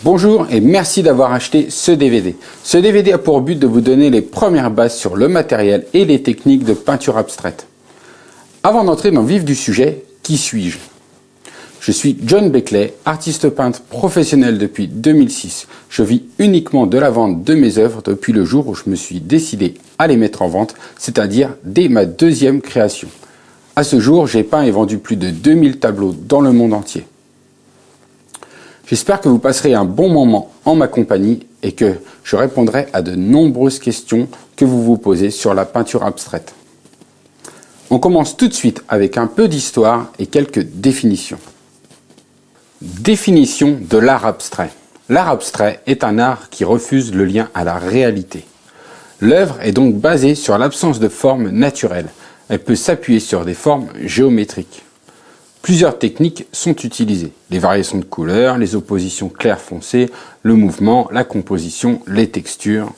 Bonjour et merci d'avoir acheté ce DVD. Ce DVD a pour but de vous donner les premières bases sur le matériel et les techniques de peinture abstraite. Avant d'entrer dans le vif du sujet, qui suis-je ? Je suis John Beckley, artiste peintre professionnel depuis 2006. Je vis uniquement de la vente de mes œuvres depuis le jour où je me suis décidé à les mettre en vente, c'est-à-dire dès ma deuxième création. À ce jour, j'ai peint et vendu plus de 2000 tableaux dans le monde entier. J'espère que vous passerez un bon moment en ma compagnie et que je répondrai à de nombreuses questions que vous vous posez sur la peinture abstraite. On commence tout de suite avec un peu d'histoire et quelques définitions. Définition de l'art abstrait. L'art abstrait est un art qui refuse le lien à la réalité. L'œuvre est donc basée sur l'absence de forme naturelle. Elle peut s'appuyer sur des formes géométriques. Plusieurs techniques sont utilisées. Les variations de couleurs, les oppositions clair-foncé, le mouvement, la composition, les textures.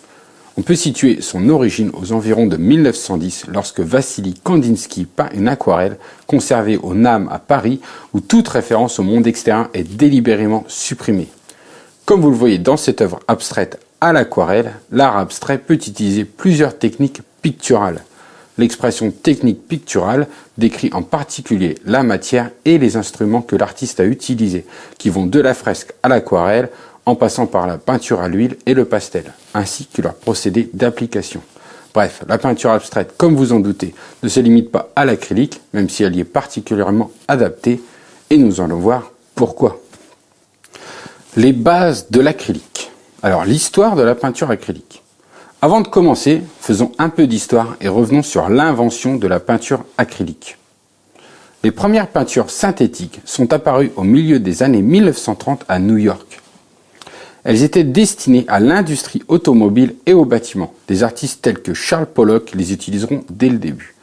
On peut situer son origine aux environs de 1910 lorsque Vassili Kandinsky peint une aquarelle conservée au NAM à Paris où toute référence au monde extérieur est délibérément supprimée. Comme vous le voyez dans cette œuvre abstraite à l'aquarelle, l'art abstrait peut utiliser plusieurs techniques picturales. L'expression technique picturale décrit en particulier la matière et les instruments que l'artiste a utilisés, qui vont de la fresque à l'aquarelle, en passant par la peinture à l'huile et le pastel, ainsi que leur procédé d'application. Bref, la peinture abstraite, comme vous en doutez, ne se limite pas à l'acrylique, même si elle y est particulièrement adaptée, et nous allons voir pourquoi. Les bases de l'acrylique. Alors, l'histoire de la peinture acrylique. Avant de commencer, faisons un peu d'histoire et revenons sur l'invention de la peinture acrylique. Les premières peintures synthétiques sont apparues au milieu des années 1930 à New York. Elles étaient destinées à l'industrie automobile et au bâtiment. Des artistes tels que Charles Pollock les utiliseront dès le début.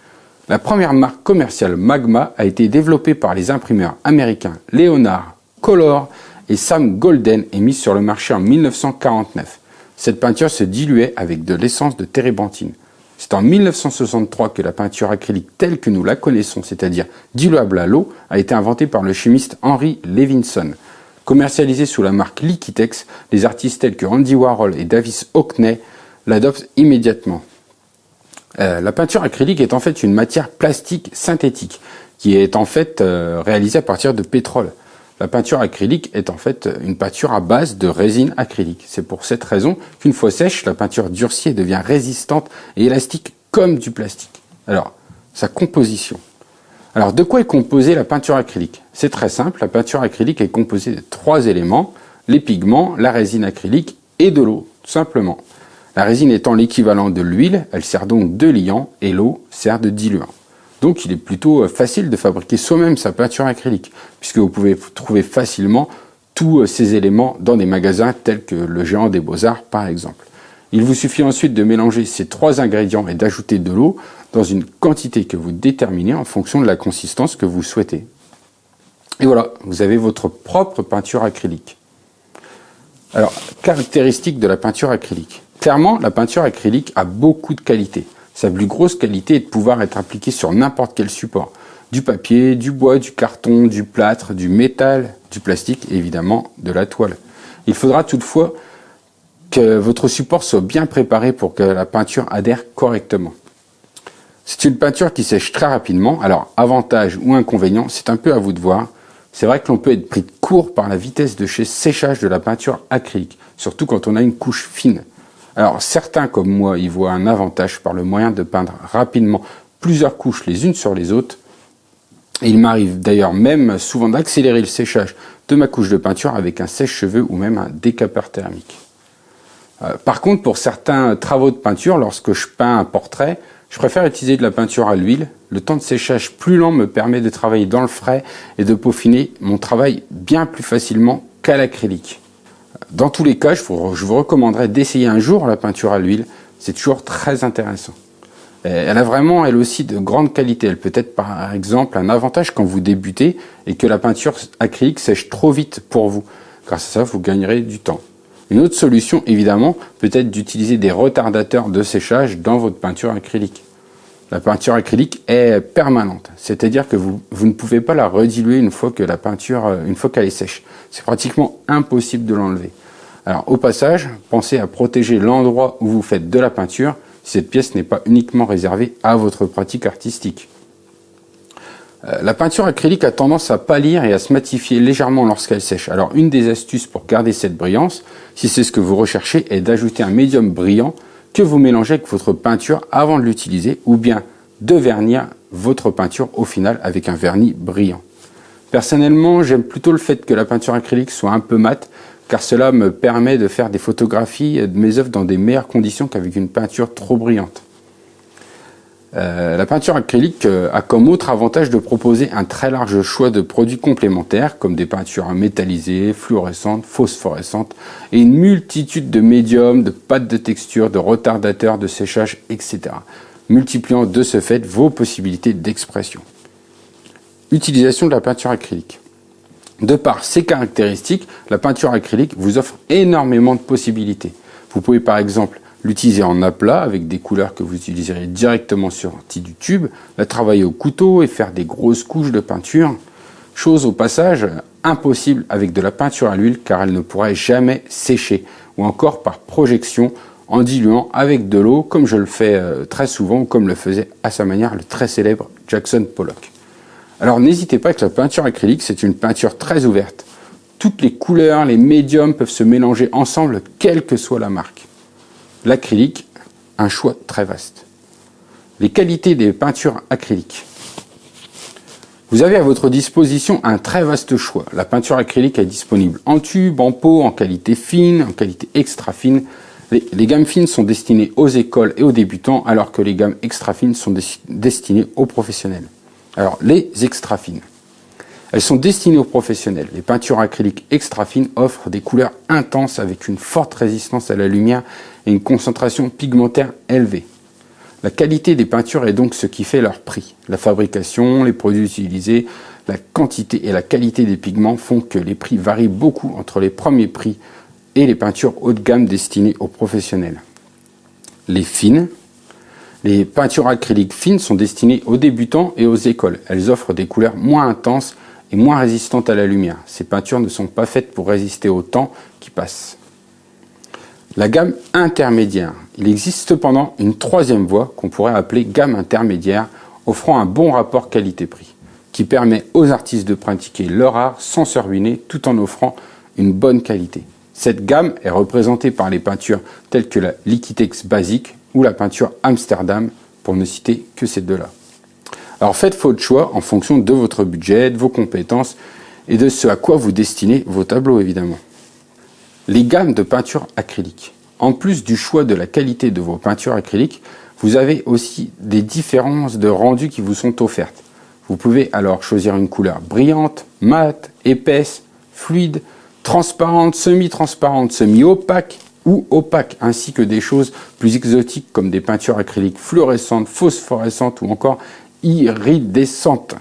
La première marque commerciale Magma a été développée par les imprimeurs américains Leonard, Color et Sam Golden et mise sur le marché en 1949. Cette peinture se diluait avec de l'essence de térébenthine. C'est en 1963 que la peinture acrylique telle que nous la connaissons, c'est-à-dire diluable à l'eau, a été inventée par le chimiste Henry Levinson. Commercialisée sous la marque Liquitex, les artistes tels que Andy Warhol et Davis Hockney l'adoptent immédiatement. La peinture acrylique est en fait une matière plastique synthétique qui est en fait réalisée à partir de pétrole. La peinture acrylique est en fait une peinture à base de résine acrylique. C'est pour cette raison qu'une fois sèche, la peinture durcit et devient résistante et élastique comme du plastique. Alors, sa composition. Alors, de quoi est composée la peinture acrylique ? C'est très simple, la peinture acrylique est composée de 3 éléments, les pigments, la résine acrylique et de l'eau, tout simplement. La résine étant l'équivalent de l'huile, elle sert donc de liant et l'eau sert de diluant. Donc il est plutôt facile de fabriquer soi-même sa peinture acrylique, puisque vous pouvez trouver facilement tous ces éléments dans des magasins tels que le Géant des Beaux-Arts par exemple. Il vous suffit ensuite de mélanger ces 3 ingrédients et d'ajouter de l'eau dans une quantité que vous déterminez en fonction de la consistance que vous souhaitez. Et voilà, vous avez votre propre peinture acrylique. Alors, caractéristiques de la peinture acrylique. Clairement, la peinture acrylique a beaucoup de qualités. Sa plus grosse qualité est de pouvoir être appliquée sur n'importe quel support. Du papier, du bois, du carton, du plâtre, du métal, du plastique et évidemment de la toile. Il faudra toutefois que votre support soit bien préparé pour que la peinture adhère correctement. C'est une peinture qui sèche très rapidement, alors avantage ou inconvénient, c'est un peu à vous de voir. C'est vrai que l'on peut être pris de court par la vitesse de séchage de la peinture acrylique, surtout quand on a une couche fine. Alors certains comme moi y voient un avantage par le moyen de peindre rapidement plusieurs couches les unes sur les autres. Et il m'arrive d'ailleurs même souvent d'accélérer le séchage de ma couche de peinture avec un sèche-cheveux ou même un décapeur thermique. Par contre, pour certains travaux de peinture, lorsque je peins un portrait, je préfère utiliser de la peinture à l'huile. Le temps de séchage plus lent me permet de travailler dans le frais et de peaufiner mon travail bien plus facilement qu'à l'acrylique. Dans tous les cas, je vous recommanderais d'essayer un jour la peinture à l'huile. C'est toujours très intéressant. Elle a vraiment, elle aussi, de grandes qualités. Elle peut être, par exemple, un avantage quand vous débutez et que la peinture acrylique sèche trop vite pour vous. Grâce à ça, vous gagnerez du temps. Une autre solution, évidemment, peut être d'utiliser des retardateurs de séchage dans votre peinture acrylique. La peinture acrylique est permanente, c'est-à-dire que vous ne pouvez pas la rediluer une fois qu'elle est sèche. C'est pratiquement impossible de l'enlever. Alors au passage, pensez à protéger l'endroit où vous faites de la peinture si cette pièce n'est pas uniquement réservée à votre pratique artistique. La peinture acrylique a tendance à pâlir et à se matifier légèrement lorsqu'elle sèche. Alors une des astuces pour garder cette brillance, si c'est ce que vous recherchez, est d'ajouter un médium brillant que vous mélangez avec votre peinture avant de l'utiliser, ou bien de vernir votre peinture au final avec un vernis brillant. Personnellement, j'aime plutôt le fait que la peinture acrylique soit un peu mate, car cela me permet de faire des photographies de mes œuvres dans des meilleures conditions qu'avec une peinture trop brillante. La peinture acrylique a comme autre avantage de proposer un très large choix de produits complémentaires, comme des peintures métallisées, fluorescentes, phosphorescentes, et une multitude de médiums, de pâtes de texture, de retardateurs, de séchage, etc., multipliant de ce fait vos possibilités d'expression. Utilisation de la peinture acrylique. De par ses caractéristiques, la peinture acrylique vous offre énormément de possibilités. Vous pouvez par exemple l'utiliser en aplat avec des couleurs que vous utiliserez directement sur du tube, la travailler au couteau et faire des grosses couches de peinture. Chose au passage impossible avec de la peinture à l'huile car elle ne pourrait jamais sécher, ou encore par projection en diluant avec de l'eau comme je le fais très souvent, comme le faisait à sa manière le très célèbre Jackson Pollock. Alors n'hésitez pas que la peinture acrylique, c'est une peinture très ouverte. Toutes les couleurs, les médiums peuvent se mélanger ensemble, quelle que soit la marque. L'acrylique, un choix très vaste. Les qualités des peintures acryliques. Vous avez à votre disposition un très vaste choix. La peinture acrylique est disponible en tube, en pot, en qualité fine, en qualité extra fine. Les gammes fines sont destinées aux écoles et aux débutants, alors que les gammes extra fines sont destinées aux professionnels. Alors, les extra fines. Elles sont destinées aux professionnels. Les peintures acryliques extra fines offrent des couleurs intenses avec une forte résistance à la lumière et une concentration pigmentaire élevée. La qualité des peintures est donc ce qui fait leur prix. La fabrication, les produits utilisés, la quantité et la qualité des pigments font que les prix varient beaucoup entre les premiers prix et les peintures haut de gamme destinées aux professionnels. Les fines. Les peintures acryliques fines sont destinées aux débutants et aux écoles. Elles offrent des couleurs moins intenses et moins résistantes à la lumière. Ces peintures ne sont pas faites pour résister au temps qui passe. La gamme intermédiaire. Il existe cependant une troisième voie qu'on pourrait appeler gamme intermédiaire, offrant un bon rapport qualité-prix, qui permet aux artistes de pratiquer leur art sans se ruiner tout en offrant une bonne qualité. Cette gamme est représentée par les peintures telles que la Liquitex basique ou la peinture Amsterdam, pour ne citer que ces deux-là. Alors faites votre choix en fonction de votre budget, de vos compétences et de ce à quoi vous destinez vos tableaux évidemment. Les gammes de peinture acrylique. En plus du choix de la qualité de vos peintures acryliques, vous avez aussi des différences de rendu qui vous sont offertes. Vous pouvez alors choisir une couleur brillante, mate, épaisse, fluide, transparente, semi-transparente, semi-opaque ou opaque, ainsi que des choses plus exotiques comme des peintures acryliques fluorescentes, phosphorescentes ou encore iridescentes.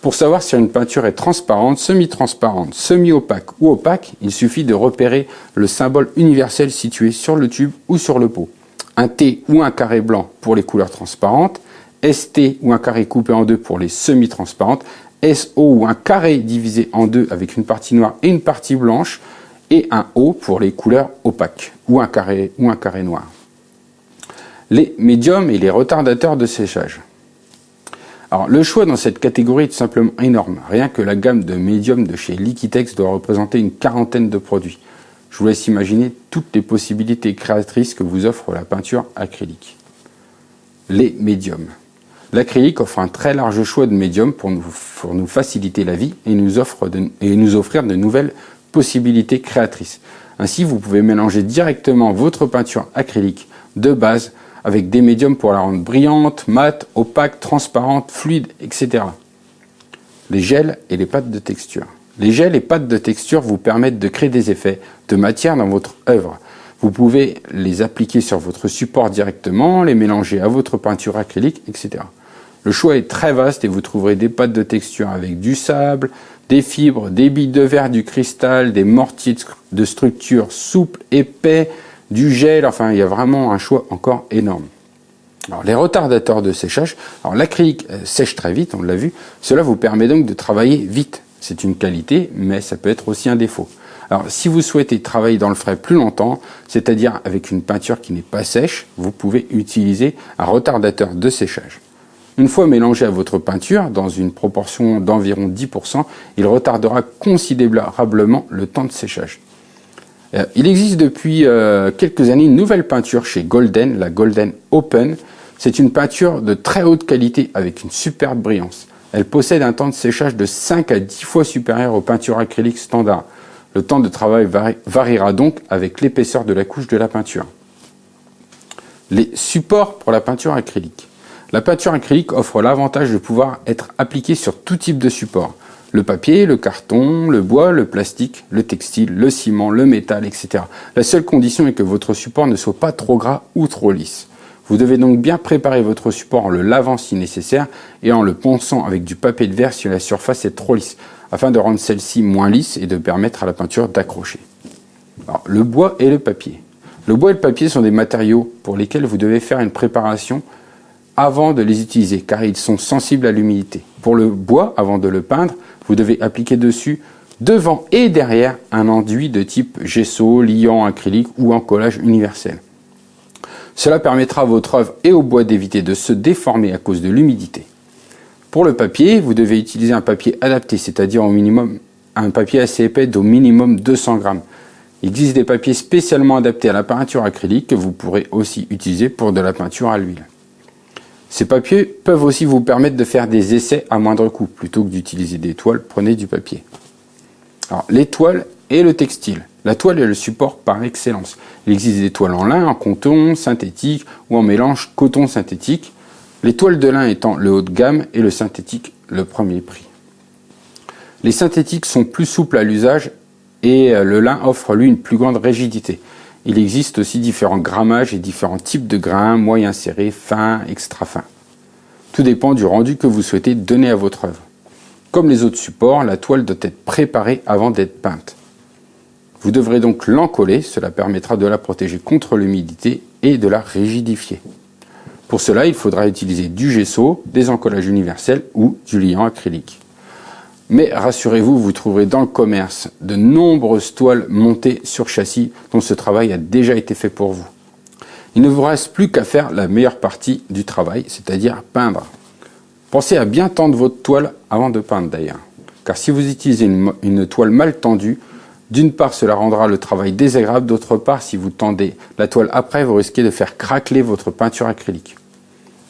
Pour savoir si une peinture est transparente, semi-transparente, semi-opaque ou opaque, il suffit de repérer le symbole universel situé sur le tube ou sur le pot. Un T ou un carré blanc pour les couleurs transparentes, ST ou un carré coupé en deux pour les semi-transparentes, SO ou un carré divisé en deux avec une partie noire et une partie blanche, et un O pour les couleurs opaques ou un carré noir. Les médiums et les retardateurs de séchage. Alors, le choix dans cette catégorie est tout simplement énorme. Rien que la gamme de médiums de chez Liquitex doit représenter une quarantaine de produits. Je vous laisse imaginer toutes les possibilités créatrices que vous offre la peinture acrylique. Les médiums. L'acrylique offre un très large choix de médiums pour nous faciliter la vie et nous offrir de nouvelles possibilités créatrices. Ainsi, vous pouvez mélanger directement votre peinture acrylique de base avec des médiums pour la rendre brillante, mate, opaque, transparente, fluide, etc. Les gels et les pâtes de texture. Les gels et pâtes de texture vous permettent de créer des effets de matière dans votre œuvre. Vous pouvez les appliquer sur votre support directement, les mélanger à votre peinture acrylique, etc. Le choix est très vaste et vous trouverez des pâtes de texture avec du sable, des fibres, des billes de verre, du cristal, des mortiers de structure souples, épais, du gel, enfin il y a vraiment un choix encore énorme. Alors les retardateurs de séchage, alors l'acrylique sèche très vite, on l'a vu, cela vous permet donc de travailler vite. C'est une qualité, mais ça peut être aussi un défaut. Alors, si vous souhaitez travailler dans le frais plus longtemps, c'est-à-dire avec une peinture qui n'est pas sèche, vous pouvez utiliser un retardateur de séchage. Une fois mélangé à votre peinture, dans une proportion d'environ 10%, il retardera considérablement le temps de séchage. Il existe depuis quelques années une nouvelle peinture chez Golden, la Golden Open. C'est une peinture de très haute qualité avec une superbe brillance. Elle possède un temps de séchage de 5 à 10 fois supérieur aux peintures acryliques standards. Le temps de travail variera donc avec l'épaisseur de la couche de la peinture. Les supports pour la peinture acrylique. La peinture acrylique offre l'avantage de pouvoir être appliquée sur tout type de support. Le papier, le carton, le bois, le plastique, le textile, le ciment, le métal, etc. La seule condition est que votre support ne soit pas trop gras ou trop lisse. Vous devez donc bien préparer votre support en le lavant si nécessaire et en le ponçant avec du papier de verre si la surface est trop lisse, afin de rendre celle-ci moins lisse et de permettre à la peinture d'accrocher. Alors, le bois et le papier. Le bois et le papier sont des matériaux pour lesquels vous devez faire une préparation avant de les utiliser, car ils sont sensibles à l'humidité. Pour le bois, avant de le peindre, vous devez appliquer dessus, devant et derrière, un enduit de type gesso, liant acrylique ou en collage universel. Cela permettra à votre œuvre et au bois d'éviter de se déformer à cause de l'humidité. Pour le papier, vous devez utiliser un papier adapté, c'est-à-dire au minimum un papier assez épais d'au minimum 200 grammes. Il existe des papiers spécialement adaptés à la peinture acrylique que vous pourrez aussi utiliser pour de la peinture à l'huile. Ces papiers peuvent aussi vous permettre de faire des essais à moindre coût. Plutôt que d'utiliser des toiles, prenez du papier. Alors, les toiles et le textile. La toile est le support par excellence. Il existe des toiles en lin, en coton, synthétique ou en mélange coton-synthétique. Les toiles de lin étant le haut de gamme et le synthétique le premier prix. Les synthétiques sont plus souples à l'usage et le lin offre lui une plus grande rigidité. Il existe aussi différents grammages et différents types de grains, moyens serrés, fins, extra fins. Tout dépend du rendu que vous souhaitez donner à votre œuvre. Comme les autres supports, la toile doit être préparée avant d'être peinte. Vous devrez donc l'encoller, cela permettra de la protéger contre l'humidité et de la rigidifier. Pour cela, il faudra utiliser du gesso, des encollages universels ou du liant acrylique. Mais rassurez-vous, vous trouverez dans le commerce de nombreuses toiles montées sur châssis dont ce travail a déjà été fait pour vous. Il ne vous reste plus qu'à faire la meilleure partie du travail, c'est-à-dire peindre. Pensez à bien tendre votre toile avant de peindre d'ailleurs. Car si vous utilisez une toile mal tendue, d'une part cela rendra le travail désagréable, d'autre part si vous tendez la toile après, vous risquez de faire craqueler votre peinture acrylique.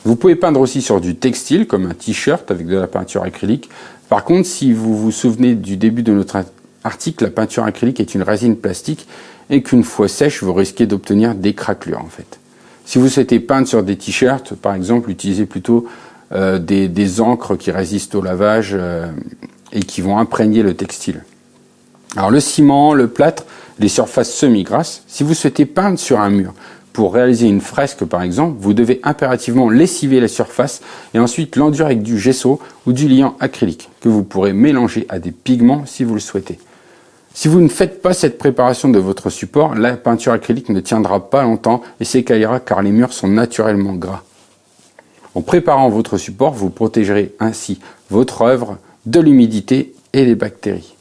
Vous pouvez peindre aussi sur du textile, comme un t-shirt avec de la peinture acrylique. Par contre, si vous vous souvenez du début de notre article, la peinture acrylique est une résine plastique et qu'une fois sèche, vous risquez d'obtenir des craquelures en fait. Si vous souhaitez peindre sur des t-shirts, par exemple, utilisez plutôt des encres qui résistent au lavage et qui vont imprégner le textile. Alors le ciment, le plâtre, les surfaces semi-grasses, si vous souhaitez peindre sur un mur, pour réaliser une fresque par exemple, vous devez impérativement lessiver la surface et ensuite l'enduire avec du gesso ou du liant acrylique que vous pourrez mélanger à des pigments si vous le souhaitez. Si vous ne faites pas cette préparation de votre support, la peinture acrylique ne tiendra pas longtemps et s'écaillera car les murs sont naturellement gras. En préparant votre support, vous protégerez ainsi votre œuvre de l'humidité et des bactéries.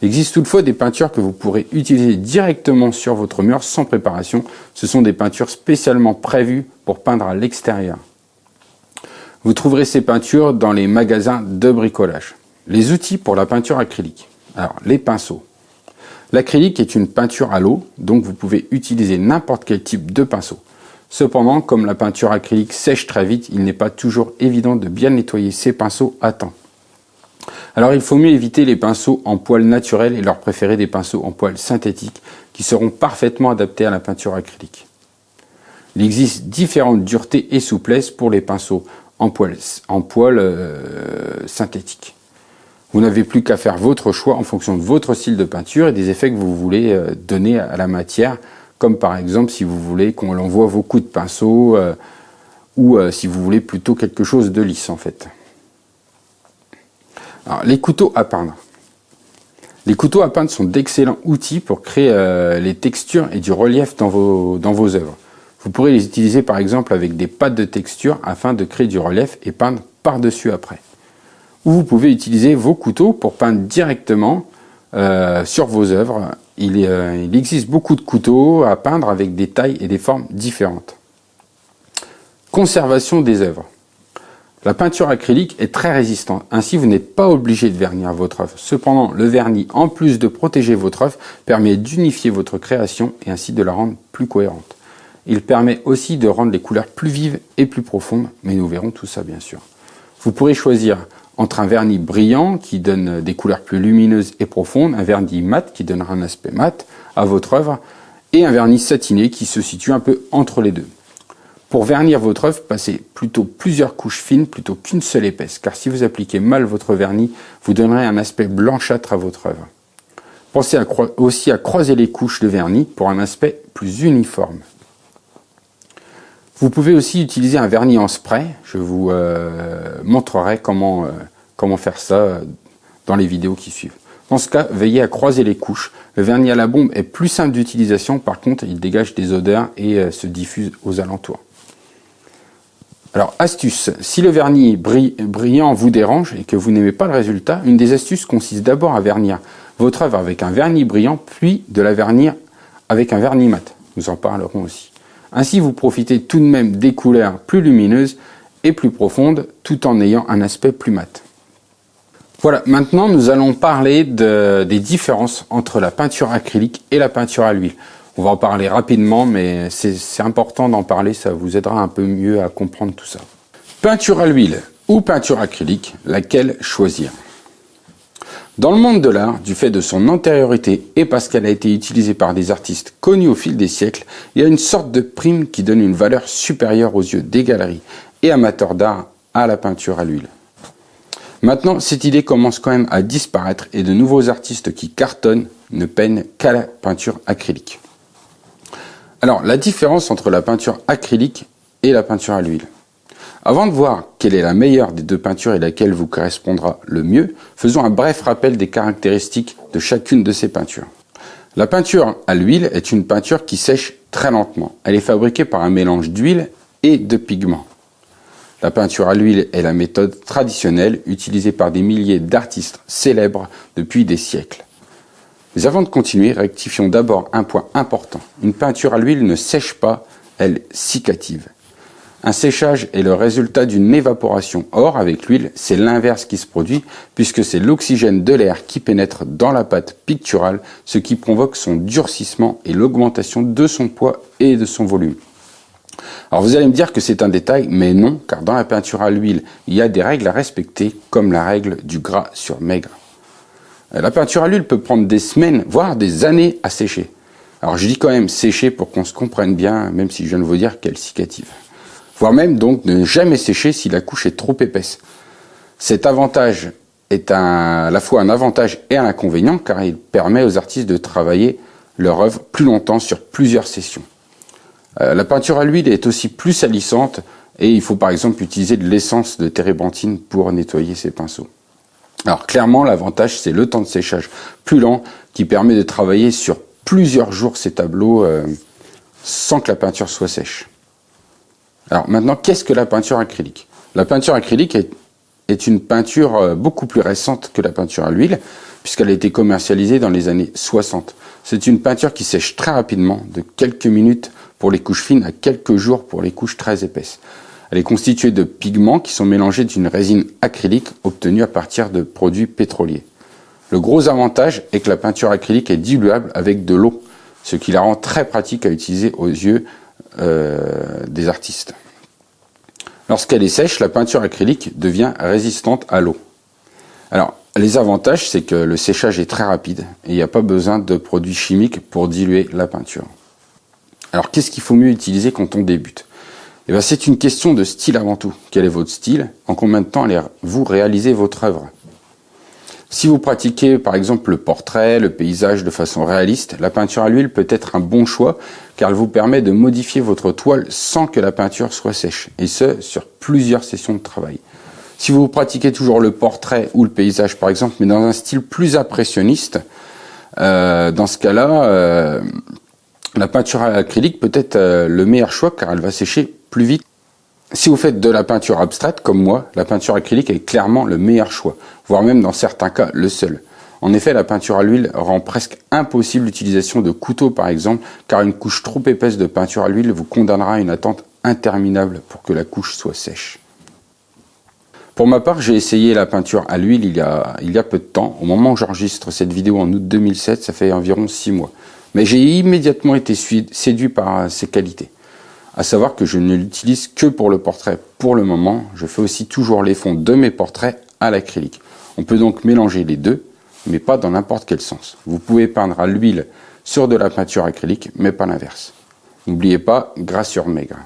Il existe toutefois des peintures que vous pourrez utiliser directement sur votre mur sans préparation. Ce sont des peintures spécialement prévues pour peindre à l'extérieur. Vous trouverez ces peintures dans les magasins de bricolage. Les outils pour la peinture acrylique. Alors, les pinceaux. L'acrylique est une peinture à l'eau, donc vous pouvez utiliser n'importe quel type de pinceau. Cependant, comme la peinture acrylique sèche très vite, il n'est pas toujours évident de bien nettoyer ces pinceaux à temps. Alors il faut mieux éviter les pinceaux en poils naturels et leur préférer des pinceaux en poils synthétiques qui seront parfaitement adaptés à la peinture acrylique. Il existe différentes duretés et souplesses pour les pinceaux en poils synthétiques. Vous n'avez plus qu'à faire votre choix en fonction de votre style de peinture et des effets que vous voulez donner à la matière, comme par exemple si vous voulez qu'on envoie vos coups de pinceau ou si vous voulez plutôt quelque chose de lisse en fait. Alors, les couteaux à peindre. Les couteaux à peindre sont d'excellents outils pour créer les textures et du relief dans vos œuvres. Vous pourrez les utiliser par exemple avec des pâtes de texture afin de créer du relief et peindre par-dessus après. Ou vous pouvez utiliser vos couteaux pour peindre directement sur vos œuvres il existe beaucoup de couteaux à peindre avec des tailles et des formes différentes. Conservation des œuvres. La peinture acrylique est très résistante, ainsi vous n'êtes pas obligé de vernir votre œuvre. Cependant, le vernis, en plus de protéger votre œuvre, permet d'unifier votre création et ainsi de la rendre plus cohérente. Il permet aussi de rendre les couleurs plus vives et plus profondes, mais nous verrons tout ça bien sûr. Vous pourrez choisir entre un vernis brillant qui donne des couleurs plus lumineuses et profondes, un vernis mat qui donnera un aspect mat à votre œuvre, et un vernis satiné qui se situe un peu entre les deux. Pour vernir votre œuvre, passez plutôt plusieurs couches fines plutôt qu'une seule épaisse, car si vous appliquez mal votre vernis, vous donnerez un aspect blanchâtre à votre œuvre. Pensez aussi à croiser les couches de vernis pour un aspect plus uniforme. Vous pouvez aussi utiliser un vernis en spray, je vous montrerai comment faire ça dans les vidéos qui suivent. Dans ce cas, veillez à croiser les couches. Le vernis à la bombe est plus simple d'utilisation, par contre il dégage des odeurs et se diffuse aux alentours. Alors, astuce, si le vernis brillant vous dérange et que vous n'aimez pas le résultat, une des astuces consiste d'abord à vernir votre œuvre avec un vernis brillant, puis de la vernir avec un vernis mat. Nous en parlerons aussi. Ainsi, vous profitez tout de même des couleurs plus lumineuses et plus profondes, tout en ayant un aspect plus mat. Voilà, maintenant nous allons parler des différences entre la peinture acrylique et la peinture à l'huile. On va en parler rapidement, mais c'est important d'en parler, ça vous aidera un peu mieux à comprendre tout ça. Peinture à l'huile ou peinture acrylique, laquelle choisir? Dans le monde de l'art, du fait de son antériorité et parce qu'elle a été utilisée par des artistes connus au fil des siècles, il y a une sorte de prime qui donne une valeur supérieure aux yeux des galeries et amateurs d'art à la peinture à l'huile. Maintenant, cette idée commence quand même à disparaître et de nouveaux artistes qui cartonnent ne peignent qu'à la peinture acrylique. Alors, la différence entre la peinture acrylique et la peinture à l'huile. Avant de voir quelle est la meilleure des deux peintures et laquelle vous correspondra le mieux, faisons un bref rappel des caractéristiques de chacune de ces peintures. La peinture à l'huile est une peinture qui sèche très lentement. Elle est fabriquée par un mélange d'huile et de pigments. La peinture à l'huile est la méthode traditionnelle utilisée par des milliers d'artistes célèbres depuis des siècles. Mais avant de continuer, rectifions d'abord un point important. Une peinture à l'huile ne sèche pas, elle cicative. Un séchage est le résultat d'une évaporation. Or, avec l'huile, c'est l'inverse qui se produit, puisque c'est l'oxygène de l'air qui pénètre dans la pâte picturale, ce qui provoque son durcissement et l'augmentation de son poids et de son volume. Alors vous allez me dire que c'est un détail, mais non, car dans la peinture à l'huile, il y a des règles à respecter, comme la règle du gras sur maigre. La peinture à l'huile peut prendre des semaines, voire des années à sécher. Alors je dis quand même sécher pour qu'on se comprenne bien, même si je viens de vous dire qu'elle cicative. Voire même donc ne jamais sécher si la couche est trop épaisse. Cet avantage est à la fois un avantage et un inconvénient, car il permet aux artistes de travailler leur œuvre plus longtemps sur plusieurs sessions. La peinture à l'huile est aussi plus salissante et il faut par exemple utiliser de l'essence de térébenthine pour nettoyer ses pinceaux. Alors clairement, l'avantage, c'est le temps de séchage plus lent qui permet de travailler sur plusieurs jours ces tableaux sans que la peinture soit sèche. Alors maintenant, qu'est-ce que la peinture acrylique? La peinture acrylique est une peinture beaucoup plus récente que la peinture à l'huile, puisqu'elle a été commercialisée dans les années 60. C'est une peinture qui sèche très rapidement, de quelques minutes pour les couches fines à quelques jours pour les couches très épaisses. Elle est constituée de pigments qui sont mélangés d'une résine acrylique obtenue à partir de produits pétroliers. Le gros avantage est que la peinture acrylique est diluable avec de l'eau, ce qui la rend très pratique à utiliser aux yeux des artistes. Lorsqu'elle est sèche, la peinture acrylique devient résistante à l'eau. Alors, les avantages, c'est que le séchage est très rapide et il n'y a pas besoin de produits chimiques pour diluer la peinture. Alors, qu'est-ce qu'il faut mieux utiliser quand on débute? Eh bien, c'est une question de style avant tout. Quel est votre style? En combien de temps allez-vous réaliser votre œuvre? Si vous pratiquez par exemple le portrait, le paysage de façon réaliste, la peinture à l'huile peut être un bon choix car elle vous permet de modifier votre toile sans que la peinture soit sèche, et ce, sur plusieurs sessions de travail. Si vous pratiquez toujours le portrait ou le paysage par exemple, mais dans un style plus impressionniste, dans ce cas-là, la peinture acrylique peut être le meilleur choix car elle va sécher plus vite. Si vous faites de la peinture abstraite comme moi, la peinture acrylique est clairement le meilleur choix, voire même dans certains cas le seul. En effet, la peinture à l'huile rend presque impossible l'utilisation de couteaux par exemple, car une couche trop épaisse de peinture à l'huile vous condamnera à une attente interminable pour que la couche soit sèche. Pour ma part, j'ai essayé la peinture à l'huile il y a peu de temps. Au moment où j'enregistre cette vidéo en août 2007, ça fait environ 6 mois. Mais j'ai immédiatement été séduit par ses qualités. À savoir que je ne l'utilise que pour le portrait pour le moment. Je fais aussi toujours les fonds de mes portraits à l'acrylique. On peut donc mélanger les deux, mais pas dans n'importe quel sens. Vous pouvez peindre à l'huile sur de la peinture acrylique, mais pas l'inverse. N'oubliez pas, gras sur maigre.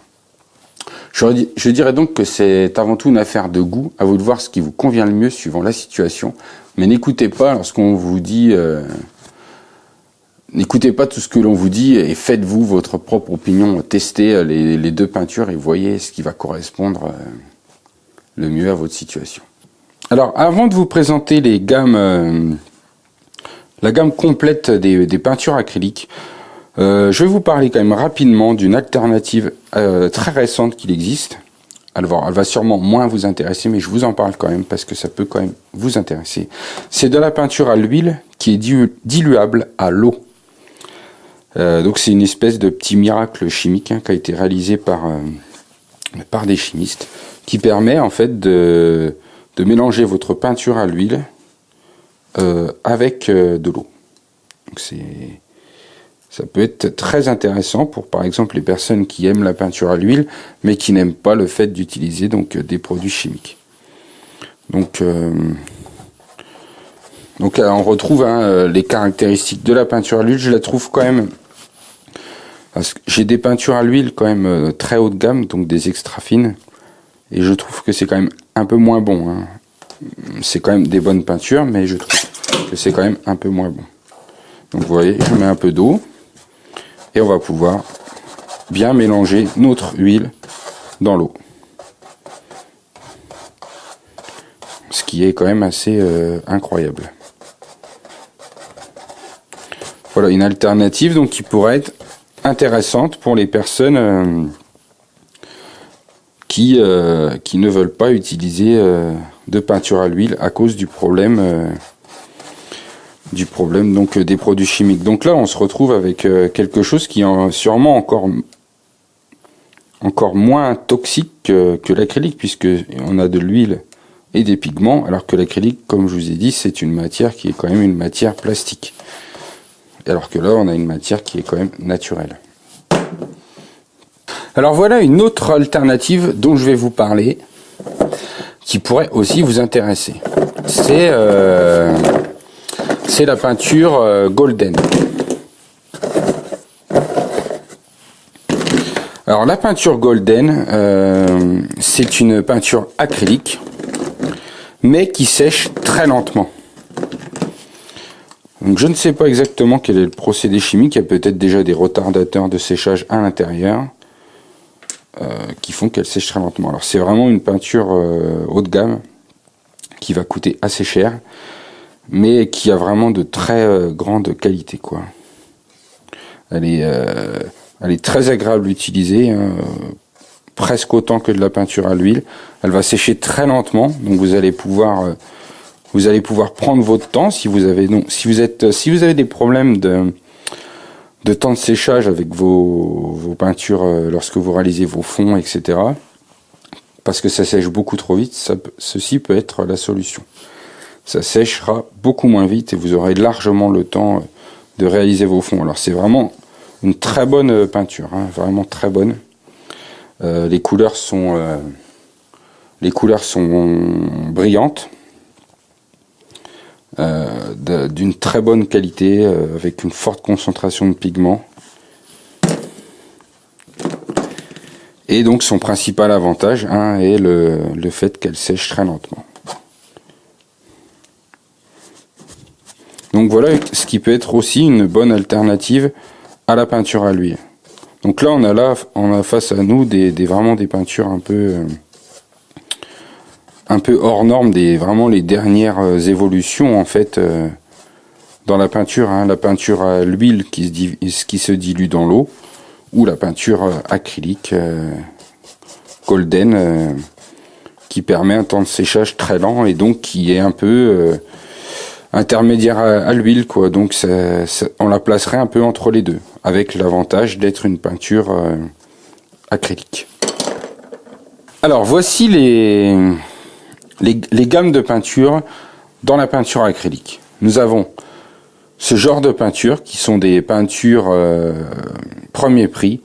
Je dirais donc que c'est avant tout une affaire de goût, à vous de voir ce qui vous convient le mieux suivant la situation, mais n'écoutez pas lorsqu'on vous dit... N'écoutez pas tout ce que l'on vous dit et faites-vous votre propre opinion. Testez les deux peintures et voyez ce qui va correspondre le mieux à votre situation. Alors, avant de vous présenter la gamme complète des peintures acryliques, je vais vous parler quand même rapidement d'une alternative très récente qu'il existe. Alors, elle va sûrement moins vous intéresser, mais je vous en parle quand même parce que ça peut quand même vous intéresser. C'est de la peinture à l'huile qui est diluable à l'eau. Donc c'est une espèce de petit miracle chimique qui a été réalisé par des chimistes, qui permet en fait de mélanger votre peinture à l'huile avec de l'eau. Donc ça peut être très intéressant pour par exemple les personnes qui aiment la peinture à l'huile mais qui n'aiment pas le fait d'utiliser donc des produits chimiques. Donc on retrouve les caractéristiques de la peinture à l'huile. Je la trouve quand même, parce que j'ai des peintures à l'huile quand même très haut de gamme, donc des extra fines, et je trouve que c'est quand même un peu moins bon. C'est quand même des bonnes peintures, mais je trouve que c'est quand même un peu moins bon. Donc vous voyez, je mets un peu d'eau, et on va pouvoir bien mélanger notre huile dans l'eau. Ce qui est quand même assez incroyable. Voilà une alternative donc qui pourrait être intéressante pour les personnes qui ne veulent pas utiliser de peinture à l'huile à cause du problème donc des produits chimiques. Donc là on se retrouve avec quelque chose qui est sûrement encore moins toxique que l'acrylique, puisque on a de l'huile et des pigments, alors que l'acrylique, comme je vous ai dit, c'est une matière qui est quand même une matière plastique. Alors que là, on a une matière qui est quand même naturelle. Alors voilà une autre alternative dont je vais vous parler, qui pourrait aussi vous intéresser. C'est la peinture Golden. Alors la peinture Golden, c'est une peinture acrylique, mais qui sèche très lentement. Donc je ne sais pas exactement quel est le procédé chimique. Il y a peut-être déjà des retardateurs de séchage à l'intérieur qui font qu'elle sèche très lentement. Alors c'est vraiment une peinture haut de gamme qui va coûter assez cher, mais qui a vraiment de très grande qualité, quoi. Elle est très agréable à utiliser, presque autant que de la peinture à l'huile. Elle va sécher très lentement, donc vous allez pouvoir prendre votre temps si vous avez des problèmes de temps de séchage avec vos peintures lorsque vous réalisez vos fonds, etc. Parce que ça sèche beaucoup trop vite, ceci peut être la solution. Ça séchera beaucoup moins vite et vous aurez largement le temps de réaliser vos fonds. Alors c'est vraiment une très bonne peinture, vraiment très bonne. Les couleurs sont brillantes, d'une très bonne qualité, avec une forte concentration de pigments. Et donc son principal avantage est le fait qu'elle sèche très lentement. Donc voilà ce qui peut être aussi une bonne alternative à la peinture à l'huile. Donc là on a face à nous vraiment des peintures un peu hors normes, vraiment les dernières évolutions en fait dans la peinture, la peinture à l'huile qui se dilue dans l'eau, ou la peinture acrylique Golden qui permet un temps de séchage très lent et donc qui est un peu intermédiaire à l'huile, quoi. Donc on la placerait un peu entre les deux, avec l'avantage d'être une peinture acrylique. Alors voici les gammes de peinture dans la peinture acrylique. Nous avons ce genre de peinture qui sont des peintures premier prix,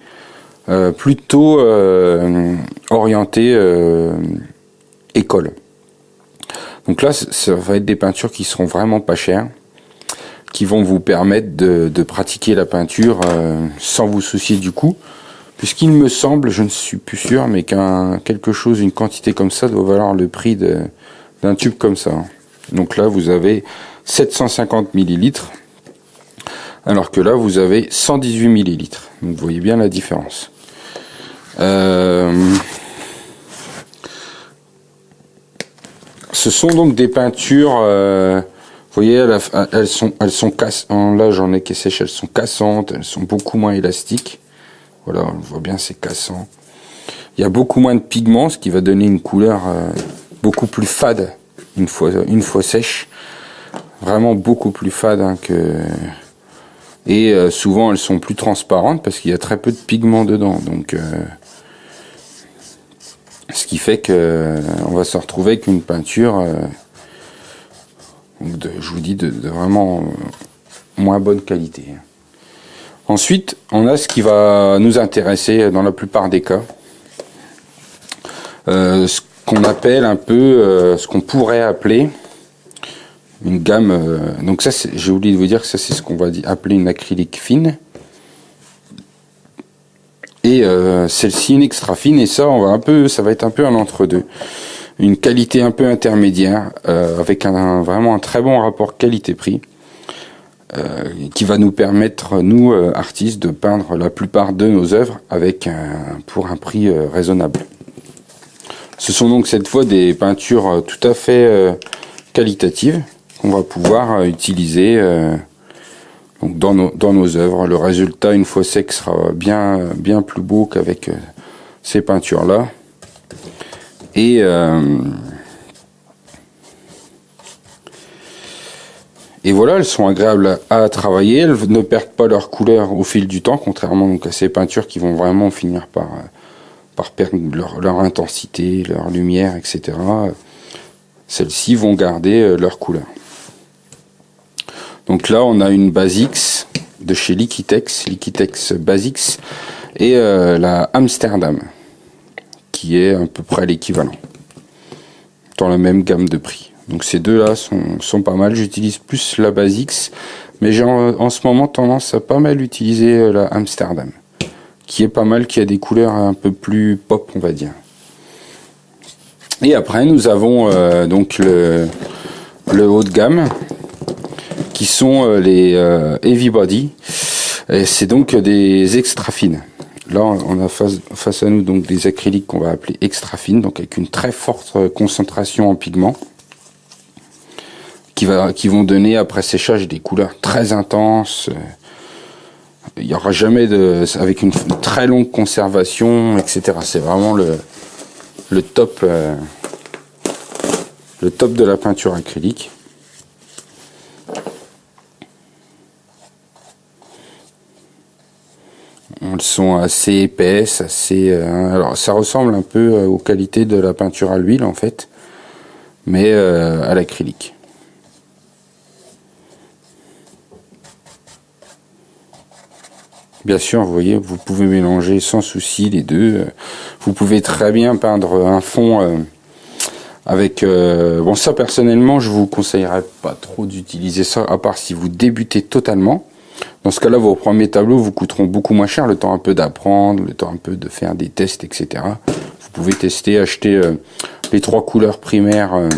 plutôt orientées école. Donc là, ça va être des peintures qui seront vraiment pas chères, qui vont vous permettre de pratiquer la peinture sans vous soucier du coût, puisqu'il me semble, je ne suis plus sûr, mais quelque chose, une quantité comme ça doit valoir le prix d'un tube comme ça. Donc là, vous avez 750 millilitres, alors que là, vous avez 118 millilitres. Donc vous voyez bien la différence. Ce sont donc des peintures, vous voyez, elles sont cassantes. Là, j'en ai qui sèchent, elles sont cassantes, elles sont beaucoup moins élastiques. Voilà, on voit bien, c'est cassant. Il y a beaucoup moins de pigments, ce qui va donner une couleur beaucoup plus fade une fois sèche. Vraiment beaucoup plus fade hein, et souvent elles sont plus transparentes parce qu'il y a très peu de pigments dedans. Donc ce qui fait que on va se retrouver avec une peinture je vous dis de vraiment moins bonne qualité. Ensuite, on a ce qui va nous intéresser dans la plupart des cas, ce qu'on appelle un peu, ce qu'on pourrait appeler une gamme. Donc ça, j'ai oublié de vous dire que ça, c'est ce qu'on va appeler une acrylique fine. Et celle-ci une extra fine, et ça, ça va être un peu un entre-deux, une qualité un peu intermédiaire, avec vraiment un très bon rapport qualité-prix. Qui va nous permettre, nous, artistes, de peindre la plupart de nos œuvres pour un prix raisonnable. Ce sont donc cette fois des peintures tout à fait qualitatives qu'on va pouvoir utiliser donc dans nos œuvres. Le résultat, une fois sec, sera bien plus beau qu'avec ces peintures-là. Et voilà, elles sont agréables à travailler, elles ne perdent pas leur couleur au fil du temps, contrairement donc à ces peintures qui vont vraiment finir par perdre leur intensité, leur lumière, etc. Celles-ci vont garder leur couleur. Donc là, on a une Basics de chez Liquitex Basics, et la Amsterdam, qui est à peu près l'équivalent, dans la même gamme de prix. Donc ces deux-là sont pas mal. J'utilise plus la Basics, mais j'ai en ce moment tendance à pas mal utiliser la Amsterdam, qui est pas mal, qui a des couleurs un peu plus pop, on va dire. Et après, nous avons donc le haut de gamme, qui sont les Heavy Body. Et c'est donc des extra fines. Là, on a face à nous donc des acryliques qu'on va appeler extra fines, donc avec une très forte concentration en pigments, qui vont donner après séchage des couleurs très intenses. Il n'y aura jamais avec une très longue conservation, etc. C'est vraiment le top de la peinture acrylique. Elles sont assez épaisses, alors ça ressemble un peu aux qualités de la peinture à l'huile en fait, mais à l'acrylique. Bien sûr, vous voyez, vous pouvez mélanger sans souci les deux. Vous pouvez très bien peindre un fond avec... bon, ça personnellement, je vous conseillerais pas trop d'utiliser ça, à part si vous débutez totalement. Dans ce cas-là, vos premiers tableaux vous coûteront beaucoup moins cher, le temps un peu d'apprendre, le temps un peu de faire des tests, etc. Vous pouvez tester, acheter les 3 couleurs primaires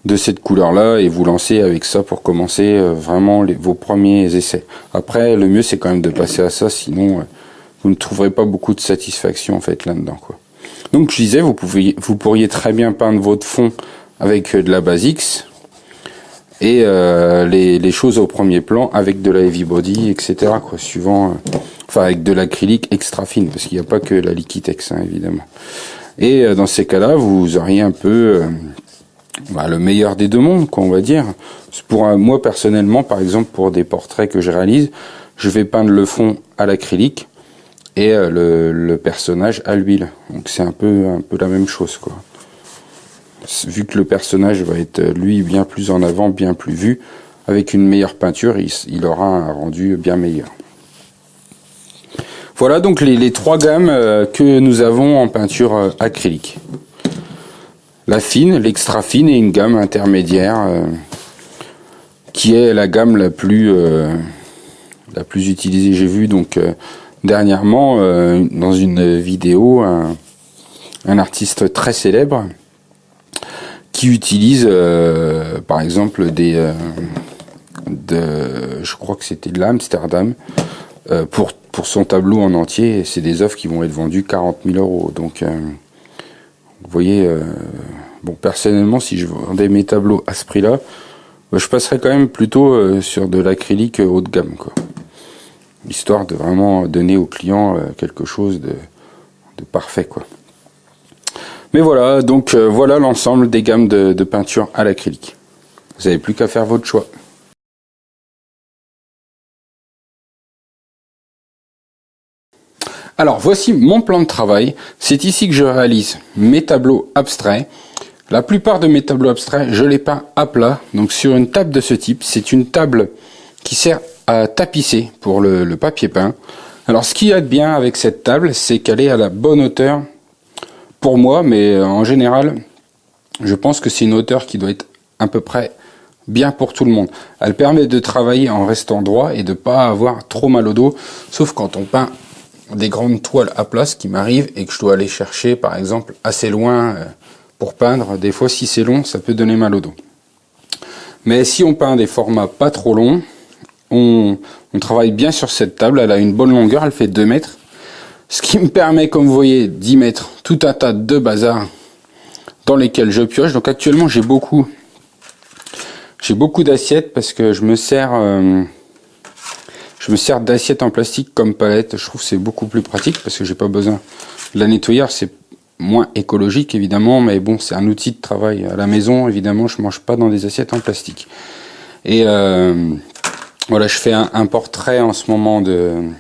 de cette couleur-là et vous lancer avec ça pour commencer vraiment vos premiers essais. Après, le mieux c'est quand même de passer à ça, sinon vous ne trouverez pas beaucoup de satisfaction en fait là-dedans, quoi. Donc je disais, vous pourriez très bien peindre votre fond avec de la Basics et les choses au premier plan avec de la Heavy Body, etc. quoi, suivant, enfin avec de l'acrylique extra fine, parce qu'il n'y a pas que la Liquitex, hein, évidemment. Et dans ces cas-là, vous auriez un peu le meilleur des deux mondes, quoi, on va dire. Pour moi personnellement, par exemple, pour des portraits que je réalise, je vais peindre le fond à l'acrylique et le personnage à l'huile. Donc c'est un peu la même chose, quoi. Vu que le personnage va être lui bien plus en avant, bien plus vu, avec une meilleure peinture, il aura un rendu bien meilleur. Voilà donc les trois gammes que nous avons en peinture acrylique. La fine, l'extra fine et une gamme intermédiaire qui est la gamme la plus utilisée. J'ai vu donc dernièrement dans une vidéo un artiste très célèbre qui utilise par exemple je crois que c'était de l'Amsterdam pour son tableau en entier. C'est des œuvres qui vont être vendues 40 000 €. Donc vous voyez, bon, personnellement, si je vendais mes tableaux à ce prix-là, je passerais quand même plutôt sur de l'acrylique haut de gamme, quoi. Histoire de vraiment donner au client quelque chose de parfait, quoi. Mais voilà, donc voilà l'ensemble des gammes de peinture à l'acrylique. Vous n'avez plus qu'à faire votre choix. Alors voici mon plan de travail. C'est ici que je réalise mes tableaux abstraits. La plupart de mes tableaux abstraits, je les peins à plat, donc sur une table de ce type. C'est une table qui sert à tapisser pour le papier peint. Alors ce qu'il y a de bien avec cette table, c'est qu'elle est à la bonne hauteur pour moi, mais en général, je pense que c'est une hauteur qui doit être à peu près bien pour tout le monde. Elle permet de travailler en restant droit et de ne pas avoir trop mal au dos, sauf quand on peint des grandes toiles à plat, ce qui m'arrive, et que je dois aller chercher par exemple assez loin pour peindre. Des fois, si c'est long, ça peut donner mal au dos. Mais si on peint des formats pas trop longs, on travaille bien sur cette table. Elle a une bonne longueur, elle fait 2 mètres, ce qui me permet, comme vous voyez, d'y mettre tout un tas de bazar dans lesquels je pioche. Donc actuellement j'ai beaucoup d'assiettes parce que je me sers d'assiettes en plastique comme palette. Je trouve que c'est beaucoup plus pratique parce que j'ai pas besoin de la nettoyer. C'est moins écologique évidemment, mais bon, c'est un outil de travail à la maison. Évidemment, je mange pas dans des assiettes en plastique. Et voilà, je fais un portrait en ce moment de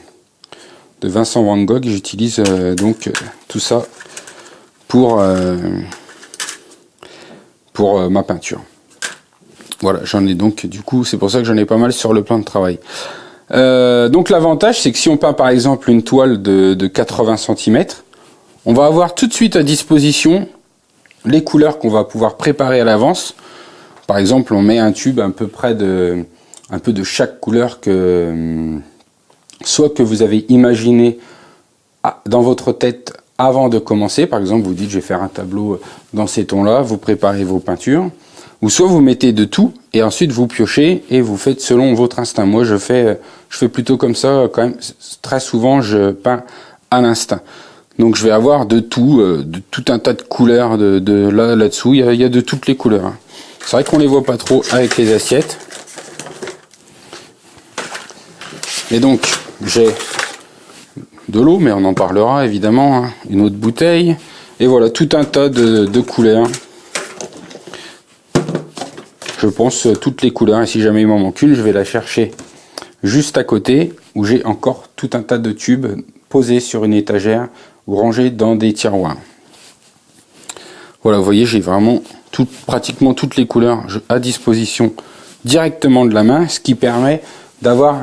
Vincent Van Gogh. J'utilise donc tout ça pour ma peinture. Voilà, j'en ai donc, du coup, c'est pour ça que j'en ai pas mal sur le plan de travail. Donc l'avantage, c'est que si on peint par exemple une toile de 80 cm, on va avoir tout de suite à disposition les couleurs qu'on va pouvoir préparer à l'avance. Par exemple, on met un tube un peu de chaque couleur soit que vous avez imaginé dans votre tête avant de commencer. Par exemple, vous dites je vais faire un tableau dans ces tons-là, vous préparez vos peintures. Ou soit vous mettez de tout et ensuite vous piochez et vous faites selon votre instinct. Moi je fais plutôt comme ça quand même. Très souvent je peins à l'instinct. Donc je vais avoir de tout un tas de couleurs là-dessous. Il y a de toutes les couleurs, hein. C'est vrai qu'on les voit pas trop avec les assiettes. Et donc j'ai de l'eau, mais on en parlera évidemment, hein. Une autre bouteille. Et voilà, tout un tas de couleurs. Je pense toutes les couleurs, et si jamais il m'en manque une, je vais la chercher juste à côté, où j'ai encore tout un tas de tubes posés sur une étagère ou rangés dans des tiroirs. Voilà, vous voyez, j'ai vraiment pratiquement toutes les couleurs à disposition directement de la main, ce qui permet d'avoir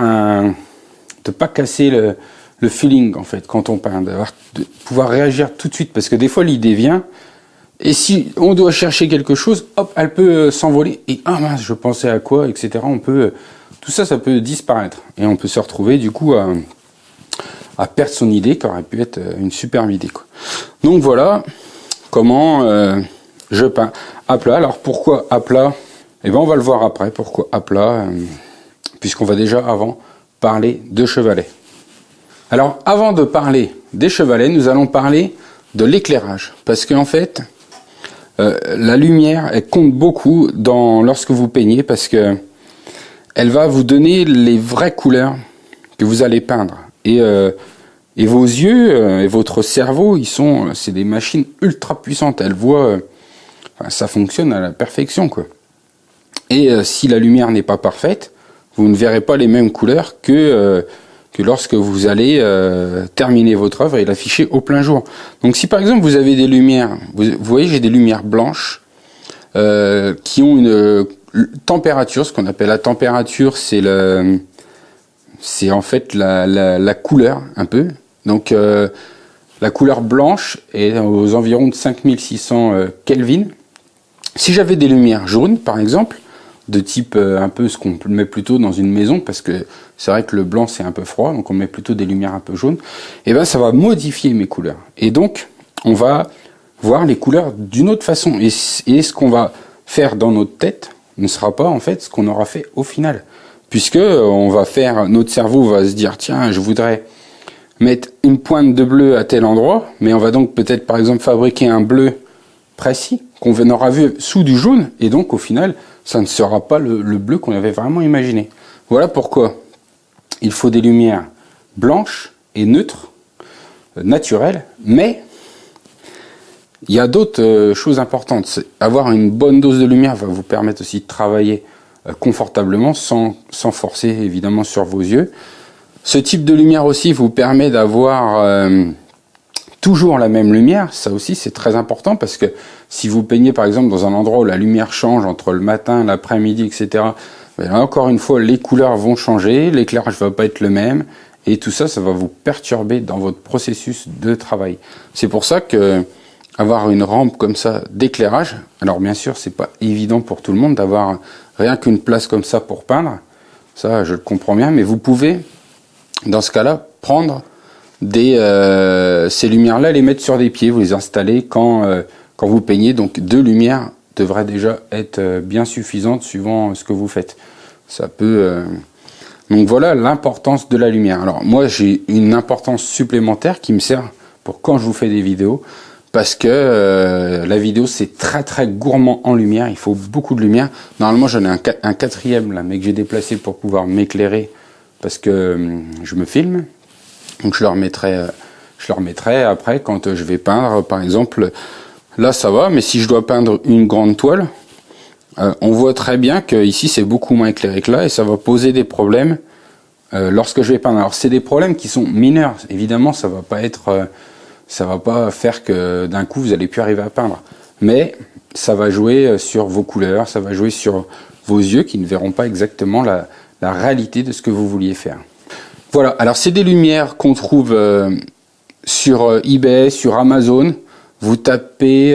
de pas casser le feeling en fait quand on peint, de pouvoir réagir tout de suite, parce que des fois l'idée vient. Et si on doit chercher quelque chose, hop, elle peut s'envoler. Et ah mince, je pensais à quoi, etc. Tout ça, ça peut disparaître. Et on peut se retrouver du coup à perdre son idée, qui aurait pu être une superbe idée, quoi. Donc voilà comment je peins à plat. Alors pourquoi à plat? Eh ben on va le voir après. Pourquoi à plat, puisqu'on va déjà avant parler de chevalet. Alors avant de parler des chevalets, nous allons parler de l'éclairage, parce qu'en fait la lumière, elle compte beaucoup lorsque vous peignez, parce que elle va vous donner les vraies couleurs que vous allez peindre. Et vos yeux et votre cerveau, c'est des machines ultra puissantes. Elles voient Enfin, ça fonctionne à la perfection, quoi. Et si la lumière n'est pas parfaite, vous ne verrez pas les mêmes couleurs que lorsque vous allez terminer votre œuvre et l'afficher au plein jour. Donc si par exemple vous avez des lumières, vous voyez j'ai des lumières blanches qui ont une température, ce qu'on appelle la température, c'est en fait la couleur un peu. Donc la couleur blanche est aux environs de 5600 Kelvin. Si j'avais des lumières jaunes par exemple, de type un peu ce qu'on met plutôt dans une maison, parce que c'est vrai que le blanc c'est un peu froid, donc on met plutôt des lumières un peu jaunes, et ben ça va modifier mes couleurs. Et donc on va voir les couleurs d'une autre façon. Et ce qu'on va faire dans notre tête ne sera pas en fait ce qu'on aura fait au final. Puisque on va faire, notre cerveau va se dire tiens, je voudrais mettre une pointe de bleu à tel endroit, mais on va donc peut-être par exemple fabriquer un bleu précis qu'on aura vu sous du jaune, et donc au final ça ne sera pas le bleu qu'on avait vraiment imaginé. Voilà pourquoi il faut des lumières blanches et neutres, naturelles, mais il y a d'autres choses importantes. Avoir une bonne dose de lumière va vous permettre aussi de travailler confortablement, sans forcer évidemment sur vos yeux. Ce type de lumière aussi vous permet d'avoir toujours la même lumière. Ça aussi c'est très important, parce que si vous peignez par exemple dans un endroit où la lumière change entre le matin, l'après-midi, etc., là, encore une fois les couleurs vont changer, l'éclairage va pas être le même, et tout ça, ça va vous perturber dans votre processus de travail. C'est pour ça que avoir une rampe comme ça d'éclairage, alors bien sûr c'est pas évident pour tout le monde d'avoir rien qu'une place comme ça pour peindre, ça je le comprends bien, mais vous pouvez dans ce cas-là prendre ces lumières-là, les mettre sur des pieds, vous les installez quand vous peignez, donc 2 lumières devraient déjà être bien suffisantes suivant ce que vous faites. Ça peut... Donc voilà l'importance de la lumière. Alors moi j'ai une importance supplémentaire qui me sert pour quand je vous fais des vidéos, parce que la vidéo c'est très très gourmand en lumière, il faut beaucoup de lumière. Normalement j'en ai un quatrième là, mais que j'ai déplacé pour pouvoir m'éclairer, parce que je me filme. Donc je le remettrai après quand je vais peindre, par exemple. Là ça va, mais si je dois peindre une grande toile, on voit très bien que ici c'est beaucoup moins éclairé que là, et ça va poser des problèmes lorsque je vais peindre. Alors c'est des problèmes qui sont mineurs, évidemment ça va pas faire que d'un coup vous allez plus arriver à peindre, mais ça va jouer sur vos couleurs, ça va jouer sur vos yeux qui ne verront pas exactement la réalité de ce que vous vouliez faire. Voilà, alors c'est des lumières qu'on trouve sur eBay, sur Amazon. Vous tapez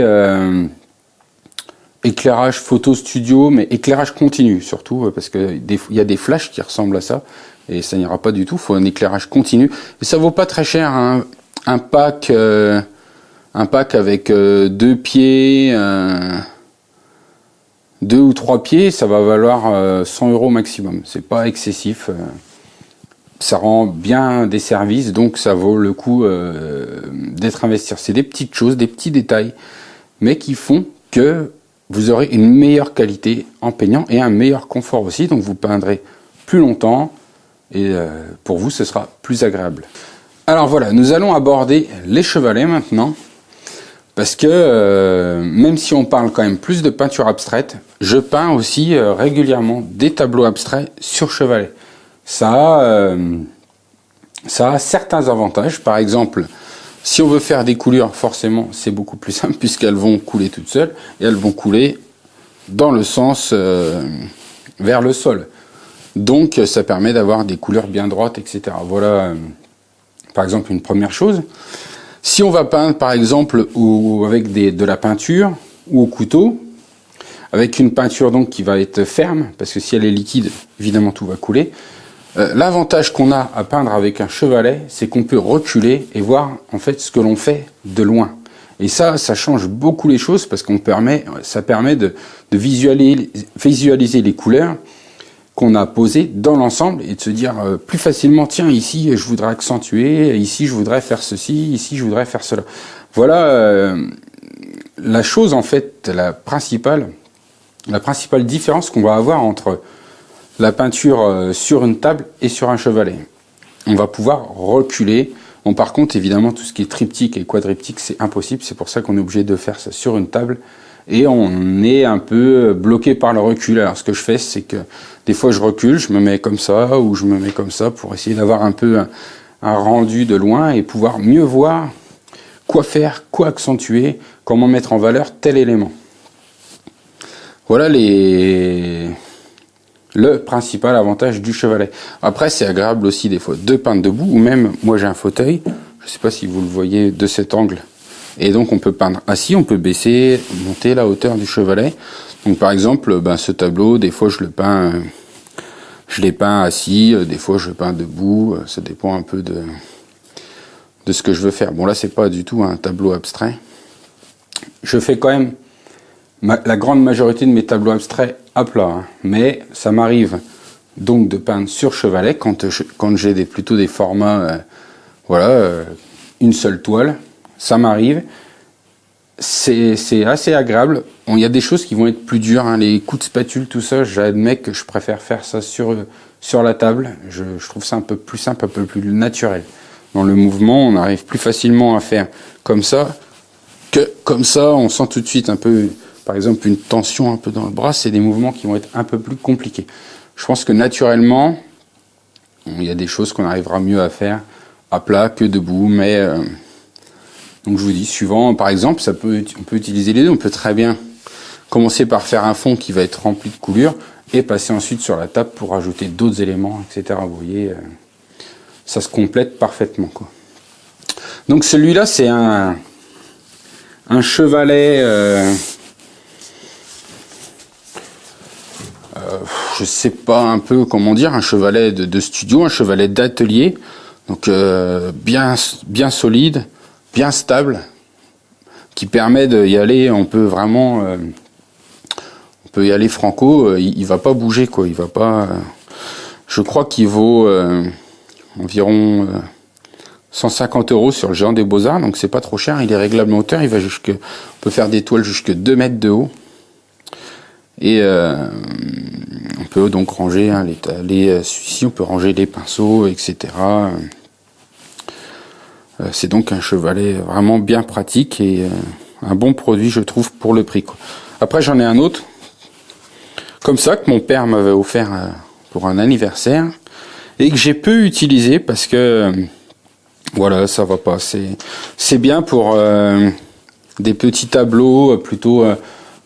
éclairage photo studio, mais éclairage continu surtout, parce qu'il y a des flashs qui ressemblent à ça, et ça n'ira pas du tout, il faut un éclairage continu. Et ça vaut pas très cher, hein. Un pack avec 2 pieds, 2 ou 3 pieds, ça va valoir 100 € maximum. C'est pas excessif. Ça rend bien des services, donc ça vaut le coup d'être investi. C'est des petites choses, des petits détails, mais qui font que vous aurez une meilleure qualité en peignant et un meilleur confort aussi. Donc vous peindrez plus longtemps et pour vous ce sera plus agréable. Alors voilà, nous allons aborder les chevalets maintenant, parce que même si on parle quand même plus de peinture abstraite, je peins aussi régulièrement des tableaux abstraits sur chevalet. Ça a certains avantages. Par exemple, si on veut faire des coulures, forcément c'est beaucoup plus simple, puisqu'elles vont couler toutes seules, et elles vont couler dans le sens vers le sol. Donc ça permet d'avoir des couleurs bien droites, etc. Voilà par exemple une première chose. Si on va peindre par exemple avec de la peinture ou au couteau, avec une peinture donc qui va être ferme, parce que si elle est liquide, évidemment tout va couler. L'avantage qu'on a à peindre avec un chevalet, c'est qu'on peut reculer et voir en fait ce que l'on fait de loin. Et ça change beaucoup les choses, parce ça permet de visualiser les couleurs qu'on a posées dans l'ensemble, et de se dire plus facilement, tiens, ici je voudrais accentuer, ici je voudrais faire ceci, ici je voudrais faire cela. Voilà la chose en fait, la principale différence qu'on va avoir entre la peinture sur une table et sur un chevalet. On va pouvoir reculer. Bon, par contre, évidemment, tout ce qui est triptyque et quadriptyque, c'est impossible. C'est pour ça qu'on est obligé de faire ça sur une table. et on est un peu bloqué par le recul. Alors ce que je fais, c'est que des fois je recule, je me mets comme ça ou je me mets comme ça pour essayer d'avoir un peu un rendu de loin et pouvoir mieux voir quoi faire, quoi accentuer, comment mettre en valeur tel élément. Voilà le principal avantage du chevalet. Après, c'est agréable aussi des fois de peindre debout, ou même, moi j'ai un fauteuil, je ne sais pas si vous le voyez de cet angle, et donc on peut peindre assis, on peut baisser, monter la hauteur du chevalet. Donc par exemple, ce tableau, des fois je l'ai peint assis, des fois je le peins debout, ça dépend un peu de ce que je veux faire. Bon là, c'est pas du tout un tableau abstrait. Je fais quand même la grande majorité de mes tableaux abstraits à plat, hein. Mais ça m'arrive donc de peindre sur chevalet quand j'ai plutôt des formats, une seule toile, ça m'arrive. C'est assez agréable. Il y a des choses qui vont être plus dures, hein. Les coups de spatule, tout ça, j'admets que je préfère faire ça sur la table. Je trouve ça un peu plus simple, un peu plus naturel. Dans le mouvement, on arrive plus facilement à faire comme ça que comme ça. On sent tout de suite un peu, par exemple, une tension un peu dans le bras. C'est des mouvements qui vont être un peu plus compliqués. Je pense que naturellement, il y a des choses qu'on arrivera mieux à faire à plat que debout, mais donc je vous dis, suivant, par exemple, on peut utiliser les deux. On peut très bien commencer par faire un fond qui va être rempli de coulures et passer ensuite sur la table pour ajouter d'autres éléments, etc. Vous voyez, ça se complète parfaitement, quoi. Donc celui-là, c'est un chevalet, je sais pas un peu comment dire, un chevalet de studio, un chevalet d'atelier, donc bien solide, bien stable, qui permet d'y aller. On peut vraiment, on peut y aller franco. Il va pas bouger, quoi. Il va pas. Je crois qu'il vaut environ 150 € sur le Géant des Beaux-Arts, donc c'est pas trop cher. Il est réglable en hauteur. On peut faire des toiles jusque 2 mètres de haut. Et on peut donc ranger ici, on peut ranger les pinceaux, etc. C'est donc un chevalet vraiment bien pratique et un bon produit, je trouve, pour le prix, quoi. Après, j'en ai un autre, comme ça, que mon père m'avait offert pour un anniversaire et que j'ai peu utilisé parce que, voilà, ça va pas. C'est bien pour des petits tableaux, plutôt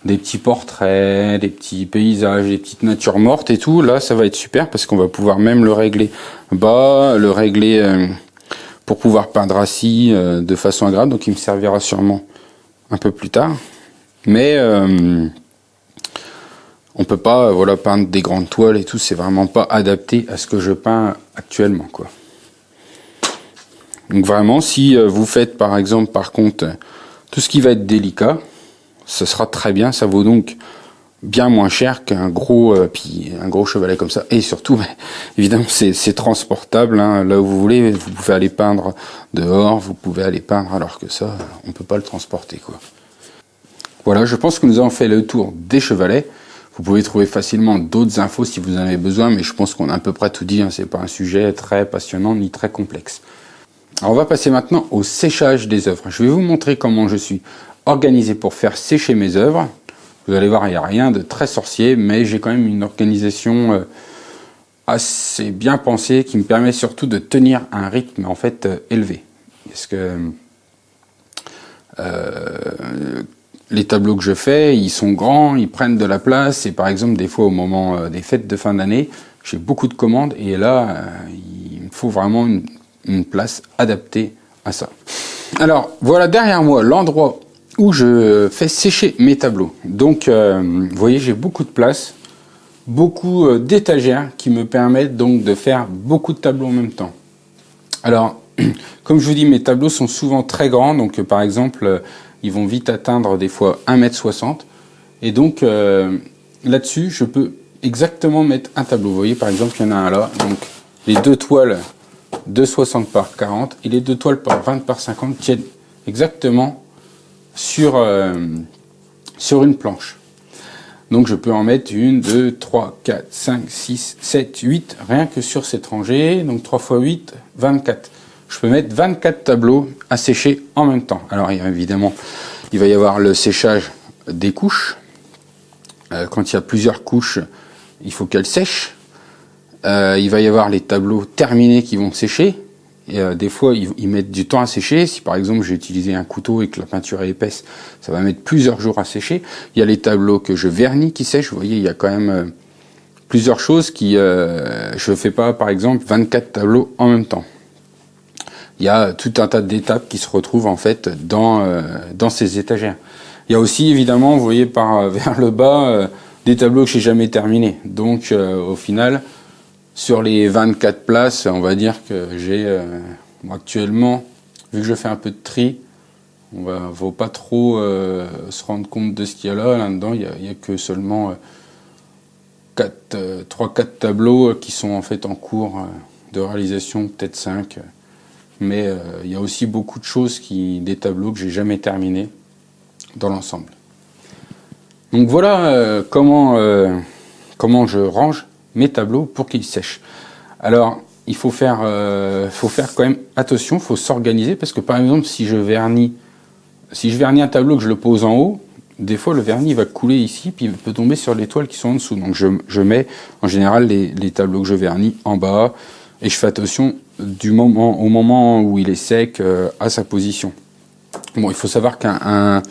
des petits portraits, des petits paysages, des petites natures mortes et tout. Là, ça va être super parce qu'on va pouvoir même le régler bas, le régler pour pouvoir peindre assis de façon agréable. Donc il me servira sûrement un peu plus tard. Mais on peut pas peindre des grandes toiles et tout. C'est vraiment pas adapté à ce que je peins actuellement, quoi. Donc vraiment, si vous faites par exemple, par contre, tout ce qui va être délicat, ce sera très bien. Ça vaut donc bien moins cher qu'un gros chevalet comme ça. Et surtout, évidemment, c'est transportable, hein. Là où vous voulez, vous pouvez aller peindre dehors, vous pouvez aller peindre, alors que ça, on peut pas le transporter, quoi. Voilà, je pense que nous avons fait le tour des chevalets. Vous pouvez trouver facilement d'autres infos si vous en avez besoin, mais je pense qu'on a à peu près tout dit, hein. C'est pas un sujet très passionnant ni très complexe. Alors on va passer maintenant au séchage des œuvres. Je vais vous montrer comment je suis organisé pour faire sécher mes œuvres. Vous allez voir, il n'y a rien de très sorcier, mais j'ai quand même une organisation assez bien pensée qui me permet surtout de tenir un rythme en fait élevé. Parce que les tableaux que je fais, ils sont grands, ils prennent de la place, et par exemple des fois au moment des fêtes de fin d'année, j'ai beaucoup de commandes, et là il me faut vraiment une place adaptée à ça. Alors voilà derrière moi l'endroit où je fais sécher mes tableaux. Donc vous voyez, j'ai beaucoup de place, beaucoup d'étagères qui me permettent donc de faire beaucoup de tableaux en même temps. Alors comme je vous dis, mes tableaux sont souvent très grands, donc par exemple ils vont vite atteindre des fois 1,60 m, et donc là-dessus je peux exactement mettre un tableau. Vous voyez par exemple il y en a un là, donc les deux toiles de 60 par 40 et les deux toiles par 20 par 50 tiennent exactement sur une planche. Donc je peux en mettre 1, 2, 3, 4, 5, 6, 7, 8, rien que sur cette rangée, donc 3 x 8, 24. Je peux mettre 24 tableaux à sécher en même temps. Alors évidemment, il va y avoir le séchage des couches. Quand il y a plusieurs couches, il faut qu'elles sèchent. Il va y avoir les tableaux terminés qui vont sécher. Et des fois, ils mettent du temps à sécher. Si par exemple j'ai utilisé un couteau et que la peinture est épaisse, ça va mettre plusieurs jours à sécher. Il y a les tableaux que je vernis qui sèchent. Vous voyez, il y a quand même plusieurs choses qui... je ne fais pas, par exemple, 24 tableaux en même temps. Il y a tout un tas d'étapes qui se retrouvent en fait dans ces étagères. Il y a aussi, évidemment, vous voyez vers le bas, des tableaux que j'ai jamais terminés. Donc, au final... Sur les 24 places, on va dire que j'ai actuellement, vu que je fais un peu de tri, on ne va pas trop se rendre compte de ce qu'il y a là-dedans. Il y a que seulement 3-4 tableaux qui sont en fait en cours de réalisation, peut-être 5. Mais il y a aussi beaucoup de choses, des tableaux que j'ai jamais terminés dans l'ensemble. Donc voilà comment je range mes tableaux pour qu'ils sèchent. Alors, il faut faire quand même attention, il faut s'organiser, parce que par exemple, si je vernis un tableau que je le pose en haut, des fois le vernis va couler ici, puis il peut tomber sur les toiles qui sont en dessous. Donc je mets en général les tableaux que je vernis en bas, et je fais attention au moment où il est sec à sa position. Bon, il faut savoir qu'un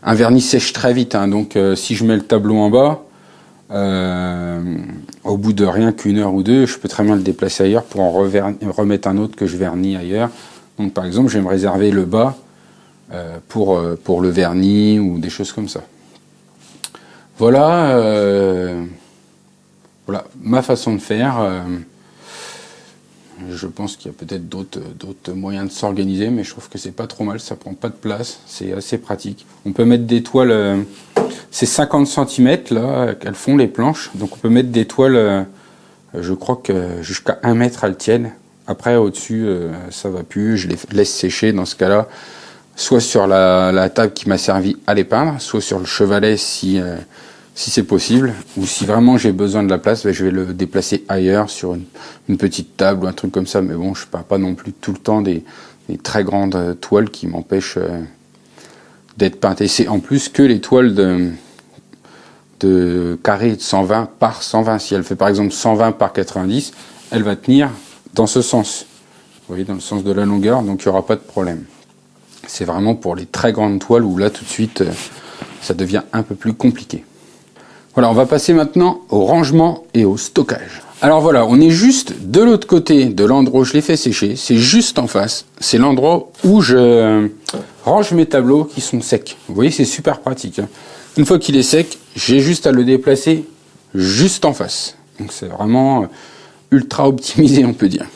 vernis sèche très vite, hein, donc si je mets le tableau en bas, au bout de rien qu'une heure ou deux, je peux très bien le déplacer ailleurs pour en remettre un autre que je vernis ailleurs. Donc par exemple, je vais me réserver le bas pour le vernis ou des choses comme ça. Voilà ma façon de faire. Je pense qu'il y a peut-être d'autres moyens de s'organiser, mais je trouve que c'est pas trop mal, ça prend pas de place, c'est assez pratique. On peut mettre des toiles, c'est 50 cm là qu'elles font les planches, donc on peut mettre des toiles, je crois que jusqu'à 1 mètre elles tiennent. Après au-dessus ça va plus, je les laisse sécher dans ce cas-là, soit sur la table qui m'a servi à les peindre, soit sur le chevalet si c'est possible, ou si vraiment j'ai besoin de la place, je vais le déplacer ailleurs sur une petite table ou un truc comme ça. Mais bon, je ne peins pas non plus tout le temps des très grandes toiles qui m'empêchent d'être peintes. Et c'est en plus que les toiles de carré de 120 par 120. Si elle fait par exemple 120 par 90, elle va tenir dans ce sens. Vous voyez, dans le sens de la longueur, donc il n'y aura pas de problème. C'est vraiment pour les très grandes toiles où là tout de suite ça devient un peu plus compliqué. Voilà, on va passer maintenant au rangement et au stockage. Alors voilà, on est juste de l'autre côté de l'endroit où je l'ai fait sécher, c'est juste en face, c'est l'endroit où je range mes tableaux qui sont secs. Vous voyez, c'est super pratique, hein. Une fois qu'il est sec, j'ai juste à le déplacer juste en face. Donc c'est vraiment ultra optimisé, on peut dire.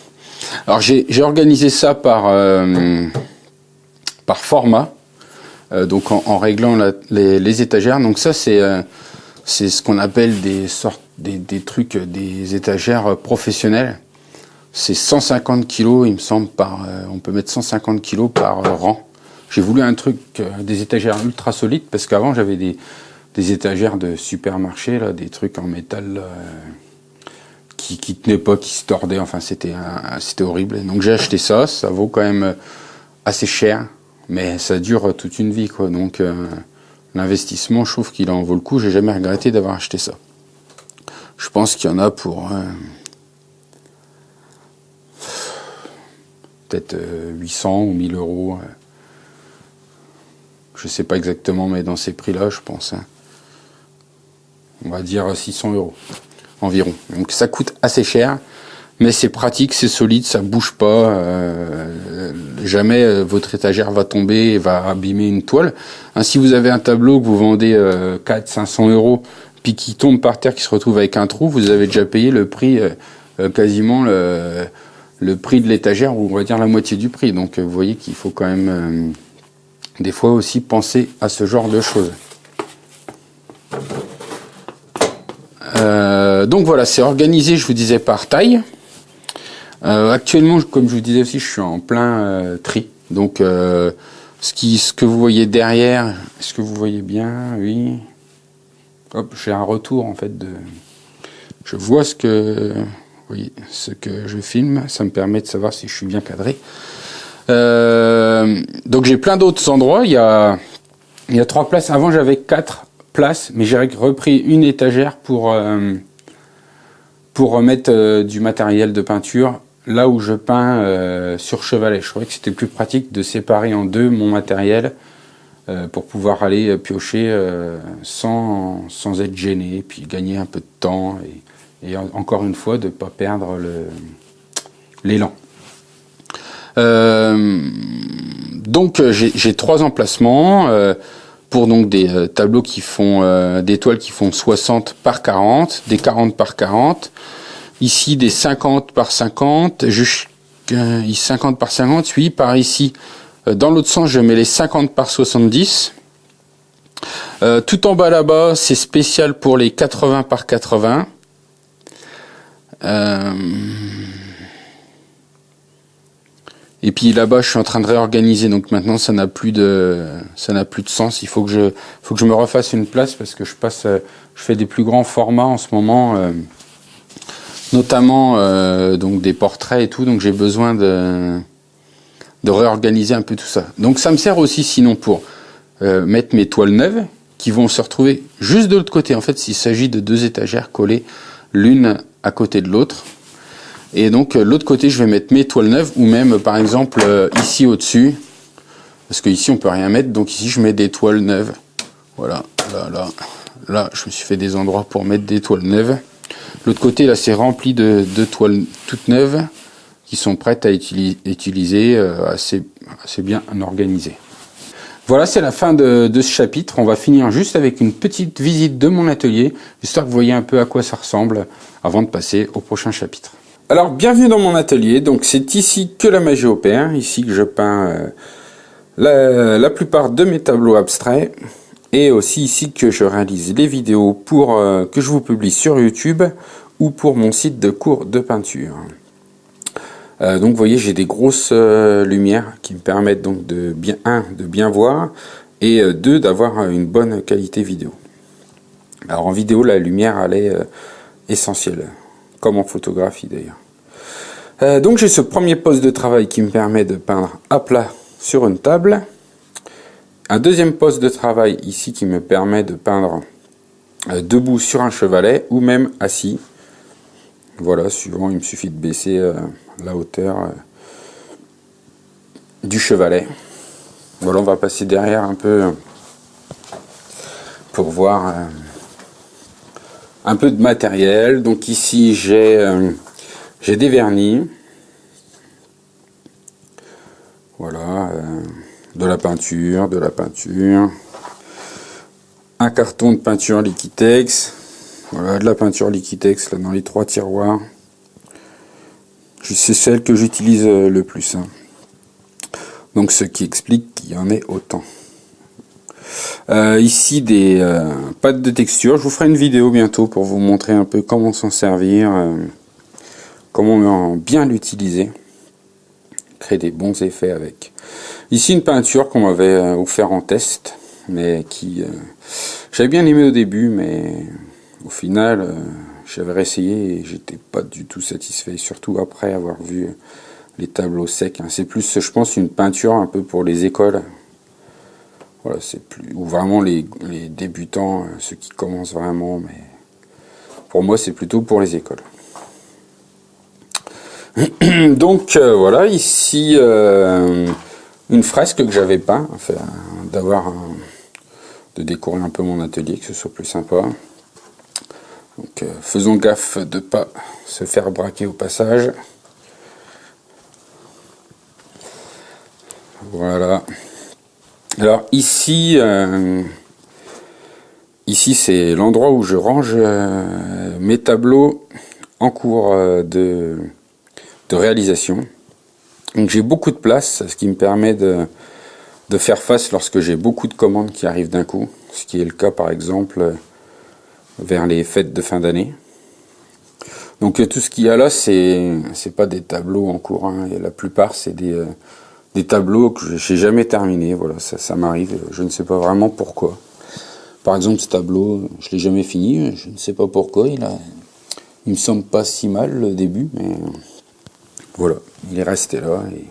Alors j'ai organisé ça par format, donc en réglant les étagères. Donc ça c'est ce qu'on appelle des trucs, des étagères professionnelles. C'est 150 kg, il me semble, on peut mettre 150 kg par rang. J'ai voulu un truc, des étagères ultra solides, parce qu'avant j'avais des étagères de supermarché, là, des trucs en métal qui tenaient pas, qui se tordaient, enfin c'était horrible. Donc j'ai acheté ça vaut quand même assez cher, mais ça dure toute une vie, quoi. Donc l'investissement, je trouve qu'il en vaut le coup. J'ai jamais regretté d'avoir acheté ça. Je pense qu'il y en a pour peut-être 800 ou 1000 euros. Je sais pas exactement, mais dans ces prix-là, je pense. Hein. On va dire 600 euros environ. Donc ça coûte assez cher, mais c'est pratique, c'est solide, ça bouge pas. Jamais votre étagère va tomber et va abîmer une toile. Hein, si vous avez un tableau que vous vendez 400-500 euros, puis qui tombe par terre, qui se retrouve avec un trou, vous avez déjà payé le prix, quasiment le prix de l'étagère, ou on va dire la moitié du prix. Donc vous voyez qu'il faut quand même des fois aussi penser à ce genre de choses. Donc voilà, c'est organisé, je vous disais, par taille. Actuellement, comme je vous disais aussi, je suis en plein tri. Donc ce que vous voyez derrière, est-ce que vous voyez bien? Oui. Hop, j'ai un retour en fait je vois ce que je filme, ça me permet de savoir si je suis bien cadré. Donc j'ai plein d'autres endroits, il y a Il y a 3 places. Avant, j'avais 4 places, mais j'ai repris une étagère pour remettre du matériel de peinture là où je peins sur chevalet. Je trouvais que c'était plus pratique de séparer en deux mon matériel pour pouvoir aller piocher sans être gêné, puis gagner un peu de temps et encore une fois de ne pas perdre l'élan. Donc j'ai 3 emplacements pour donc des tableaux qui font des toiles qui font 60 par 40, des 40 par 40, ici des 50 par 50, 50 par 50, puis par ici dans l'autre sens je mets les 50 par 70. Tout en bas là-bas c'est spécial pour les 80 par 80. Et puis là-bas, je suis en train de réorganiser, donc maintenant ça n'a plus de sens. Il faut que je me refasse une place parce que je fais des plus grands formats en ce moment, notamment donc des portraits et tout. Donc j'ai besoin de réorganiser un peu tout ça. Donc ça me sert aussi sinon pour mettre mes toiles neuves qui vont se retrouver juste de l'autre côté. En fait, il s'agit de 2 étagères collées l'une à côté de l'autre. Et donc l'autre côté je vais mettre mes toiles neuves ou même par exemple ici au-dessus, parce que ici on peut rien mettre, donc ici je mets des toiles neuves. Voilà, là je me suis fait des endroits pour mettre des toiles neuves. L'autre côté là c'est rempli de toiles toutes neuves qui sont prêtes à utiliser assez bien organisées. Voilà, c'est la fin de ce chapitre. On va finir juste avec une petite visite de mon atelier, histoire que vous voyez un peu à quoi ça ressemble avant de passer au prochain chapitre. Alors, bienvenue dans mon atelier. Donc, c'est ici que la magie opère. Ici que je peins la plupart de mes tableaux abstraits. Et aussi ici que je réalise les vidéos pour que je vous publie sur YouTube ou pour mon site de cours de peinture. Donc, vous voyez, j'ai des grosses lumières qui me permettent donc de bien voir et 2, d'avoir une bonne qualité vidéo. Alors, en vidéo, la lumière, elle est essentielle. Comme en photographie d'ailleurs. Donc j'ai ce premier poste de travail qui me permet de peindre à plat sur une table. Un deuxième poste de travail ici qui me permet de peindre debout sur un chevalet ou même assis. Voilà, suivant, il me suffit de baisser la hauteur du chevalet. Voilà, on va passer derrière un peu pour voir un peu de matériel. Donc ici j'ai des vernis, voilà, de la peinture, un carton de peinture Liquitex, voilà, de la peinture Liquitex là dans les 3 tiroirs. C'est celle que j'utilise le plus, hein. Donc ce qui explique qu'il y en ait autant. Ici des pâtes de texture. Je vous ferai une vidéo bientôt pour vous montrer un peu comment s'en servir, comment bien l'utiliser, créer des bons effets avec. Ici une peinture qu'on m'avait offert en test, mais qui j'avais bien aimé au début, mais au final j'avais réessayé et j'étais pas du tout satisfait, surtout après avoir vu les tableaux secs, hein. C'est plus, je pense, une peinture un peu pour les écoles. Voilà, c'est plus, ou vraiment les débutants, ceux qui commencent vraiment, mais pour moi c'est plutôt pour les écoles. Donc voilà, ici une fresque que j'avais peint, enfin, de décorer un peu mon atelier, que ce soit plus sympa. Donc faisons gaffe de ne pas se faire braquer au passage. Voilà. Alors ici, c'est l'endroit où je range mes tableaux en cours de réalisation. Donc j'ai beaucoup de place, ce qui me permet de faire face lorsque j'ai beaucoup de commandes qui arrivent d'un coup, ce qui est le cas par exemple vers les fêtes de fin d'année. Donc tout ce qu'il y a là, c'est pas des tableaux en cours, hein, et la plupart c'est des tableaux que j'ai jamais terminés. Voilà, ça m'arrive, je ne sais pas vraiment pourquoi. Par exemple, ce tableau, je l'ai jamais fini, je ne sais pas pourquoi. Il me semble pas si mal le début, mais voilà, il est resté là et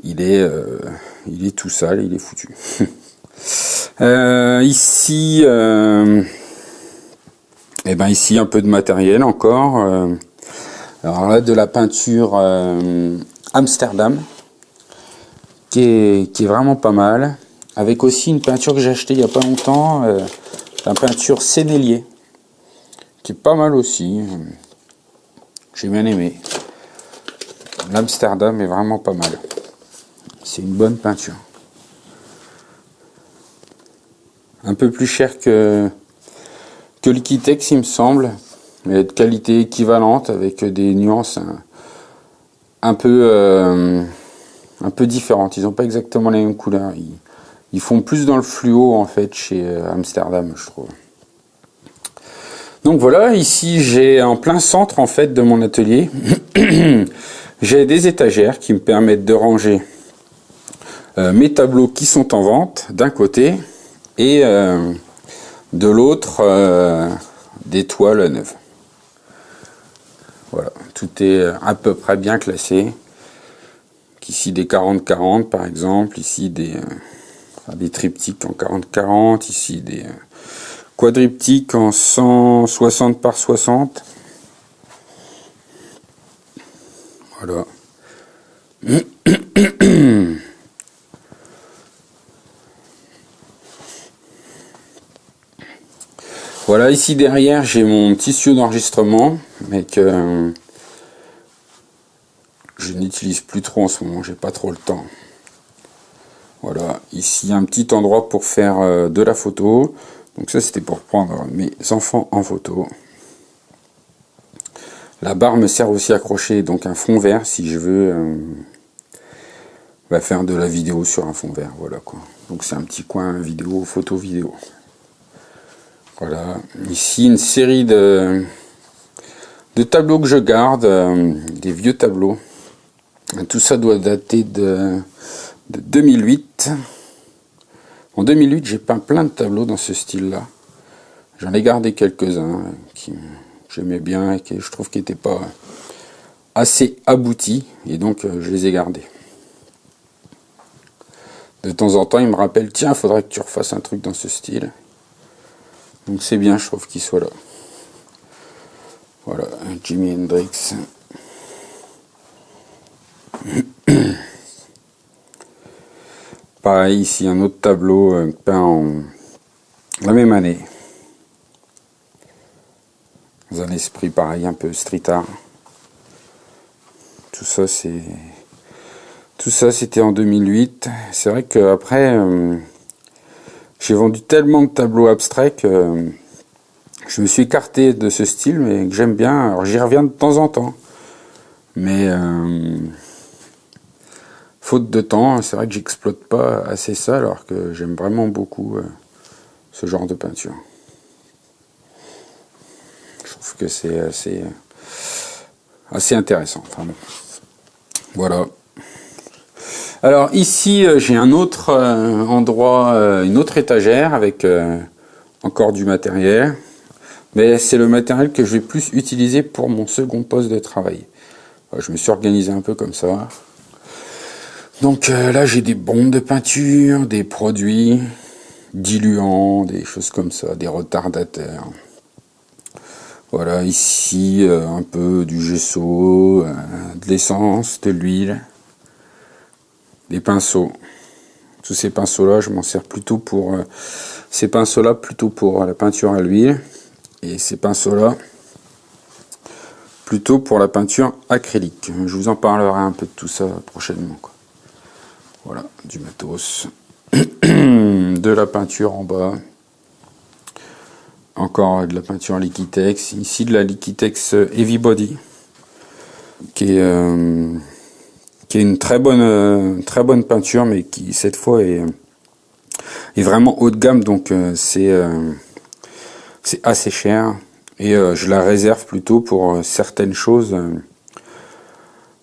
il est tout sale, il est foutu. Ici, ici un peu de matériel encore. Alors là, de la peinture Amsterdam, qui est vraiment pas mal. Avec aussi une peinture que j'ai achetée il n'y a pas longtemps, la peinture Sennelier, qui est pas mal aussi. J'ai bien aimé. L'Amsterdam est vraiment pas mal. C'est une bonne peinture. Un peu plus cher que Liquitex, il me semble, mais de qualité équivalente avec des nuances un peu différentes. Ils n'ont pas exactement les mêmes couleurs. Ils font plus dans le fluo en fait chez Amsterdam, je trouve. Donc voilà, ici j'ai en plein centre en fait de mon atelier, j'ai des étagères qui me permettent de ranger mes tableaux qui sont en vente d'un côté et de l'autre des toiles neuves. Voilà, tout est à peu près bien classé. Ici des 40-40 par exemple, ici des triptyques en 40-40, ici des quadriptyques en 160 par 60. Voilà. Voilà, ici derrière j'ai mon petit studio d'enregistrement, mais que je n'utilise plus trop en ce moment, j'ai pas trop le temps. Voilà, ici un petit endroit pour faire de la photo. Donc ça c'était pour prendre mes enfants en photo. La barre me sert aussi à accrocher donc un fond vert si je veux faire de la vidéo sur un fond vert. Voilà quoi. Donc c'est un petit coin vidéo, photo vidéo. Voilà, ici une série de tableaux que je garde, des vieux tableaux. Tout ça doit dater de 2008. En 2008, j'ai peint plein de tableaux dans ce style-là. J'en ai gardé quelques-uns qui j'aimais bien et que je trouve qu'ils n'étaient pas assez aboutis, et donc je les ai gardés. De temps en temps, ils me rappellent, tiens, il faudrait que tu refasses un truc dans ce style. Donc c'est bien, je trouve qu'il soit là. Voilà, Jimi Hendrix. Pareil, ici un autre tableau peint en la même année. Dans un esprit pareil, un peu street art. Tout ça c'était en 2008. C'est vrai qu'après, j'ai vendu tellement de tableaux abstraits que je me suis écarté de ce style, mais que j'aime bien. Alors j'y reviens de temps en temps. Mais faute de temps, c'est vrai que j'exploite pas assez ça, alors que j'aime vraiment beaucoup ce genre de peinture. Je trouve que c'est assez intéressant. Enfin, bon. Voilà. Alors ici, j'ai un autre endroit, une autre étagère avec encore du matériel. Mais c'est le matériel que je vais plus utiliser pour mon second poste de travail. Je me suis organisé un peu comme ça. Donc là, j'ai des bombes de peinture, des produits diluants, des choses comme ça, des retardateurs. Voilà, ici, un peu du gesso, de l'essence, de l'huile, des pinceaux. Tous ces pinceaux-là, je m'en sers plutôt pour... ces pinceaux-là, plutôt pour la peinture à l'huile. Et ces pinceaux-là, plutôt pour la peinture acrylique. Je vous en parlerai un peu de tout ça prochainement, quoi. Voilà, du matos. De la peinture en bas. Encore de la peinture Liquitex. Ici, de la Liquitex Heavy Body. Qui est une très bonne peinture, mais qui, cette fois, est vraiment haut de gamme. Donc, c'est assez cher. Et je la réserve plutôt pour certaines choses.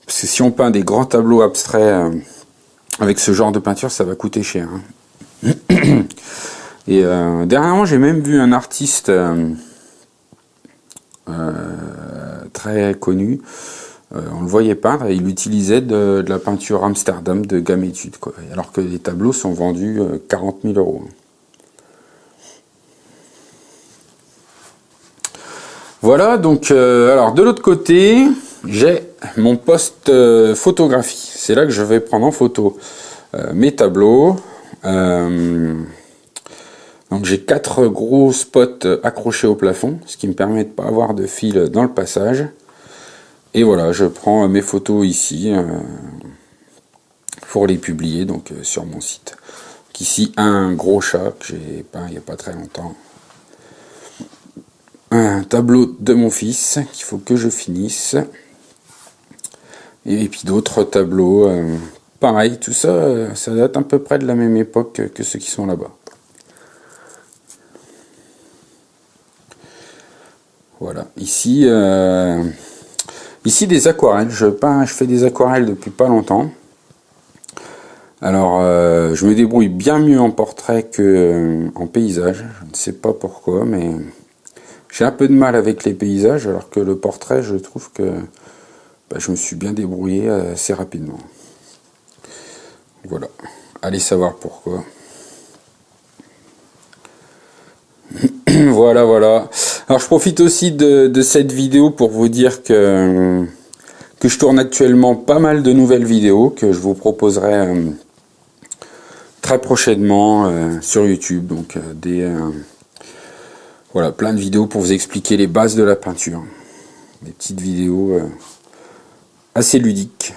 Parce que si on peint des grands tableaux abstraits avec ce genre de peinture, ça va coûter cher. Hein. Et dernièrement, j'ai même vu un artiste très connu on le voyait peindre et il utilisait de la peinture Amsterdam de gamme étude, quoi. Alors que les tableaux sont vendus 40 000 €. Voilà, donc alors de l'autre côté, j'ai mon poste photographie. C'est là que je vais prendre en photo mes tableaux. Donc j'ai 4 gros spots accrochés au plafond, ce qui me permet de ne pas avoir de fil dans le passage. Et voilà, je prends mes photos ici pour les publier donc sur mon site. Donc ici un gros chat que j'ai peint il n'y a pas très longtemps. Un tableau de mon fils qu'il faut que je finisse. Et puis d'autres tableaux. Pareil, tout ça, ça date à peu près de la même époque que ceux qui sont là-bas. Voilà, ici, ici des aquarelles. Je fais des aquarelles depuis pas longtemps. Alors, je me débrouille bien mieux en portrait que en paysage. Je ne sais pas pourquoi, mais j'ai un peu de mal avec les paysages, alors que le portrait, je trouve que je me suis bien débrouillé assez rapidement. Voilà, allez savoir pourquoi. Voilà, voilà. Alors je profite aussi de cette vidéo pour vous dire que je tourne actuellement pas mal de nouvelles vidéos que je vous proposerai très prochainement sur YouTube. Donc voilà, plein de vidéos pour vous expliquer les bases de la peinture. Des petites vidéos assez ludiques.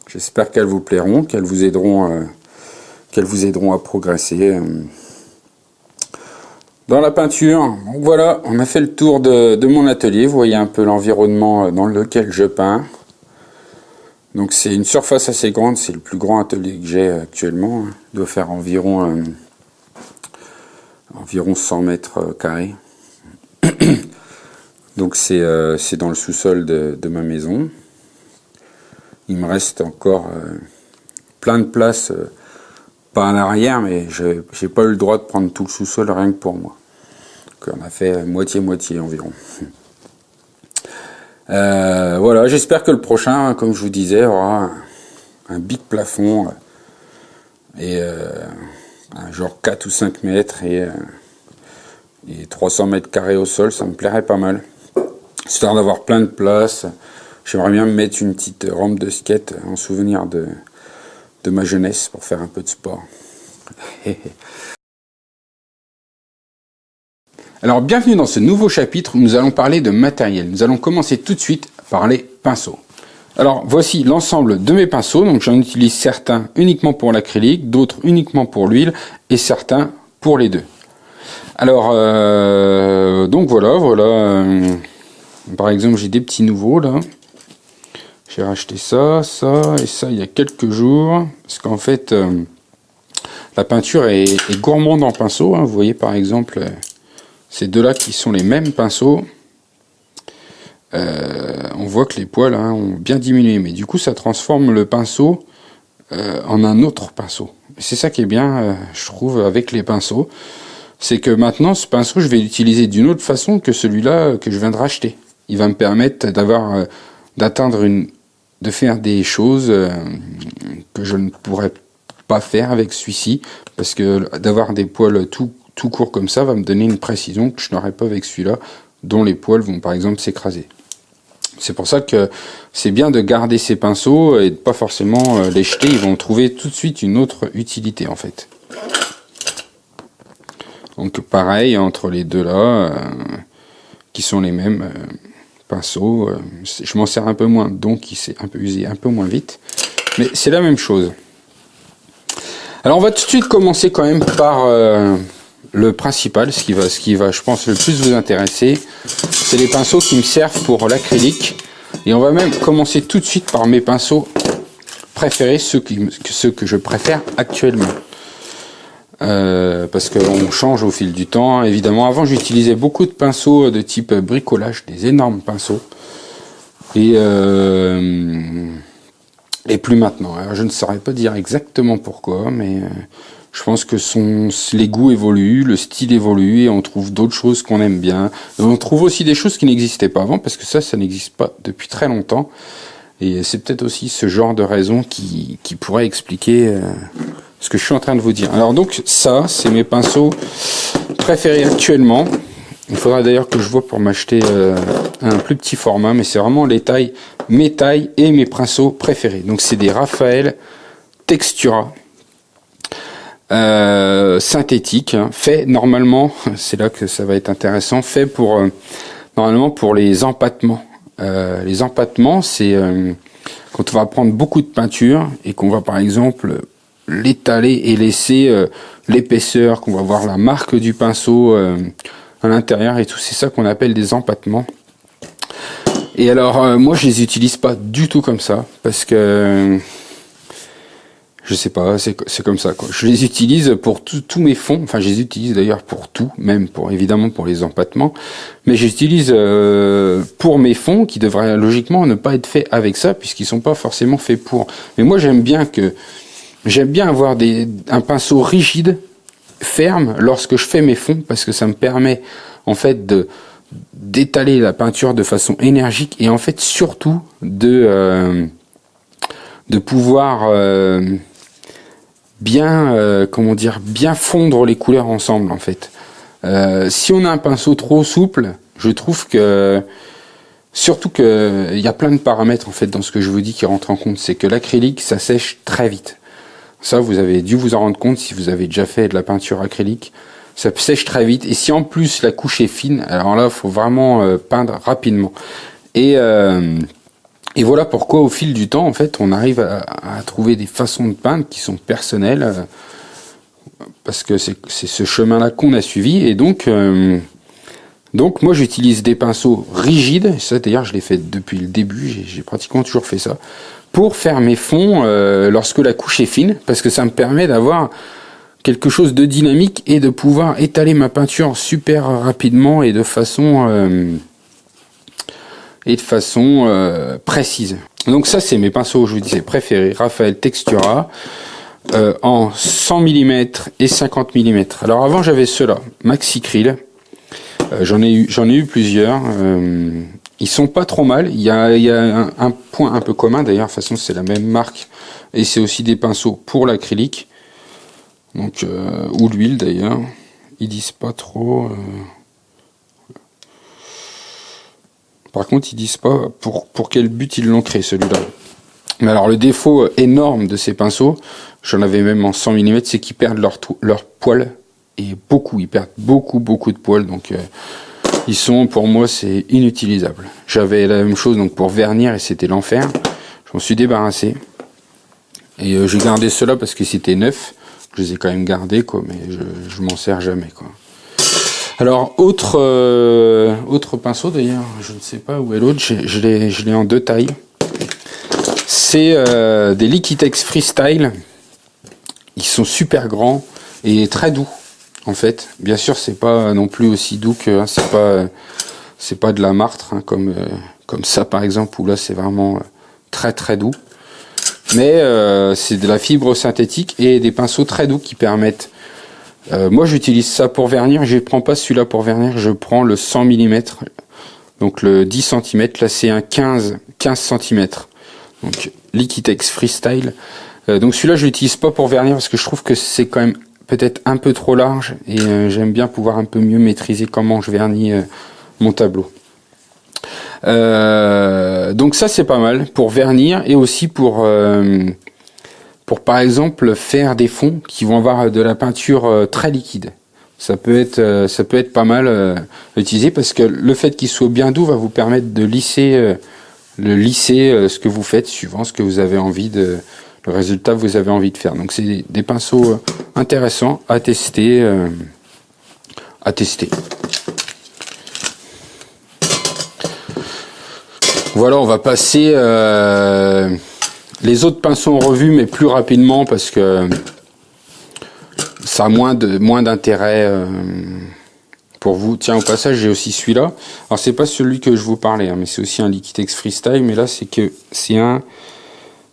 J'espère qu'elles vous plairont, qu'elles vous aideront à progresser dans la peinture. Donc voilà, on a fait le tour de mon atelier. Vous voyez un peu l'environnement dans lequel je peins. Donc c'est une surface assez grande, c'est le plus grand atelier que j'ai actuellement. Il doit faire environ 100 mètres carrés. Donc c'est dans le sous-sol de ma maison. Il me reste encore plein de place, pas en arrière, mais j'ai pas eu le droit de prendre tout le sous-sol rien que pour moi. Donc on a fait moitié-moitié environ. Voilà, j'espère que le prochain, comme je vous disais, aura un big plafond et un genre 4 ou 5 mètres et 300 mètres carrés au sol, ça me plairait pas mal. Histoire d'avoir plein de place. J'aimerais bien me mettre une petite rampe de skate en souvenir de ma jeunesse pour faire un peu de sport. Alors bienvenue dans ce nouveau chapitre où nous allons parler de matériel. Nous allons commencer tout de suite par les pinceaux. Alors voici l'ensemble de mes pinceaux. Donc j'en utilise certains uniquement pour l'acrylique, d'autres uniquement pour l'huile et certains pour les deux. Alors donc voilà. Par exemple j'ai des petits nouveaux là. J'ai racheté ça et ça il y a quelques jours. Parce qu'en fait, la peinture est gourmande en pinceau. Hein. Vous voyez par exemple ces deux-là qui sont les mêmes pinceaux. On voit que les poils ont bien diminué. Mais du coup, ça transforme le pinceau en un autre pinceau. C'est ça qui est bien, je trouve, avec les pinceaux. C'est que maintenant, ce pinceau, je vais l'utiliser d'une autre façon que celui-là que je viens de racheter. Il va me permettre de faire des choses que je ne pourrais pas faire avec celui-ci, parce que d'avoir des poils tout courts comme ça va me donner une précision que je n'aurais pas avec celui-là, dont les poils vont par exemple s'écraser. C'est pour ça que c'est bien de garder ces pinceaux et de pas forcément les jeter, ils vont trouver tout de suite une autre utilité en fait. Donc pareil entre les deux là, qui sont les mêmes pinceau, je m'en sers un peu moins, donc il s'est un peu usé un peu moins vite, mais c'est la même chose. Alors on va tout de suite commencer quand même par le principal, ce qui va je pense le plus vous intéresser, c'est les pinceaux qui me servent pour l'acrylique, et on va même commencer tout de suite par mes pinceaux préférés, ceux que je préfère actuellement. Parce qu'on change au fil du temps. Évidemment, avant j'utilisais beaucoup de pinceaux de type bricolage, des énormes pinceaux, et plus maintenant. Alors, je ne saurais pas dire exactement pourquoi, mais Je pense que les goûts évoluent, le style évolue et on trouve d'autres choses qu'on aime bien. Et on trouve aussi des choses qui n'existaient pas avant parce que ça n'existe pas depuis très longtemps. Et c'est peut-être aussi ce genre de raison qui pourrait expliquer ce que je suis en train de vous dire. Alors donc ça, c'est mes pinceaux préférés actuellement. Il faudra d'ailleurs que je vois pour m'acheter un plus petit format, mais c'est vraiment mes tailles et mes pinceaux préférés. Donc c'est des Raphaël Textura synthétiques, hein, fait normalement, c'est là que ça va être intéressant, fait pour normalement pour les empattements. Les empattements, c'est quand on va prendre beaucoup de peinture et qu'on va par exemple l'étaler et laisser l'épaisseur, qu'on va voir la marque du pinceau à l'intérieur et tout, c'est ça qu'on appelle des empattements. Et alors moi je les utilise pas du tout comme ça parce que je sais pas, c'est comme ça quoi. Je les utilise pour tous mes fonds, enfin je les utilise d'ailleurs pour tout, même pour évidemment pour les empattements, mais j'utilise pour mes fonds qui devraient logiquement ne pas être faits avec ça puisqu'ils sont pas forcément faits pour. Mais moi j'aime bien avoir un pinceau rigide, ferme lorsque je fais mes fonds parce que ça me permet en fait d'étaler la peinture de façon énergique et en fait surtout de pouvoir bien fondre les couleurs ensemble en fait. Si on a un pinceau trop souple, je trouve que surtout que il y a plein de paramètres en fait dans ce que je vous dis qui rentrent en compte, c'est que l'acrylique ça sèche très vite. Ça vous avez dû vous en rendre compte si vous avez déjà fait de la peinture acrylique, ça sèche très vite et si en plus la couche est fine, alors là faut vraiment peindre rapidement. Et voilà pourquoi au fil du temps, en fait, on arrive à trouver des façons de peindre qui sont personnelles, parce que c'est ce chemin-là qu'on a suivi. Et donc moi, j'utilise des pinceaux rigides, ça d'ailleurs, je l'ai fait depuis le début, j'ai pratiquement toujours fait ça, pour faire mes fonds lorsque la couche est fine, parce que ça me permet d'avoir quelque chose de dynamique et de pouvoir étaler ma peinture super rapidement et de façon précise. Donc ça c'est mes pinceaux, je vous disais, préférés, Raphaël Textura, en 100 mm et 50 mm. Alors avant j'avais ceux-là, Maxicryl, j'en ai eu plusieurs, ils sont pas trop mal, il y a un point un peu commun, d'ailleurs de toute façon c'est la même marque, et c'est aussi des pinceaux pour l'acrylique, donc ou l'huile d'ailleurs, ils disent pas trop... Par contre, ils disent pas pour quel but ils l'ont créé, celui-là. Mais alors, le défaut énorme de ces pinceaux, j'en avais même en 100 mm, c'est qu'ils perdent leur poil. Et ils perdent beaucoup de poils. Donc, ils sont, pour moi, c'est inutilisable. J'avais la même chose donc pour vernir et c'était l'enfer. Je m'en suis débarrassé. Et j'ai gardé ceux-là parce que c'était neuf. Je les ai quand même gardés, quoi, mais je m'en sers jamais, quoi. Alors, autre pinceau d'ailleurs, je ne sais pas où est l'autre, je l'ai en deux tailles. C'est des Liquitex Freestyle. Ils sont super grands et très doux, en fait. Bien sûr, c'est pas non plus aussi doux que, hein, c'est pas de la martre, hein, comme ça par exemple, où là c'est vraiment très très doux. Mais c'est de la fibre synthétique et des pinceaux très doux qui permettent. Moi j'utilise ça pour vernir, je ne prends pas celui-là pour vernir, je prends le 100 mm, donc le 10 cm, là c'est un 15 cm, donc Liquitex Freestyle. Donc celui-là je l'utilise pas pour vernir parce que je trouve que c'est quand même peut-être un peu trop large et j'aime bien pouvoir un peu mieux maîtriser comment je vernis mon tableau. Donc ça c'est pas mal pour vernir et aussi pour par exemple faire des fonds qui vont avoir de la peinture très liquide. Ça peut être pas mal à utiliser parce que le fait qu'il soit bien doux va vous permettre de lisser ce que vous faites suivant ce que vous avez envie le résultat que vous avez envie de faire. Donc c'est des pinceaux intéressants à tester. Voilà, on va passer les autres pinceaux en revue, mais plus rapidement parce que ça a moins d'intérêt pour vous. Tiens, au passage, j'ai aussi celui-là. Alors, c'est pas celui que je vous parlais, hein, mais c'est aussi un Liquitex Freestyle, mais là, c'est un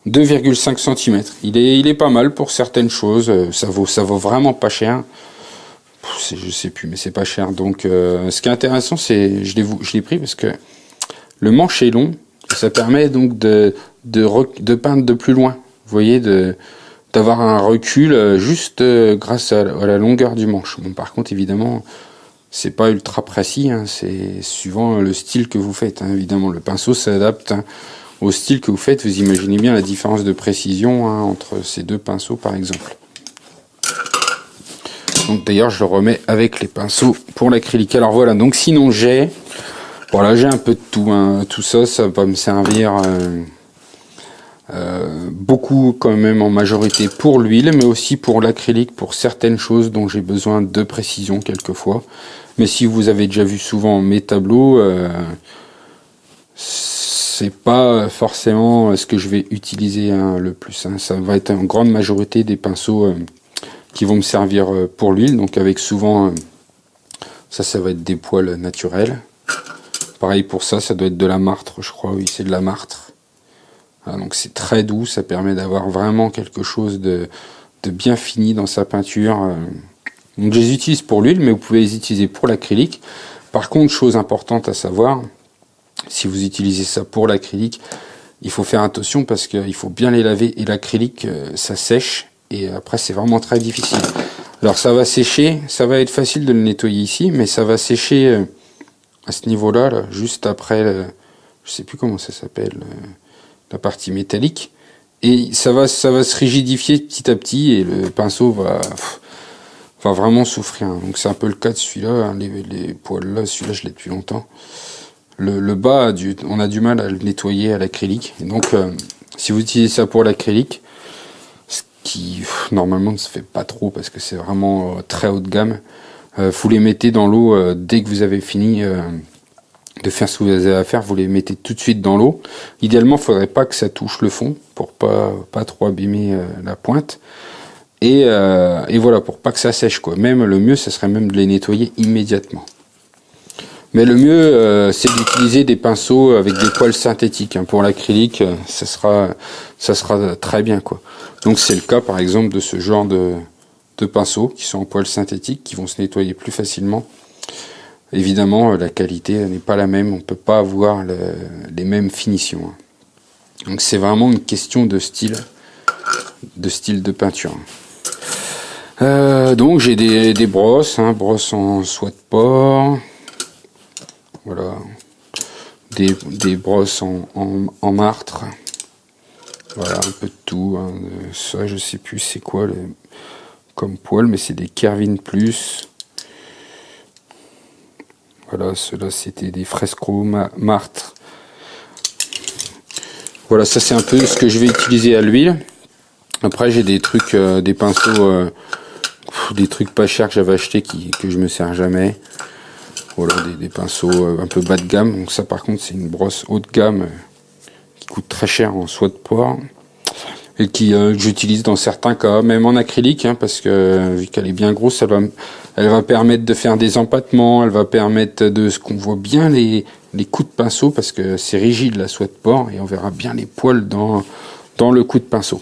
2,5 cm. Il est pas mal pour certaines choses. Ça vaut vraiment pas cher. Je sais plus, mais c'est pas cher. Donc, ce qui est intéressant, c'est, je l'ai pris parce que le manche est long. Et ça permet donc de peindre de plus loin. Vous voyez, d'avoir un recul juste grâce à la longueur du manche. Bon, par contre, évidemment, c'est pas ultra précis. Hein, c'est suivant le style que vous faites. Hein, évidemment, le pinceau s'adapte au style que vous faites. Vous imaginez bien la différence de précision entre ces deux pinceaux, par exemple. Donc d'ailleurs, je le remets avec les pinceaux pour l'acrylique. Alors voilà, donc sinon j'ai un peu de tout. Hein. Tout ça, ça va me servir beaucoup quand même en majorité pour l'huile, mais aussi pour l'acrylique, pour certaines choses dont j'ai besoin de précision quelquefois. Mais si vous avez déjà vu souvent mes tableaux, c'est pas forcément ce que je vais utiliser le plus. Hein. Ça va être en grande majorité des pinceaux qui vont me servir pour l'huile, donc avec souvent ça va être des poils naturels. Pareil pour ça doit être de la martre, je crois. Oui, c'est de la martre. Voilà, donc c'est très doux, ça permet d'avoir vraiment quelque chose de bien fini dans sa peinture. Donc je les utilise pour l'huile, mais vous pouvez les utiliser pour l'acrylique. Par contre, chose importante à savoir, si vous utilisez ça pour l'acrylique, il faut faire attention parce qu'il faut bien les laver, et l'acrylique ça sèche. Et après, c'est vraiment très difficile. Alors, ça va sécher. Ça va être facile de le nettoyer ici, mais ça va sécher à ce niveau-là, là, juste après, je sais plus comment ça s'appelle, la partie métallique. Et ça va se rigidifier petit à petit, et le pinceau va vraiment souffrir. Donc, c'est un peu le cas de celui-là. Hein, les poils là, celui-là, je l'ai depuis longtemps. Le bas, on a du mal à le nettoyer à l'acrylique. Et donc, si vous utilisez ça pour l'acrylique, qui normalement ne se fait pas trop parce que c'est vraiment très haut de gamme, vous les mettez dans l'eau dès que vous avez fini de faire ce que vous avez à faire. Vous les mettez tout de suite dans l'eau. Idéalement, il ne faudrait pas que ça touche le fond pour pas trop abîmer la pointe, et voilà, pour pas que ça sèche quoi. Même le mieux, ce serait même de les nettoyer immédiatement. Mais le mieux, c'est d'utiliser des pinceaux avec des poils synthétiques. Hein. Pour l'acrylique, ça sera très bien, quoi. Donc c'est le cas, par exemple, de ce genre de pinceaux qui sont en poils synthétiques, qui vont se nettoyer plus facilement. Évidemment, la qualité n'est pas la même. On peut pas avoir les mêmes finitions. Hein. Donc c'est vraiment une question de style de peinture. Donc j'ai des brosses, hein, brosses en soie de porc. Voilà, des brosses en martre. Voilà, un peu de tout. Hein. Ça, je sais plus c'est quoi comme poil, mais c'est des Kervin Plus. Voilà, ceux-là, c'était des Fresco martre. Voilà, ça c'est un peu ce que je vais utiliser à l'huile. Après, j'ai des trucs, des pinceaux, des trucs pas chers que j'avais achetés que je me sers jamais. Voilà, des pinceaux un peu bas de gamme. Donc ça, par contre, c'est une brosse haut de gamme qui coûte très cher en soie de porc, et que j'utilise dans certains cas, même en acrylique, hein, parce que vu qu'elle est bien grosse, elle va permettre de faire des empattements, elle va permettre de ce qu'on voit bien les coups de pinceau, parce que c'est rigide la soie de porc, et on verra bien les poils dans le coup de pinceau.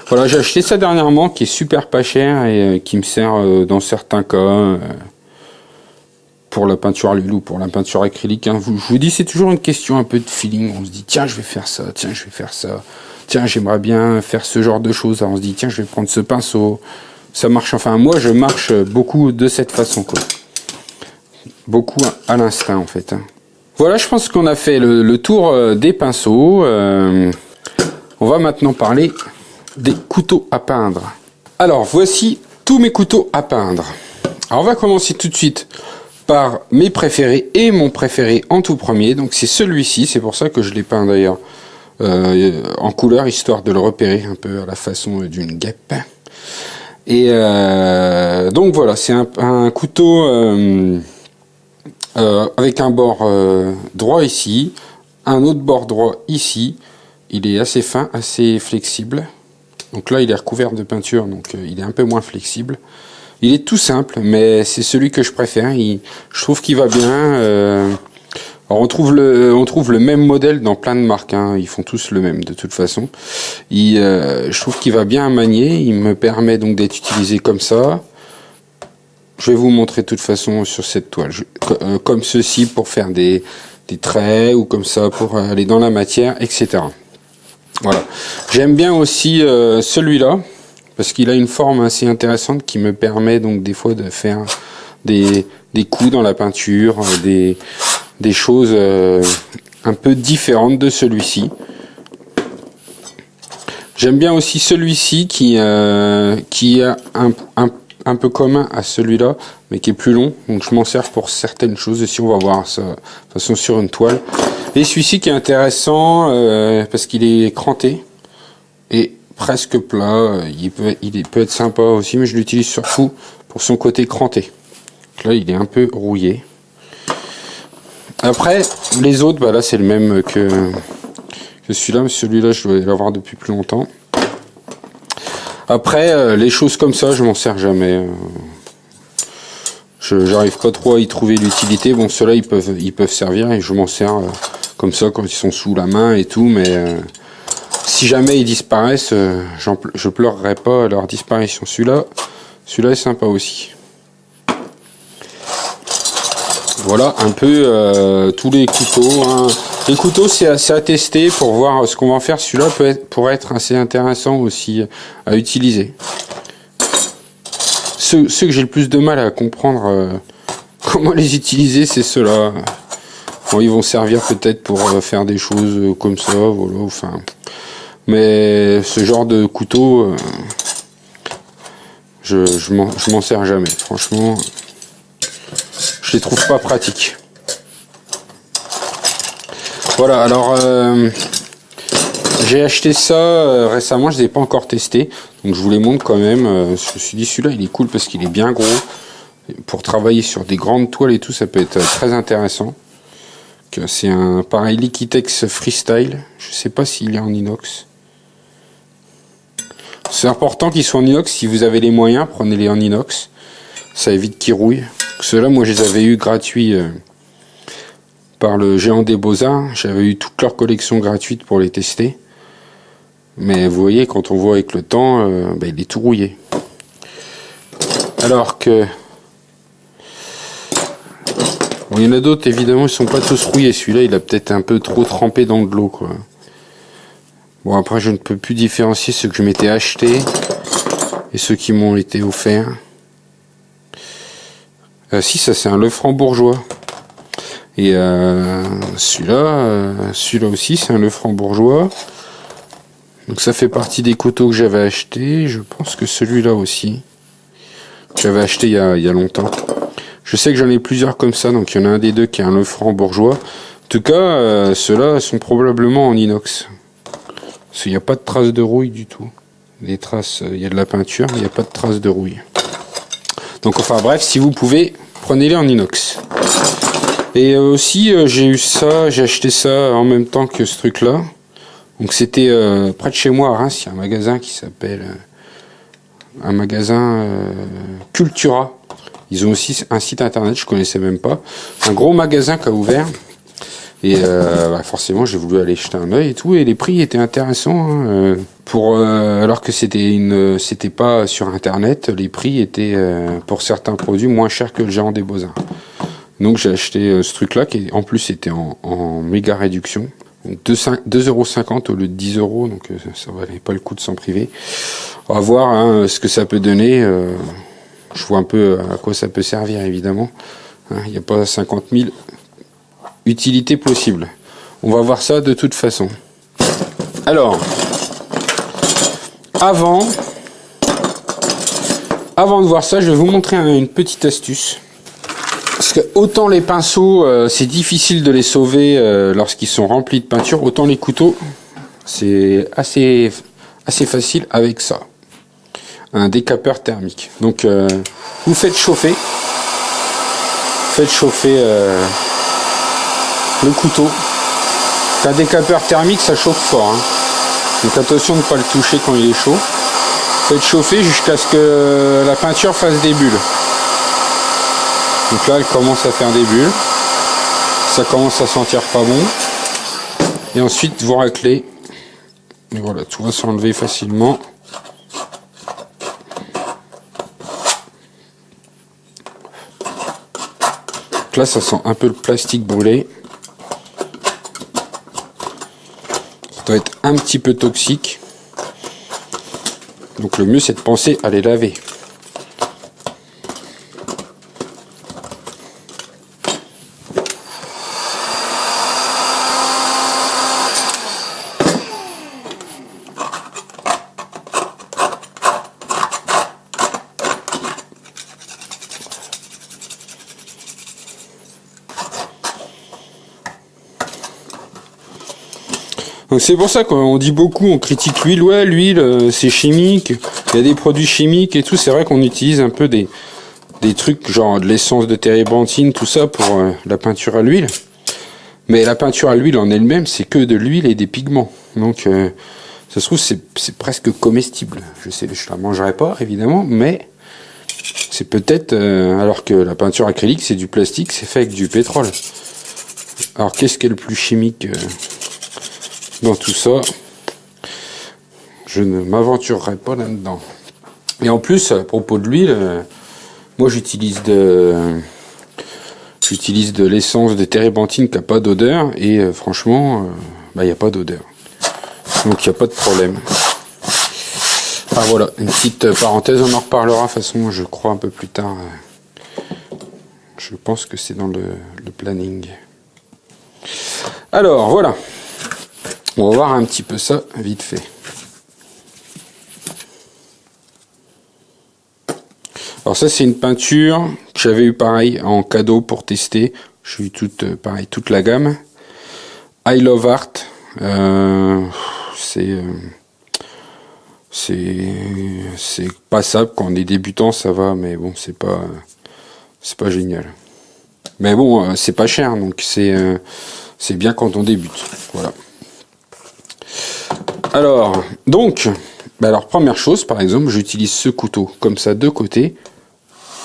Voilà, j'ai acheté ça dernièrement, qui est super pas cher et qui me sert dans certains cas. Pour la peinture à l'huile ou pour la peinture acrylique, hein. Je vous dis, c'est toujours une question un peu de feeling. On se dit, tiens, je vais faire ça, tiens, je vais faire ça, tiens, j'aimerais bien faire ce genre de choses. Alors on se dit, tiens, je vais prendre ce pinceau. Ça marche, enfin, moi, je marche beaucoup de cette façon, quoi. Beaucoup à l'instinct, en fait. Hein. Voilà, je pense qu'on a fait le tour des pinceaux. On va maintenant parler des couteaux à peindre. Alors, voici tous mes couteaux à peindre. Alors, on va commencer tout de suite par mes préférés, et mon préféré en tout premier, donc c'est celui-ci. C'est pour ça que je l'ai peint d'ailleurs en couleur, histoire de le repérer un peu à la façon d'une guêpe. Et donc voilà, c'est un couteau avec un bord droit ici, un autre bord droit ici. Il est assez fin, assez flexible. Donc là, il est recouvert de peinture, donc il est un peu moins flexible. Il est tout simple, mais c'est celui que je préfère. Je trouve qu'il va bien. Alors on trouve le même modèle dans plein de marques, hein. Ils font tous le même de toute façon. Je trouve qu'il va bien à manier, il me permet donc d'être utilisé comme ça. Je vais vous montrer de toute façon sur cette toile, comme ceci pour faire des traits ou comme ça pour aller dans la matière, etc. Voilà. J'aime bien aussi celui-là parce qu'il a une forme assez intéressante qui me permet donc des fois de faire des coups dans la peinture, des choses un peu différentes de celui-ci. J'aime bien aussi celui-ci qui est un peu commun à celui-là, mais qui est plus long. Donc je m'en sers pour certaines choses. Ici, on va voir ça de toute façon sur une toile. Et celui-ci qui est intéressant parce qu'il est cranté et presque plat. Il peut être sympa aussi, mais je l'utilise surtout pour son côté cranté. Donc là, il est un peu rouillé. Après, les autres, bah là, c'est le même que celui-là, mais celui-là, je dois l'avoir depuis plus longtemps. Après, les choses comme ça, je m'en sers jamais. J'arrive pas trop à y trouver l'utilité. Bon, ceux-là, ils peuvent servir et je m'en sers comme ça quand ils sont sous la main et tout, mais si jamais ils disparaissent, je pleurerai pas à leur disparition. Celui-là est sympa aussi. Voilà un peu tous les couteaux, hein. Les couteaux, c'est assez à tester pour voir ce qu'on va en faire. Celui-là pourrait être assez intéressant aussi à utiliser. Ceux que j'ai le plus de mal à comprendre comment les utiliser, c'est ceux-là. Bon, ils vont servir peut-être pour faire des choses comme ça, voilà. Enfin, mais ce genre de couteau, je m'en sers jamais. Franchement, je les trouve pas pratiques. Voilà, alors j'ai acheté ça récemment, je ne l'ai pas encore testé, donc je vous les montre quand même. Je me suis dit celui-là il est cool parce qu'il est bien gros. Pour travailler sur des grandes toiles et tout, ça peut être très intéressant. C'est un pareil Liquitex Freestyle, je ne sais pas s'il est en inox. C'est important qu'il soit en inox, si vous avez les moyens, prenez-les en inox. Ça évite qu'ils rouillent. Ceux-là, moi je les avais eu gratuits. Par le Géant des Beaux-Arts, j'avais eu toute leur collection gratuite pour les tester. Mais vous voyez, quand on voit avec le temps, il est tout rouillé. Alors que... Bon, il y en a d'autres, évidemment, ils sont pas tous rouillés. Celui-là, il a peut-être un peu trop trempé dans de l'eau, quoi. Bon, après, je ne peux plus différencier ceux que je m'étais acheté et ceux qui m'ont été offerts. Si, ça c'est un Lefranc-Bourgeois. Et celui-là aussi, c'est un Lefranc-Bourgeois. Donc ça fait partie des couteaux que j'avais acheté. Je pense que celui-là aussi, j'avais acheté il y a longtemps. Je sais que j'en ai plusieurs comme ça, donc il y en a un des deux qui est un Lefranc-Bourgeois. En tout cas, ceux-là sont probablement en inox. Parce qu'il n'y a pas de traces de rouille du tout. Les traces, il y a de la peinture, mais il n'y a pas de traces de rouille. Donc enfin bref, si vous pouvez, prenez-les en inox. Et aussi, j'ai acheté ça en même temps que ce truc-là. Donc c'était près de chez moi à Reims, il y a un magasin qui s'appelle Cultura. Ils ont aussi un site internet, je connaissais même pas. Un gros magasin qui a ouvert. Et forcément, j'ai voulu aller jeter un œil et tout. Et les prix étaient intéressants. Hein, alors que c'était pas sur internet, les prix étaient pour certains produits moins chers que le Géant des Beaux-Arts. Donc j'ai acheté ce truc-là qui en plus était en méga réduction. 2,50 € au lieu de 10 €, donc ça valait pas le coup de s'en priver. On va voir hein, ce que ça peut donner. Je vois un peu à quoi ça peut servir évidemment. Il n'y a pas 50 000 utilités possibles. On va voir ça de toute façon. Alors, avant de voir ça, je vais vous montrer une petite astuce. Parce que autant les pinceaux, c'est difficile de les sauver lorsqu'ils sont remplis de peinture, autant les couteaux, c'est assez facile avec ça. Un décapeur thermique. Donc, vous faites chauffer. Le couteau. Un décapeur thermique, ça chauffe fort. Hein. Donc attention de ne pas le toucher quand il est chaud. Faites chauffer jusqu'à ce que la peinture fasse des bulles. Donc là, elle commence à faire des bulles. ça commence à sentir pas bon. Et ensuite vous raclez. Et voilà, tout va s'enlever facilement. Donc là, ça sent un peu le plastique brûlé. Ça doit être un petit peu toxique. Donc le mieux, c'est de penser à les laver. Donc c'est pour ça qu'on dit beaucoup, on critique l'huile, ouais l'huile c'est chimique, il y a des produits chimiques et tout, c'est vrai qu'on utilise un peu des trucs genre de l'essence de térébenthine, tout ça pour la peinture à l'huile. Mais la peinture à l'huile en elle-même c'est que de l'huile et des pigments, donc ça se trouve c'est presque comestible. Je la mangerai pas évidemment, mais c'est peut-être, alors que la peinture acrylique c'est du plastique, c'est fait avec du pétrole. Alors qu'est-ce qui est le plus chimique dans tout ça? Je ne m'aventurerai pas là-dedans. Et en plus, à propos de l'huile, moi j'utilise de l'essence de térébenthine qui n'a pas d'odeur, et franchement, il n'y a pas d'odeur. Donc il n'y a pas de problème. Ah voilà, une petite parenthèse, on en reparlera de toute façon, je crois un peu plus tard. Je pense que c'est dans le planning. Alors voilà. On va voir un petit peu ça vite fait. Alors ça c'est une peinture que j'avais eu pareil en cadeau pour tester. J'ai eu toute la gamme. I Love Art. C'est passable quand on est débutant, ça va, mais bon c'est pas génial. Mais bon c'est pas cher, donc c'est bien quand on débute. Voilà. Alors, donc, première chose, par exemple, j'utilise ce couteau, comme ça, de côté,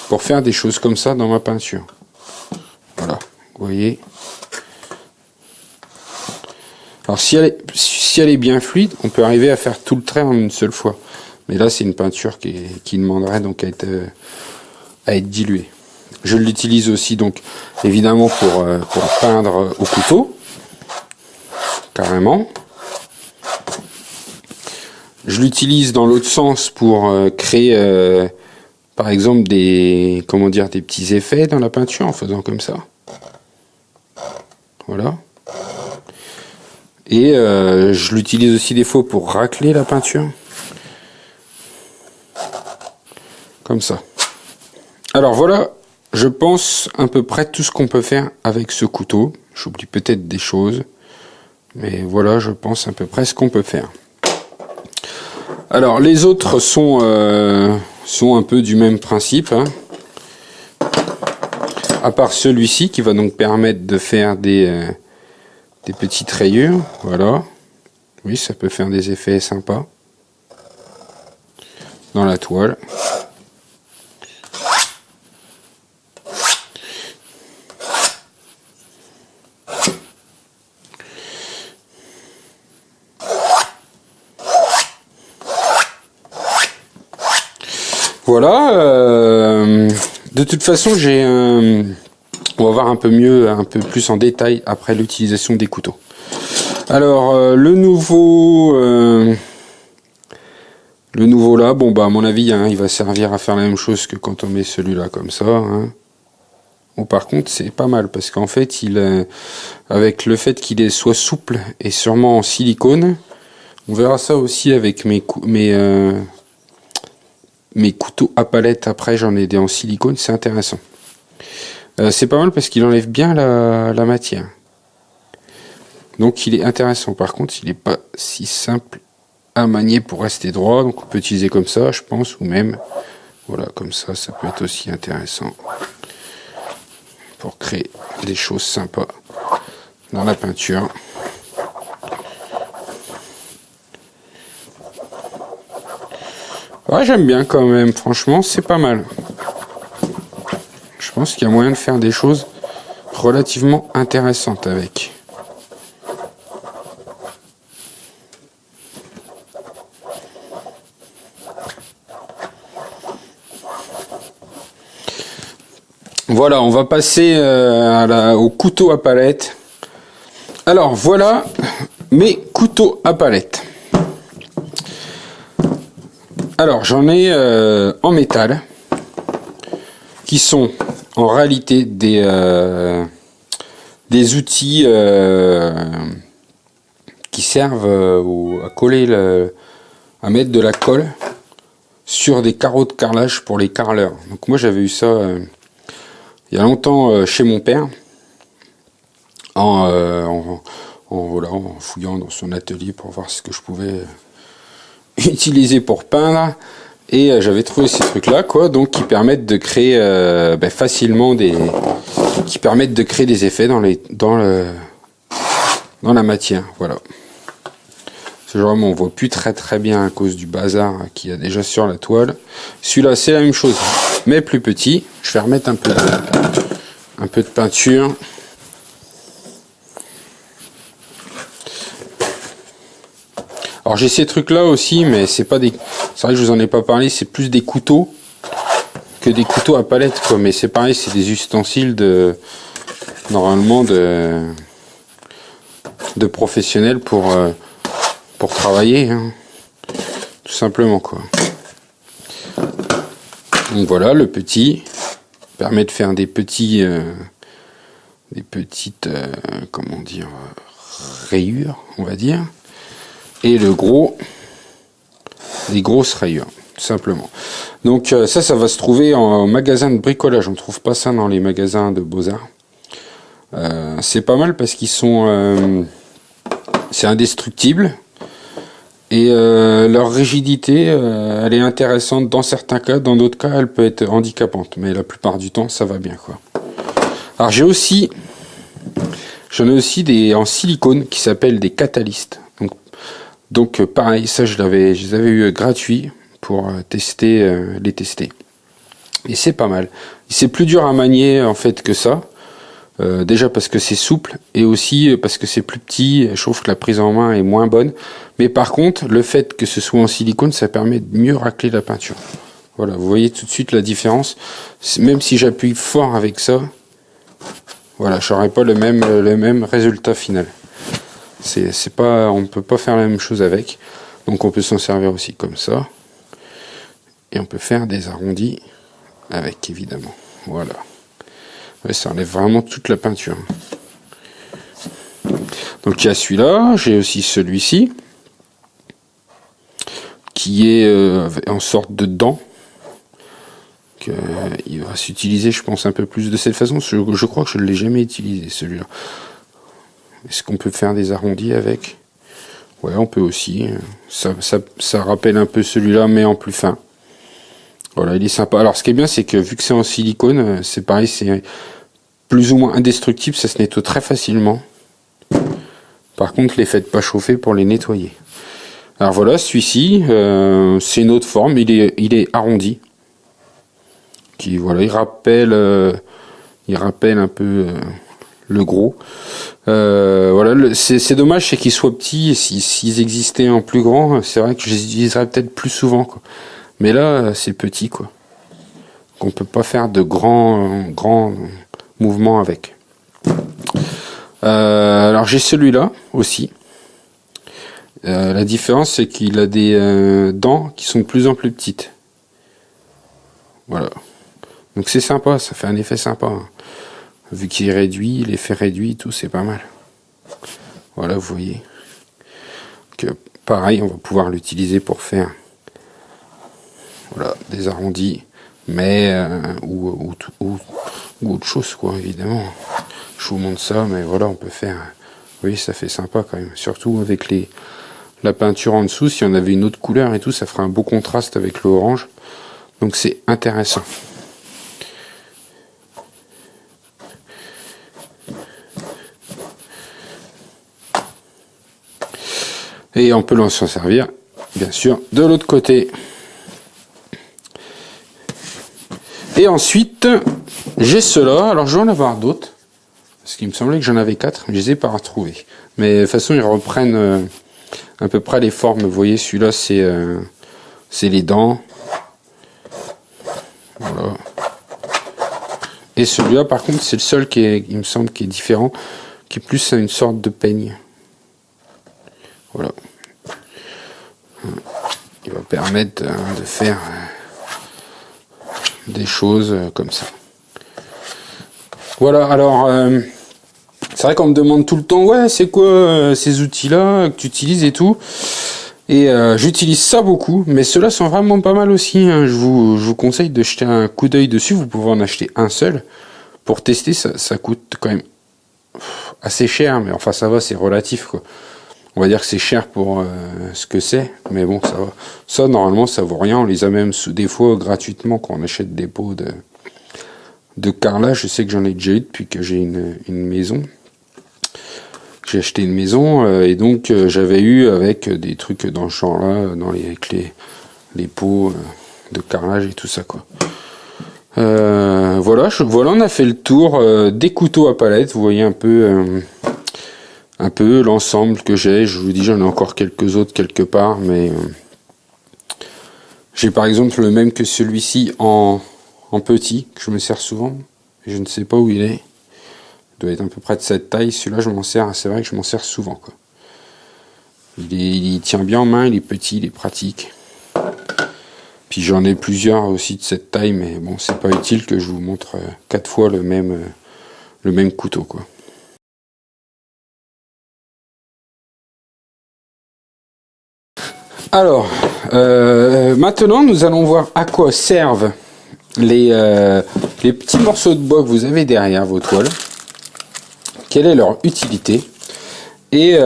pour faire des choses comme ça dans ma peinture. Voilà, vous voyez. Alors, si elle est bien fluide, on peut arriver à faire tout le trait en une seule fois. Mais là, c'est une peinture qui demanderait donc à être diluée. Je l'utilise aussi, donc, évidemment, pour peindre au couteau, carrément. Je l'utilise dans l'autre sens pour créer, par exemple, des petits effets dans la peinture en faisant comme ça. Voilà. Et je l'utilise aussi des fois pour racler la peinture. Comme ça. Alors voilà, je pense à peu près tout ce qu'on peut faire avec ce couteau. J'oublie peut-être des choses. Mais voilà, je pense à peu près ce qu'on peut faire. Alors les autres sont un peu du même principe, hein. À part celui-ci qui va donc permettre de faire des petites rayures, voilà. Oui, ça peut faire des effets sympas dans la toile. Voilà, de toute façon, on va voir un peu plus en détail après l'utilisation des couteaux. Alors, le nouveau là, bon bah à mon avis, hein, il va servir à faire la même chose que quand on met celui-là comme ça. Hein. Bon, par contre, c'est pas mal parce qu'en fait, avec le fait qu'il soit souple et sûrement en silicone, on verra ça aussi avec mes couteaux à palette. Après, j'en ai des en silicone, c'est intéressant. C'est pas mal parce qu'il enlève bien la matière. Donc il est intéressant. Par contre, il n'est pas si simple à manier pour rester droit. Donc on peut utiliser comme ça, je pense, ou même voilà, comme ça, ça peut être aussi intéressant pour créer des choses sympas dans la peinture. Ouais, j'aime bien quand même, franchement, c'est pas mal. Je pense qu'il y a moyen de faire des choses relativement intéressante avec. Voilà, on va passer au couteau à palette. Alors voilà mes couteaux à palette. Alors j'en ai en métal qui sont en réalité des outils qui servent à coller à mettre de la colle sur des carreaux de carrelage pour les carreleurs. Donc moi j'avais eu ça il y a longtemps chez mon père en fouillant dans son atelier pour voir ce que je pouvais utiliser pour peindre. Et j'avais trouvé ces trucs là donc qui permettent de créer facilement qui permettent de créer des effets dans la matière. Voilà. Ce genre on voit plus très bien à cause du bazar qu'il y a déjà sur la toile. Celui-là c'est la même chose mais plus petit. Je vais remettre un peu de peinture. Alors j'ai ces trucs là aussi, mais c'est pas des. C'est vrai que je vous en ai pas parlé, c'est plus des couteaux que des couteaux à palette, quoi. Mais c'est pareil, c'est des ustensiles normalement de professionnels pour travailler, hein. Tout simplement, quoi. Donc voilà, le petit permet de faire des petites comment dire, rayures, on va dire. Et le gros, des grosses rayures, tout simplement. Donc ça va se trouver en magasin de bricolage. On ne trouve pas ça dans les magasins de Beaux-Arts. C'est pas mal parce qu'ils sont... c'est indestructible. Et leur rigidité, elle est intéressante dans certains cas. Dans d'autres cas, elle peut être handicapante. Mais la plupart du temps, ça va bien, quoi. Alors j'en ai aussi en silicone qui s'appellent des catalystes. Donc pareil, ça je les avais eu gratuits pour les tester. Et c'est pas mal. C'est plus dur à manier en fait que ça. Déjà parce que c'est souple et aussi parce que c'est plus petit. Je trouve que la prise en main est moins bonne. Mais par contre, le fait que ce soit en silicone, ça permet de mieux racler la peinture. Voilà, vous voyez tout de suite la différence. Même si j'appuie fort avec ça, voilà, j'aurai pas le même résultat final. On ne peut pas faire la même chose avec. Donc on peut s'en servir aussi comme ça. Et on peut faire des arrondis avec, évidemment. Voilà. Ouais, ça enlève vraiment toute la peinture. Donc il y a celui-là. J'ai aussi celui-ci. Qui est en sorte de dent. Il va s'utiliser, je pense, un peu plus de cette façon. Je crois que je ne l'ai jamais utilisé, celui-là. Est-ce qu'on peut faire des arrondis avec? Ouais, on peut aussi. Ça rappelle un peu celui-là, mais en plus fin. Voilà, il est sympa. Alors, ce qui est bien, c'est que vu que c'est en silicone, c'est pareil, c'est plus ou moins indestructible, ça se nettoie très facilement. Par contre, les faites pas chauffer pour les nettoyer. Alors voilà, celui-ci, c'est une autre forme, il est arrondi. Voilà, il rappelle un peu le gros. Voilà, c'est dommage, c'est qu'ils soient petits. Et s'ils existaient en plus grand, c'est vrai que je les utiliserais peut-être plus souvent, quoi. Mais là, c'est petit, quoi. Donc on peut pas faire de grands mouvements avec. Alors j'ai celui-là aussi. La différence, c'est qu'il a des dents qui sont de plus en plus petites. Voilà. Donc c'est sympa, ça fait un effet sympa. Hein. Vu qu'il est réduit, l'effet réduit, tout, c'est pas mal. Voilà, vous voyez. Que pareil, on va pouvoir l'utiliser pour faire des arrondis, mais ou autre chose, quoi, évidemment. Je vous montre ça, mais voilà, on peut faire. Oui, ça fait sympa quand même. Surtout avec la peinture en dessous, si on avait une autre couleur et tout, ça ferait un beau contraste avec l'orange. Donc c'est intéressant. Et on peut s'en servir, bien sûr, de l'autre côté. Et ensuite, j'ai ceux-là. Alors, je vais en avoir d'autres. Parce qu'il me semblait que j'en avais 4, mais je les ai pas retrouvés. Mais de toute façon, ils reprennent à peu près les formes. Vous voyez, celui-là, c'est les dents. Voilà. Et celui-là, par contre, c'est le seul il me semble, qui est différent, qui est plus une sorte de peigne. Voilà. Il va permettre de faire des choses comme ça. Voilà, alors, c'est vrai qu'on me demande tout le temps, ouais, c'est quoi ces outils-là que tu utilises et tout. Et j'utilise ça beaucoup, mais ceux-là sont vraiment pas mal aussi. Hein. Je vous conseille de jeter un coup d'œil dessus. Vous pouvez en acheter un seul. Pour tester, ça coûte quand même assez cher, mais enfin ça va, c'est relatif, quoi. On va dire que c'est cher pour ce que c'est, mais bon, ça va. Ça, normalement, ça vaut rien. On les a même des fois gratuitement quand on achète des pots de carrelage. Je sais que j'en ai déjà eu depuis que j'ai une maison. J'ai acheté une maison et donc j'avais eu avec des trucs dans ce genre-là, avec les pots de carrelage et tout ça, quoi. Voilà, on a fait le tour des couteaux à palette. Vous voyez un peu l'ensemble que j'ai. Je vous dis, j'en ai encore quelques autres quelque part, mais j'ai par exemple le même que celui-ci en petit, que je me sers souvent. Je ne sais pas où il est. Il doit être à peu près de cette taille. Celui-là, je m'en sers. C'est vrai que je m'en sers souvent, quoi. Il tient bien en main. Il est petit, il est pratique. Puis j'en ai plusieurs aussi de cette taille, mais bon, c'est pas utile que je vous montre 4 fois le même couteau, quoi. Alors, maintenant, nous allons voir à quoi servent les petits morceaux de bois que vous avez derrière vos toiles. Quelle est leur utilité et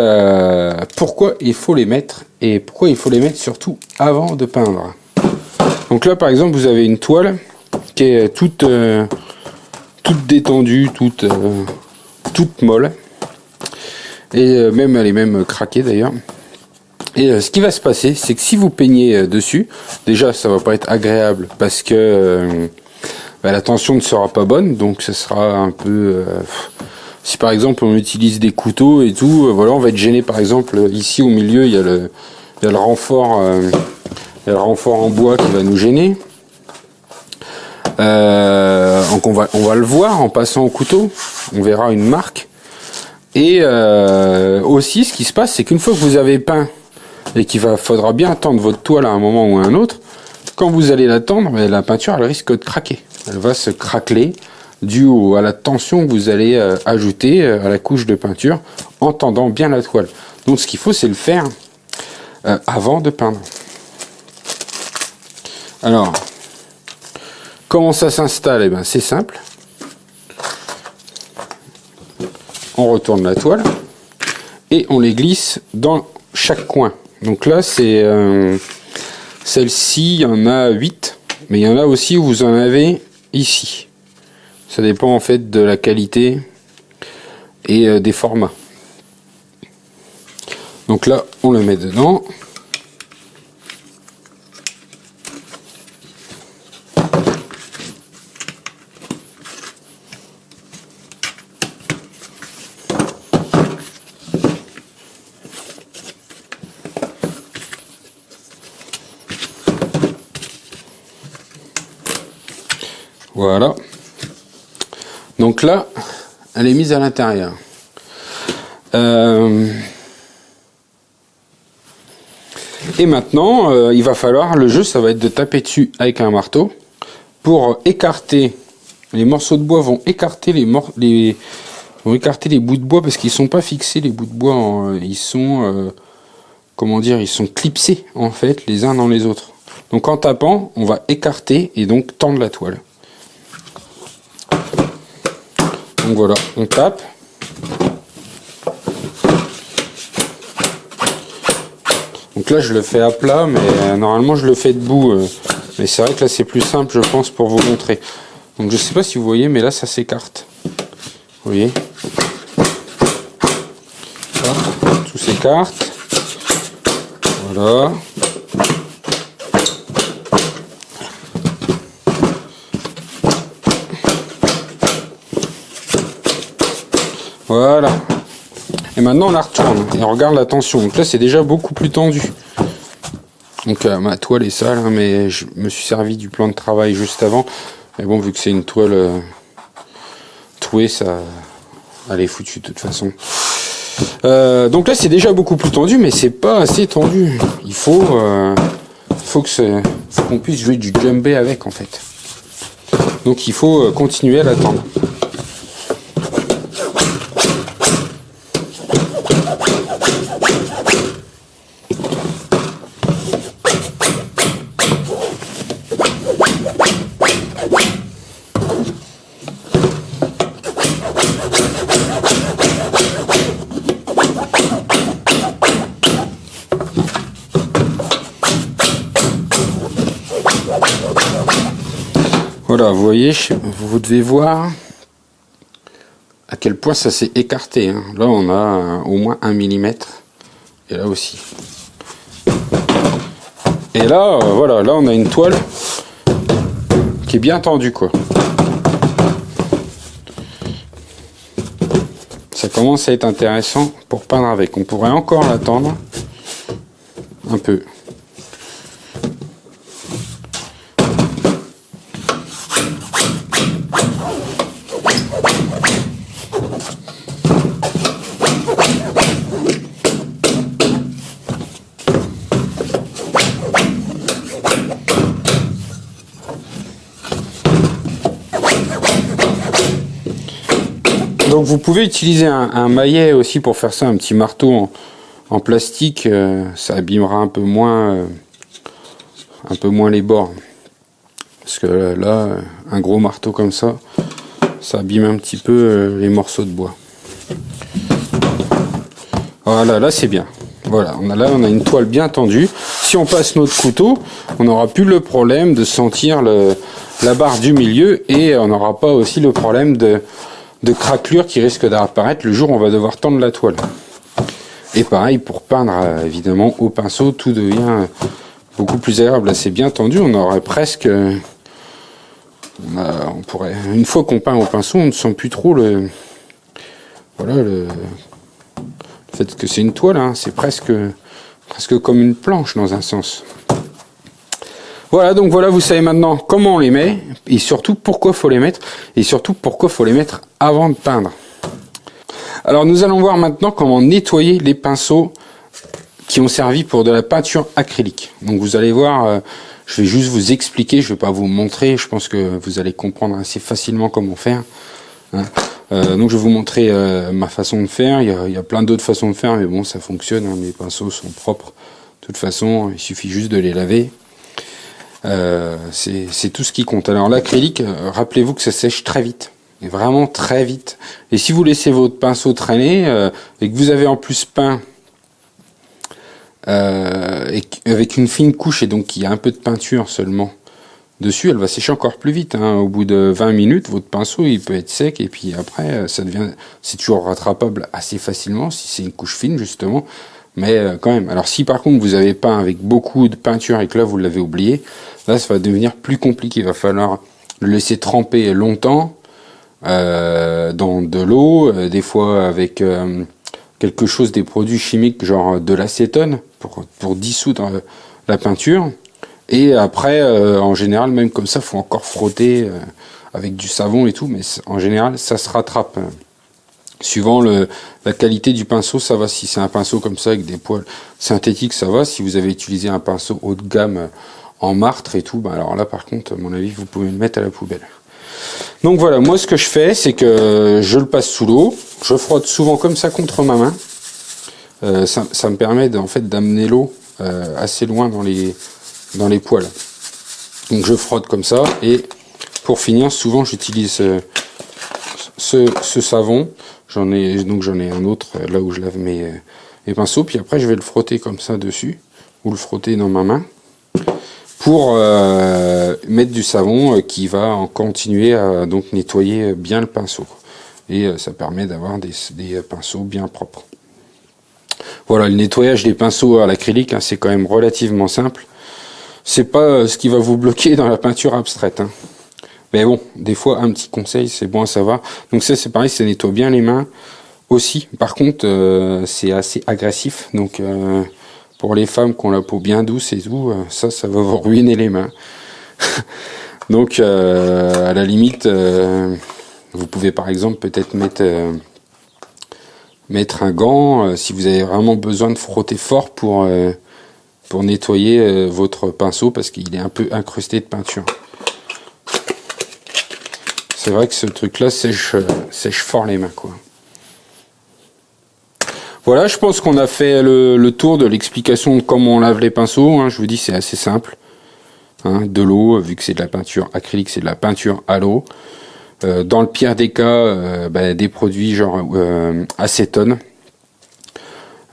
pourquoi il faut les mettre, et pourquoi il faut les mettre surtout avant de peindre. Donc là, par exemple, vous avez une toile qui est toute détendue, toute molle, et même elle est même craquée d'ailleurs. Et ce qui va se passer, c'est que si vous peignez dessus, déjà ça va pas être agréable parce que la tension ne sera pas bonne, donc ce sera un peu. Si par exemple on utilise des couteaux et tout, voilà, on va être gêné. Par exemple ici au milieu, il y a le renfort. Il y a le renfort en bois qui va nous gêner. Donc on va le voir en passant au couteau. On verra une marque. Et aussi, ce qui se passe, c'est qu'une fois que vous avez peint et qu'il faudra bien tendre votre toile à un moment ou à un autre, quand vous allez la tendre, la peinture elle risque de craquer. Elle va se craqueler dû à la tension que vous allez ajouter à la couche de peinture en tendant bien la toile. Donc ce qu'il faut, c'est le faire avant de peindre. Alors, comment ça s'installe? Eh ben, c'est simple. On retourne la toile et on les glisse dans chaque coin. Donc là, c'est celle-ci, il y en a 8, mais il y en a aussi où vous en avez ici. Ça dépend en fait de la qualité et des formats. Donc là, on le met dedans. Voilà. Donc là, elle est mise à l'intérieur. Et maintenant, il va falloir, le jeu, ça va être de taper dessus avec un marteau pour écarter. Les morceaux de bois vont écarter vont écarter les bouts de bois parce qu'ils sont pas fixés. Les bouts de bois, ils sont, comment dire, ils sont clipsés en fait les uns dans les autres. Donc en tapant, on va écarter et donc tendre la toile. Donc voilà, on tape. Donc là je le fais à plat, mais normalement je le fais debout. Mais c'est vrai que là c'est plus simple, je pense, pour vous montrer. Donc je sais pas si vous voyez, mais là ça s'écarte. Vous voyez, tout s'écarte. Voilà. Voilà. Et maintenant on la retourne et on regarde la tension. Donc là c'est déjà beaucoup plus tendu. Donc ma toile est sale, hein, mais je me suis servi du plan de travail juste avant. Mais bon, vu que c'est une toile trouée, ça, elle est foutue de toute façon. Donc là c'est déjà beaucoup plus tendu, mais c'est pas assez tendu. Il faut qu'on puisse jouer du djembé avec en fait. Donc il faut continuer à l'attendre. Voilà, vous voyez, vous devez voir à quel point ça s'est écarté. Hein. Là, on a au moins 1 mm. Et là aussi. Et là, voilà, là, on a une toile qui est bien tendue, quoi. Ça commence à être intéressant pour peindre avec. On pourrait encore l'attendre un peu. Donc vous pouvez utiliser un maillet aussi pour faire ça, un petit marteau en plastique, ça abîmera un peu moins les bords. Parce que là, un gros marteau comme ça abîme un petit peu les morceaux de bois. Voilà, là c'est bien. Voilà, on a une toile bien tendue. Si on passe notre couteau, on n'aura plus le problème de sentir la barre du milieu et on n'aura pas aussi le problème de craquelure qui risque d'apparaître le jour où on va devoir tendre la toile. Et pareil pour peindre évidemment au pinceau, tout devient beaucoup plus agréable. Là c'est bien tendu, on aurait presque, on pourrait, une fois qu'on peint au pinceau, on ne sent plus trop le fait que c'est une toile, hein, c'est presque comme une planche dans un sens. Voilà, donc voilà, vous savez maintenant comment on les met, et surtout pourquoi faut les mettre, et surtout pourquoi faut les mettre avant de peindre. Alors nous allons voir maintenant comment nettoyer les pinceaux qui ont servi pour de la peinture acrylique. Donc vous allez voir, je vais juste vous expliquer, je ne vais pas vous montrer, je pense que vous allez comprendre assez facilement comment faire. Hein. Donc je vais vous montrer ma façon de faire, il y a plein d'autres façons de faire, mais bon ça fonctionne, hein. Mes pinceaux sont propres, de toute façon il suffit juste de les laver. C'est tout ce qui compte. Alors l'acrylique, rappelez-vous que ça sèche très vite, et vraiment très vite. Et si vous laissez votre pinceau traîner et que vous avez en plus peint avec une fine couche et donc qu'il y a un peu de peinture seulement dessus, elle va sécher encore plus vite. Hein. Au bout de 20 minutes, votre pinceau il peut être sec et puis après c'est toujours rattrapable assez facilement si c'est une couche fine justement. Mais quand même, alors si par contre vous avez peint avec beaucoup de peinture et que là vous l'avez oublié, là ça va devenir plus compliqué. Il va falloir le laisser tremper longtemps dans de l'eau, des fois avec quelque chose, des produits chimiques genre de l'acétone pour dissoudre la peinture. Et après, en général, même comme ça, faut encore frotter avec du savon et tout, mais en général, ça se rattrape. Suivant la qualité du pinceau, ça va. Si c'est un pinceau comme ça avec des poils synthétiques, ça va. Si vous avez utilisé un pinceau haut de gamme en martre et tout, bah alors là par contre, à mon avis, vous pouvez le mettre à la poubelle. Donc voilà, moi ce que je fais, c'est que je le passe sous l'eau, je frotte souvent comme ça contre ma main. Ça me permet en fait d'amener l'eau assez loin dans les poils. Donc je frotte comme ça et pour finir, souvent j'utilise ce savon. J'en ai un autre là où je lave mes pinceaux, puis après je vais le frotter comme ça dessus, ou le frotter dans ma main, pour mettre du savon qui va en continuer à donc nettoyer bien le pinceau. Et ça permet d'avoir des pinceaux bien propres. Voilà, le nettoyage des pinceaux à l'acrylique, hein, c'est quand même relativement simple. C'est pas ce qui va vous bloquer dans la peinture abstraite. Hein. Mais bon, des fois, un petit conseil, c'est bon à savoir. Donc ça, c'est pareil, ça nettoie bien les mains. aussi. Par contre, c'est assez agressif, donc pour les femmes qui ont la peau bien douce et tout, ça va vous ruiner les mains. Donc, à la limite, vous pouvez par exemple peut-être mettre un gant si vous avez vraiment besoin de frotter fort pour nettoyer votre pinceau parce qu'il est un peu incrusté de peinture. C'est vrai que ce truc-là sèche fort les mains, quoi. Voilà, je pense qu'on a fait le tour de l'explication de comment on lave les pinceaux. Hein. Je vous dis, c'est assez simple. Hein, de l'eau, vu que c'est de la peinture acrylique, c'est de la peinture à l'eau. Dans le pire des cas, des produits genre acétone.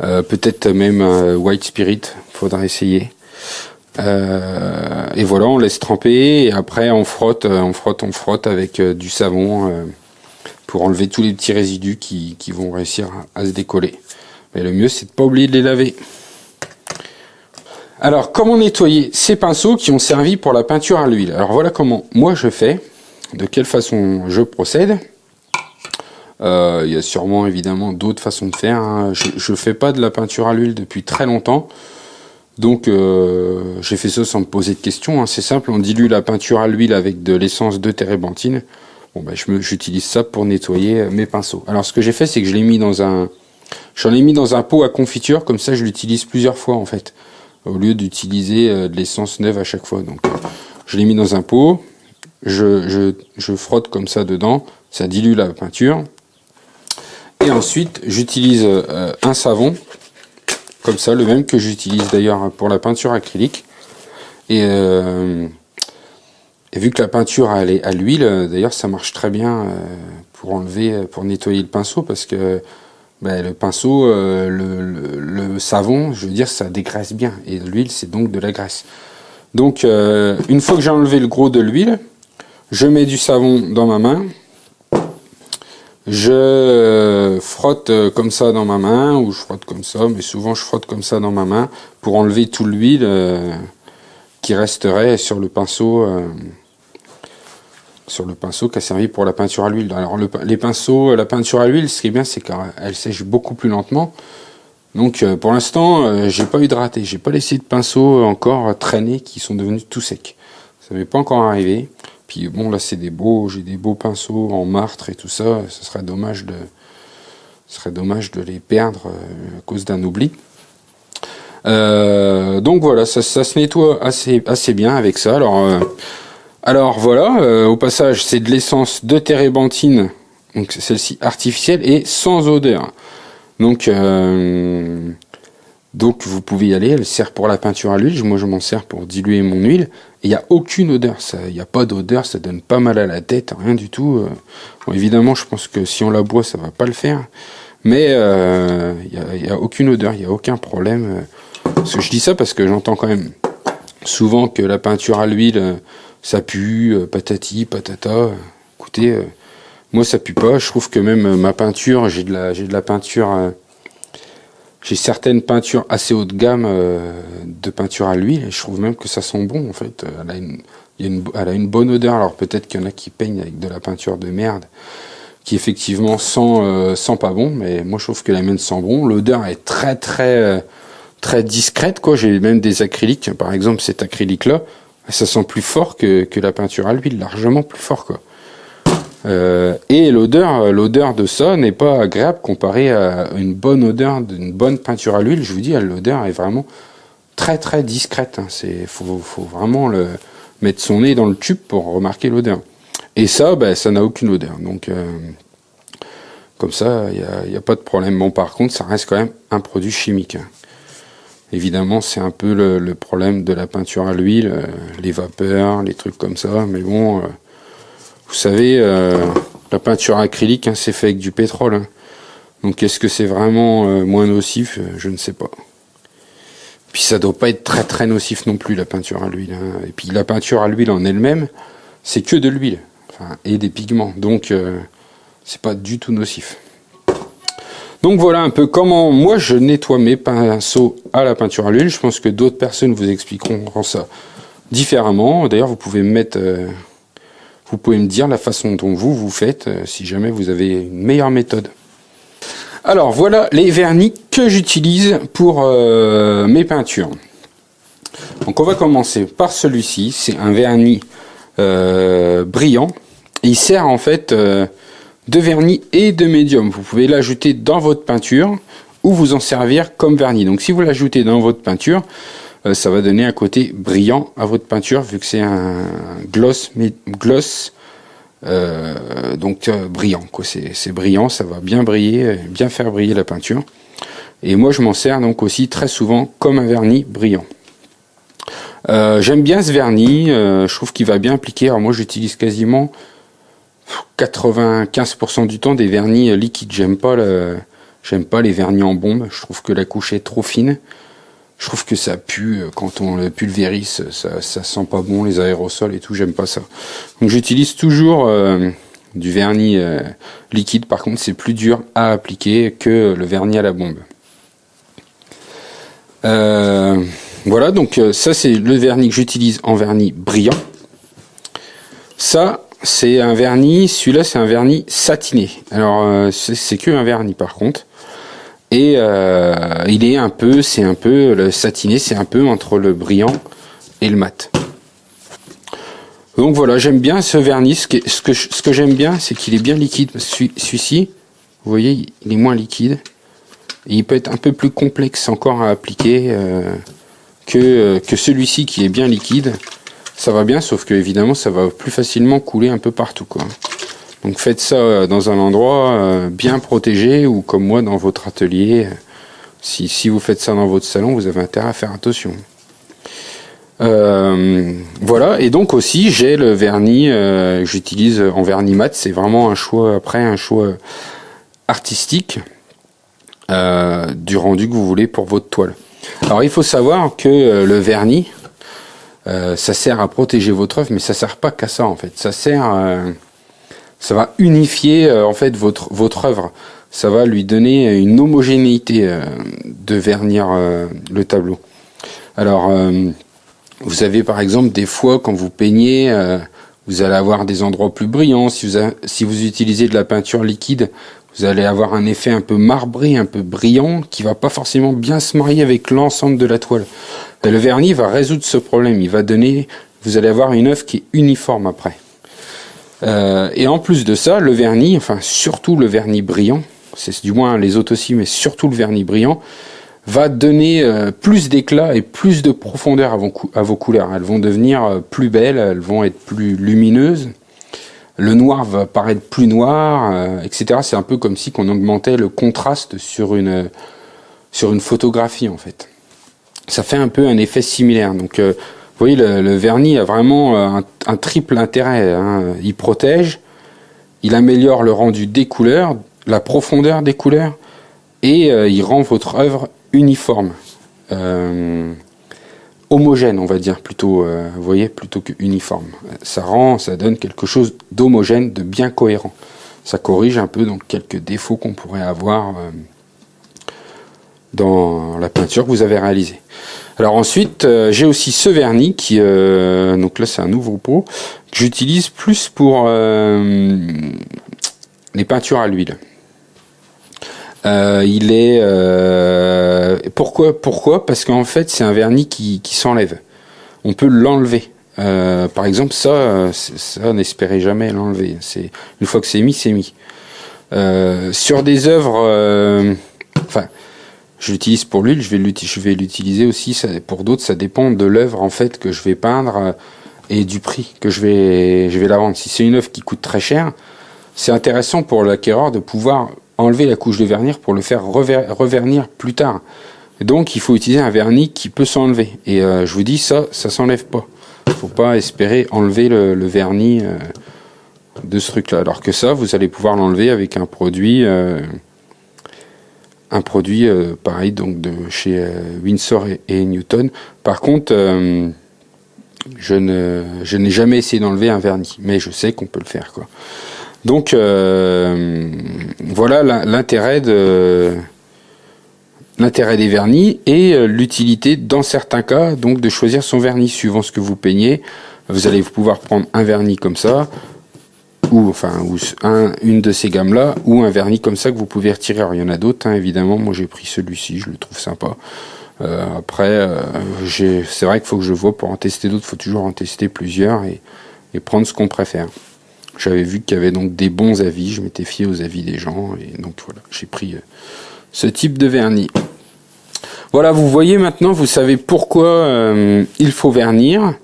Peut-être même white spirit, faudra essayer. Et voilà, on laisse tremper et après on frotte avec du savon pour enlever tous les petits résidus qui vont réussir à se décoller. Mais le mieux, c'est de pas oublier de les laver. Alors, comment nettoyer ces pinceaux qui ont servi pour la peinture à l'huile? Alors voilà comment moi je fais, de quelle façon je procède. Il y a sûrement évidemment d'autres façons de faire. Hein. Je fais pas de la peinture à l'huile depuis très longtemps. Donc j'ai fait ça sans me poser de questions. Hein. C'est simple, on dilue la peinture à l'huile avec de l'essence de térébenthine. Bon, j'utilise ça pour nettoyer mes pinceaux. Alors ce que j'ai fait, c'est que j'en ai mis dans un pot à confiture, comme ça je l'utilise plusieurs fois en fait, au lieu d'utiliser de l'essence neuve à chaque fois. Donc je l'ai mis dans un pot, je frotte comme ça dedans, ça dilue la peinture. Et ensuite j'utilise un savon, comme ça, le même que j'utilise d'ailleurs pour la peinture acrylique. Et vu que la peinture elle est à l'huile, d'ailleurs ça marche très bien pour nettoyer le pinceau, parce que le pinceau, le savon, je veux dire, ça dégraisse bien. Et l'huile, c'est donc de la graisse. Donc, une fois que j'ai enlevé le gros de l'huile, je mets du savon dans ma main. Je frotte comme ça dans ma main, ou je frotte comme ça, mais souvent je frotte comme ça dans ma main pour enlever toute l'huile qui resterait sur le pinceau qui a servi pour la peinture à l'huile. Alors les pinceaux, la peinture à l'huile, ce qui est bien, c'est qu'elle sèche beaucoup plus lentement. Donc pour l'instant, j'ai pas eu de raté, j'ai pas laissé de pinceaux encore traîner qui sont devenus tout secs. Ça m'est pas encore arrivé. Puis bon, là j'ai des beaux pinceaux en martre et tout ça. Ce serait dommage de les perdre à cause d'un oubli. Donc voilà, ça se nettoie assez bien avec ça. Alors voilà, au passage, c'est de l'essence de térébenthine, donc celle-ci artificielle et sans odeur. Donc vous pouvez y aller, elle sert pour la peinture à l'huile, moi je m'en sers pour diluer mon huile, et il n'y a aucune odeur, il n'y a pas d'odeur, ça donne pas mal à la tête, rien du tout. Bon, évidemment, je pense que si on la boit, ça va pas le faire, mais il n'y a aucune odeur, il n'y a aucun problème. Parce que je dis ça parce que j'entends quand même souvent que la peinture à l'huile, ça pue, patati, patata. Écoutez, moi ça pue pas, je trouve que même ma peinture, j'ai de la peinture... J'ai certaines peintures assez haut de gamme de peinture à l'huile et je trouve même que ça sent bon en fait. Elle a une bonne odeur. Alors peut-être qu'il y en a qui peignent avec de la peinture de merde qui effectivement sent pas bon, mais moi je trouve que la mienne sent bon. L'odeur est très discrète quoi. J'ai même des acryliques, par exemple cet acrylique là, ça sent plus fort que la peinture à l'huile, largement plus fort quoi. Et l'odeur de ça n'est pas agréable comparée à une bonne odeur d'une bonne peinture à l'huile. Je vous dis, l'odeur est vraiment très discrète. Hein. Faut vraiment mettre son nez dans le tube pour remarquer l'odeur. Et ça, ça n'a aucune odeur. Donc, comme ça, il y a pas de problème. Bon, par contre, ça reste quand même un produit chimique. Hein. Évidemment, c'est un peu le problème de la peinture à l'huile, les vapeurs, les trucs comme ça. Mais bon... Vous savez, la peinture acrylique, hein, c'est fait avec du pétrole. Hein. Donc est-ce que c'est vraiment moins nocif? Je ne sais pas. Puis ça doit pas être très nocif non plus, la peinture à l'huile. Hein. Et puis la peinture à l'huile en elle-même, c'est que de l'huile et des pigments. Donc c'est pas du tout nocif. Donc voilà un peu comment moi je nettoie mes pinceaux à la peinture à l'huile. Je pense que d'autres personnes vous expliqueront ça différemment. D'ailleurs, vous pouvez me dire la façon dont vous faites, si jamais vous avez une meilleure méthode. Alors voilà les vernis que j'utilise pour mes peintures. Donc on va commencer par celui-ci, c'est un vernis brillant. Il sert en fait de vernis et de médium. Vous pouvez l'ajouter dans votre peinture ou vous en servir comme vernis. Donc si vous l'ajoutez dans votre peinture, ça va donner un côté brillant à votre peinture vu que c'est un gloss brillant quoi. C'est brillant, ça va bien briller, bien faire briller la peinture. Et moi je m'en sers donc aussi très souvent comme un vernis brillant. J'aime bien ce vernis, je trouve qu'il va bien appliquer. Alors moi j'utilise quasiment 95% du temps des vernis liquides. J'aime pas les vernis en bombe, je trouve que la couche est trop fine. Je trouve que ça pue quand on le pulvérise, ça sent pas bon, les aérosols et tout, j'aime pas ça. Donc j'utilise toujours du vernis liquide, par contre c'est plus dur à appliquer que le vernis à la bombe. Voilà, donc ça c'est le vernis que j'utilise en vernis brillant. Ça c'est un vernis, celui-là c'est un vernis satiné. Alors c'est que un vernis par contre. Et il est c'est un peu le satiné, c'est un peu entre le brillant et le mat. Donc voilà, j'aime bien ce vernis. Ce que j'aime bien, c'est qu'il est bien liquide. Celui-ci, vous voyez, il est moins liquide. Et il peut être un peu plus complexe encore à appliquer que celui-ci qui est bien liquide. Ça va bien, sauf que évidemment, ça va plus facilement couler un peu partout, quoi. Donc faites ça dans un endroit bien protégé ou comme moi dans votre atelier. Si vous faites ça dans votre salon, vous avez intérêt à faire attention. Voilà, et donc aussi j'ai le vernis que j'utilise en vernis mat. C'est vraiment un choix artistique du rendu que vous voulez pour votre toile. Alors il faut savoir que le vernis, ça sert à protéger votre œuvre, mais ça sert pas qu'à ça en fait. Ça va unifier en fait votre œuvre. Ça va lui donner une homogénéité de vernir le tableau. Alors, vous avez par exemple des fois quand vous peignez, vous allez avoir des endroits plus brillants. Si vous utilisez de la peinture liquide, vous allez avoir un effet un peu marbré, un peu brillant, qui va pas forcément bien se marier avec l'ensemble de la toile. Et le vernis va résoudre ce problème. Vous allez avoir une œuvre qui est uniforme après. Et en plus de ça, le vernis, enfin surtout le vernis brillant, c'est du moins les autres aussi, mais surtout le vernis brillant, va donner plus d'éclat et plus de profondeur à vos couleurs. Elles vont devenir plus belles, elles vont être plus lumineuses. Le noir va paraître plus noir, etc. C'est un peu comme si on augmentait le contraste sur une photographie en fait. Ça fait un peu un effet similaire. Donc vous voyez, le vernis a vraiment un triple intérêt, hein. Il protège, il améliore le rendu des couleurs, la profondeur des couleurs, et il rend votre œuvre uniforme, homogène, on va dire plutôt. Vous voyez, plutôt que uniforme. Ça donne quelque chose d'homogène, de bien cohérent. Ça corrige un peu donc quelques défauts qu'on pourrait avoir dans la peinture que vous avez réalisée. Alors ensuite, j'ai aussi ce vernis qui, donc là c'est un nouveau pot, que j'utilise plus pour les peintures à l'huile. Il est pourquoi parce qu'en fait c'est un vernis qui s'enlève. On peut l'enlever. Par exemple ça n'espérez jamais l'enlever. C'est une fois que c'est mis, c'est mis. Sur des œuvres, je l'utilise pour l'huile, je vais l'utiliser aussi pour d'autres, ça dépend de l'œuvre en fait que je vais peindre et du prix que je vais la vendre. Si c'est une œuvre qui coûte très cher, c'est intéressant pour l'acquéreur de pouvoir enlever la couche de vernis pour le faire revernir plus tard. Et donc il faut utiliser un vernis qui peut s'enlever. Et je vous dis ça s'enlève pas. Il faut pas espérer enlever le vernis de ce truc-là. Alors que ça, vous allez pouvoir l'enlever avec un produit pareil donc de chez Winsor et Newton. Par contre, je n'ai jamais essayé d'enlever un vernis, mais je sais qu'on peut le faire, quoi. Donc voilà l'intérêt des vernis et l'utilité dans certains cas donc de choisir son vernis suivant ce que vous peignez. Vous allez pouvoir prendre un vernis comme ça une de ces gammes-là, ou un vernis comme ça que vous pouvez retirer. Alors, il y en a d'autres, hein, évidemment. Moi, j'ai pris celui-ci, je le trouve sympa. Après, c'est vrai qu'il faut que je vois pour en tester d'autres. Il faut toujours en tester plusieurs et prendre ce qu'on préfère. J'avais vu qu'il y avait donc des bons avis. Je m'étais fié aux avis des gens. Et donc, voilà, j'ai pris ce type de vernis. Voilà, vous voyez maintenant, vous savez pourquoi il faut vernir.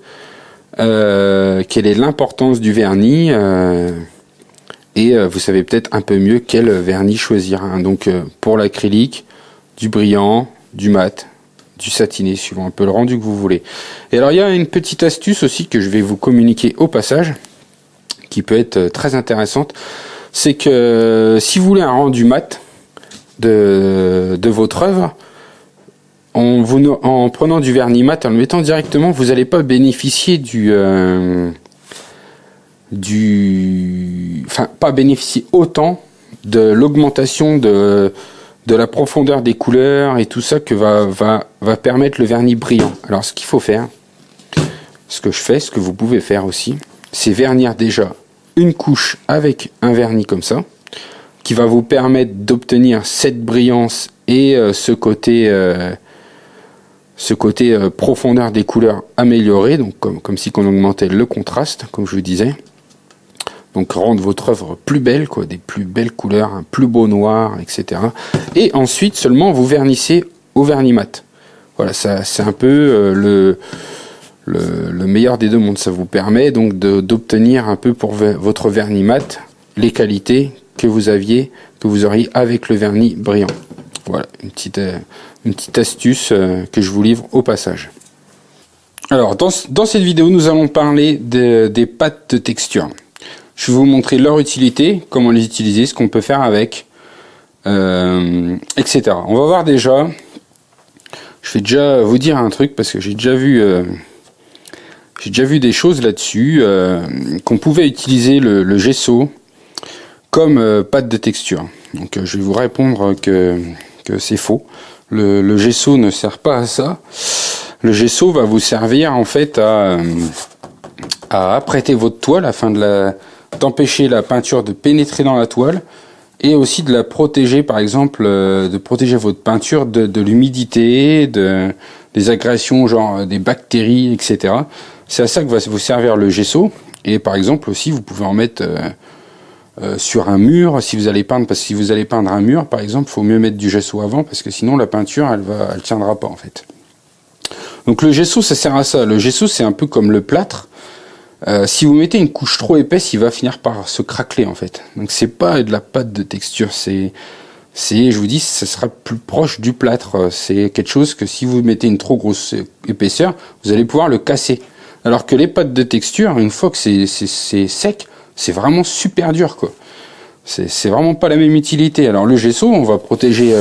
Quelle est l'importance du vernis. Et vous savez peut-être un peu mieux quel vernis choisir. Hein. Donc, pour l'acrylique, du brillant, du mat, du satiné, suivant un peu le rendu que vous voulez. Et alors il y a une petite astuce aussi que je vais vous communiquer au passage, qui peut être très intéressante, c'est que si vous voulez un rendu mat de votre œuvre, en prenant du vernis mat, en le mettant directement, vous n'allez pas bénéficier pas bénéficier autant de l'augmentation de la profondeur des couleurs et tout ça que va permettre le vernis brillant. Alors ce qu'il faut faire, ce que je fais, ce que vous pouvez faire aussi, c'est vernir déjà une couche avec un vernis comme ça, qui va vous permettre d'obtenir cette brillance et ce côté profondeur des couleurs amélioré, donc comme si on augmentait le contraste, comme je vous disais. Donc rendre votre œuvre plus belle, quoi, des plus belles couleurs, un plus beau noir, etc. Et ensuite seulement vous vernissez au vernis mat. Voilà, ça c'est un peu le meilleur des deux mondes. Ça vous permet donc d'obtenir un peu pour votre vernis mat les qualités que vous auriez avec le vernis brillant. Voilà, une petite astuce que je vous livre au passage. Alors dans cette vidéo, nous allons parler des pâtes de texture. Je vais vous montrer leur utilité, comment les utiliser, ce qu'on peut faire avec, etc. On va voir déjà, je vais déjà vous dire un truc, parce que j'ai déjà vu des choses là-dessus, qu'on pouvait utiliser le gesso comme pâte de texture. Donc je vais vous répondre que c'est faux. Le gesso ne sert pas à ça. Le gesso va vous servir en fait à apprêter votre toile afin d'empêcher la peinture de pénétrer dans la toile et aussi de la protéger, par exemple, de protéger votre peinture de l'humidité, des agressions, genre des bactéries, etc. C'est à ça que va vous servir le gesso. Et par exemple aussi, vous pouvez en mettre sur un mur si vous allez peindre, parce que si vous allez peindre un mur, par exemple, il faut mieux mettre du gesso avant, parce que sinon la peinture, elle tiendra pas en fait. Donc le gesso, ça sert à ça. Le gesso, c'est un peu comme le plâtre. Si vous mettez une couche trop épaisse, il va finir par se craqueler en fait. Donc c'est pas de la pâte de texture, je vous dis, ça sera plus proche du plâtre. C'est quelque chose que si vous mettez une trop grosse épaisseur, vous allez pouvoir le casser. Alors que les pâtes de texture, une fois que c'est sec, c'est vraiment super dur quoi. C'est vraiment pas la même utilité. Alors le gesso, on va protéger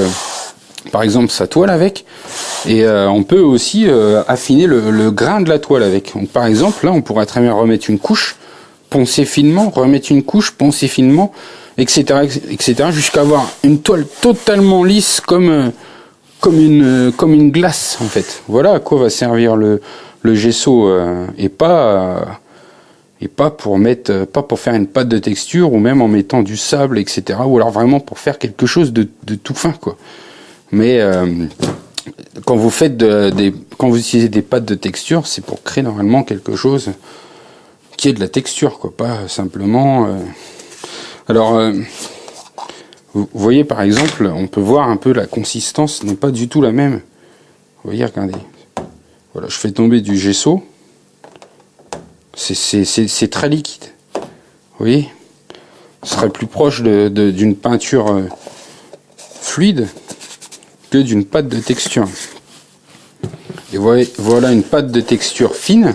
par exemple sa toile avec, et on peut aussi affiner le grain de la toile avec. Donc par exemple là on pourrait très bien remettre une couche, poncer finement, remettre une couche, poncer finement, etc., jusqu'à avoir une toile totalement lisse comme une glace en fait. Voilà à quoi va servir le gesso, et pas pour faire une pâte de texture, ou même en mettant du sable, etc., ou alors vraiment pour faire quelque chose de tout fin quoi. Mais quand vous utilisez des pâtes de texture, c'est pour créer normalement quelque chose qui ait de la texture, quoi, pas simplement. Alors, vous voyez par exemple, on peut voir un peu la consistance n'est pas du tout la même. Vous voyez, regardez. Voilà, je fais tomber du gesso. C'est très liquide. Vous voyez, ce serait plus proche d'une peinture fluide que d'une pâte de texture. Et voilà une pâte de texture fine,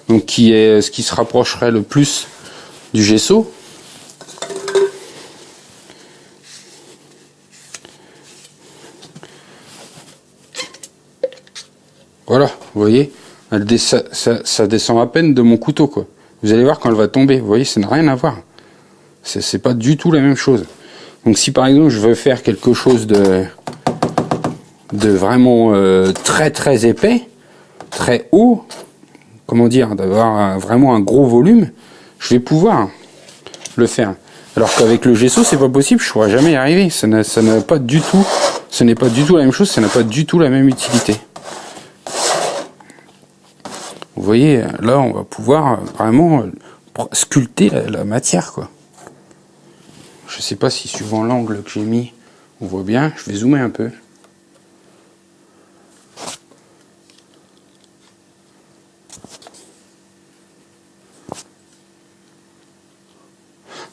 donc qui est ce qui se rapprocherait le plus du gesso. Voilà, vous voyez, ça descend à peine de mon couteau quoi. Vous allez voir quand elle va tomber, vous voyez, ça n'a rien à voir. C'est pas du tout la même chose. Donc si par exemple je veux faire quelque chose de vraiment très très épais, très haut, comment dire, d'avoir vraiment un gros volume, je vais pouvoir le faire. Alors qu'avec le gesso, c'est pas possible, je pourrais jamais y arriver. Ce n'est pas du tout la même chose, ça n'a pas du tout la même utilité. Vous voyez, là, on va pouvoir vraiment sculpter la matière, quoi. Je sais pas si suivant l'angle que j'ai mis, on voit bien. Je vais zoomer un peu.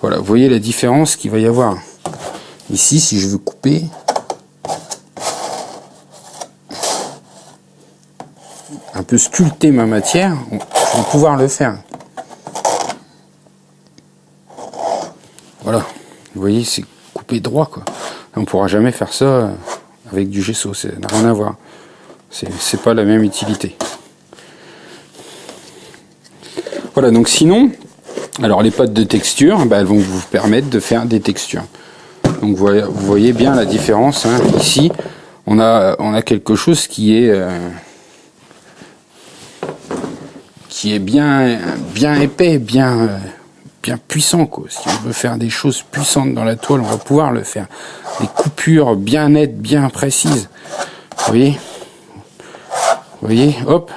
Voilà, vous voyez la différence qu'il va y avoir. Ici, si je veux couper, un peu sculpter ma matière, je vais pouvoir le faire. Voilà, vous voyez, c'est coupé droit, quoi. On ne pourra jamais faire ça avec du gesso, ça n'a rien à voir. C'est pas la même utilité. Voilà, donc sinon, alors les pâtes de texture, elles vont vous permettre de faire des textures. Donc vous voyez bien la différence, hein. Ici, on a quelque chose qui est bien épais, bien puissant, quoi. Si on veut faire des choses puissantes dans la toile, on va pouvoir le faire. Des coupures bien nettes, bien précises. Vous voyez, hop.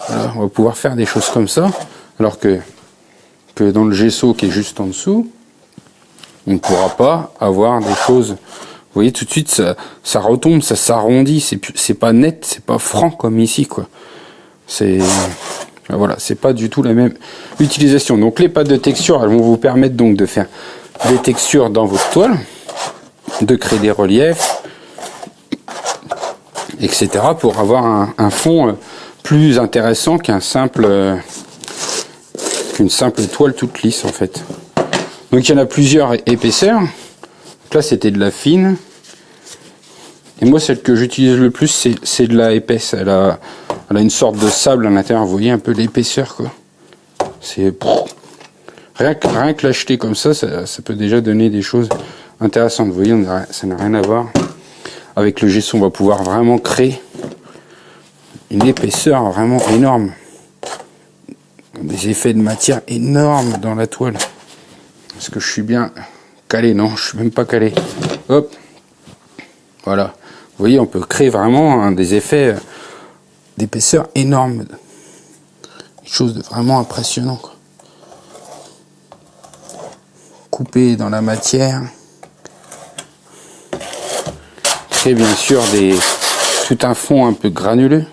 Voilà, on va pouvoir faire des choses comme ça, alors que dans le gesso qui est juste en dessous, on ne pourra pas avoir des choses. Vous voyez, tout de suite, ça retombe, ça s'arrondit, c'est pas net, c'est pas franc comme ici, quoi. Voilà, c'est pas du tout la même utilisation. Donc les pâtes de texture, elles vont vous permettre donc de faire des textures dans votre toile, de créer des reliefs, etc. pour avoir un fond plus intéressant qu'une simple toile toute lisse, en fait. Donc il y en a plusieurs épaisseurs. Donc là c'était de la fine. Et moi celle que j'utilise le plus c'est de la épaisse. Elle a une sorte de sable à l'intérieur. Vous voyez un peu l'épaisseur, quoi. C'est rien que l'acheter comme ça peut déjà donner des choses intéressantes. Vous voyez, ça n'a rien à voir. Avec le gesso, on va pouvoir vraiment créer une épaisseur vraiment énorme. Des effets de matière énormes dans la toile. Est-ce que je suis bien calé? Non, je suis même pas calé. Hop. Voilà. Vous voyez, on peut créer vraiment des effets d'épaisseur énormes. Quelque chose de vraiment impressionnant, quoi. Couper dans la matière. Créer bien sûr tout un fond un peu granuleux.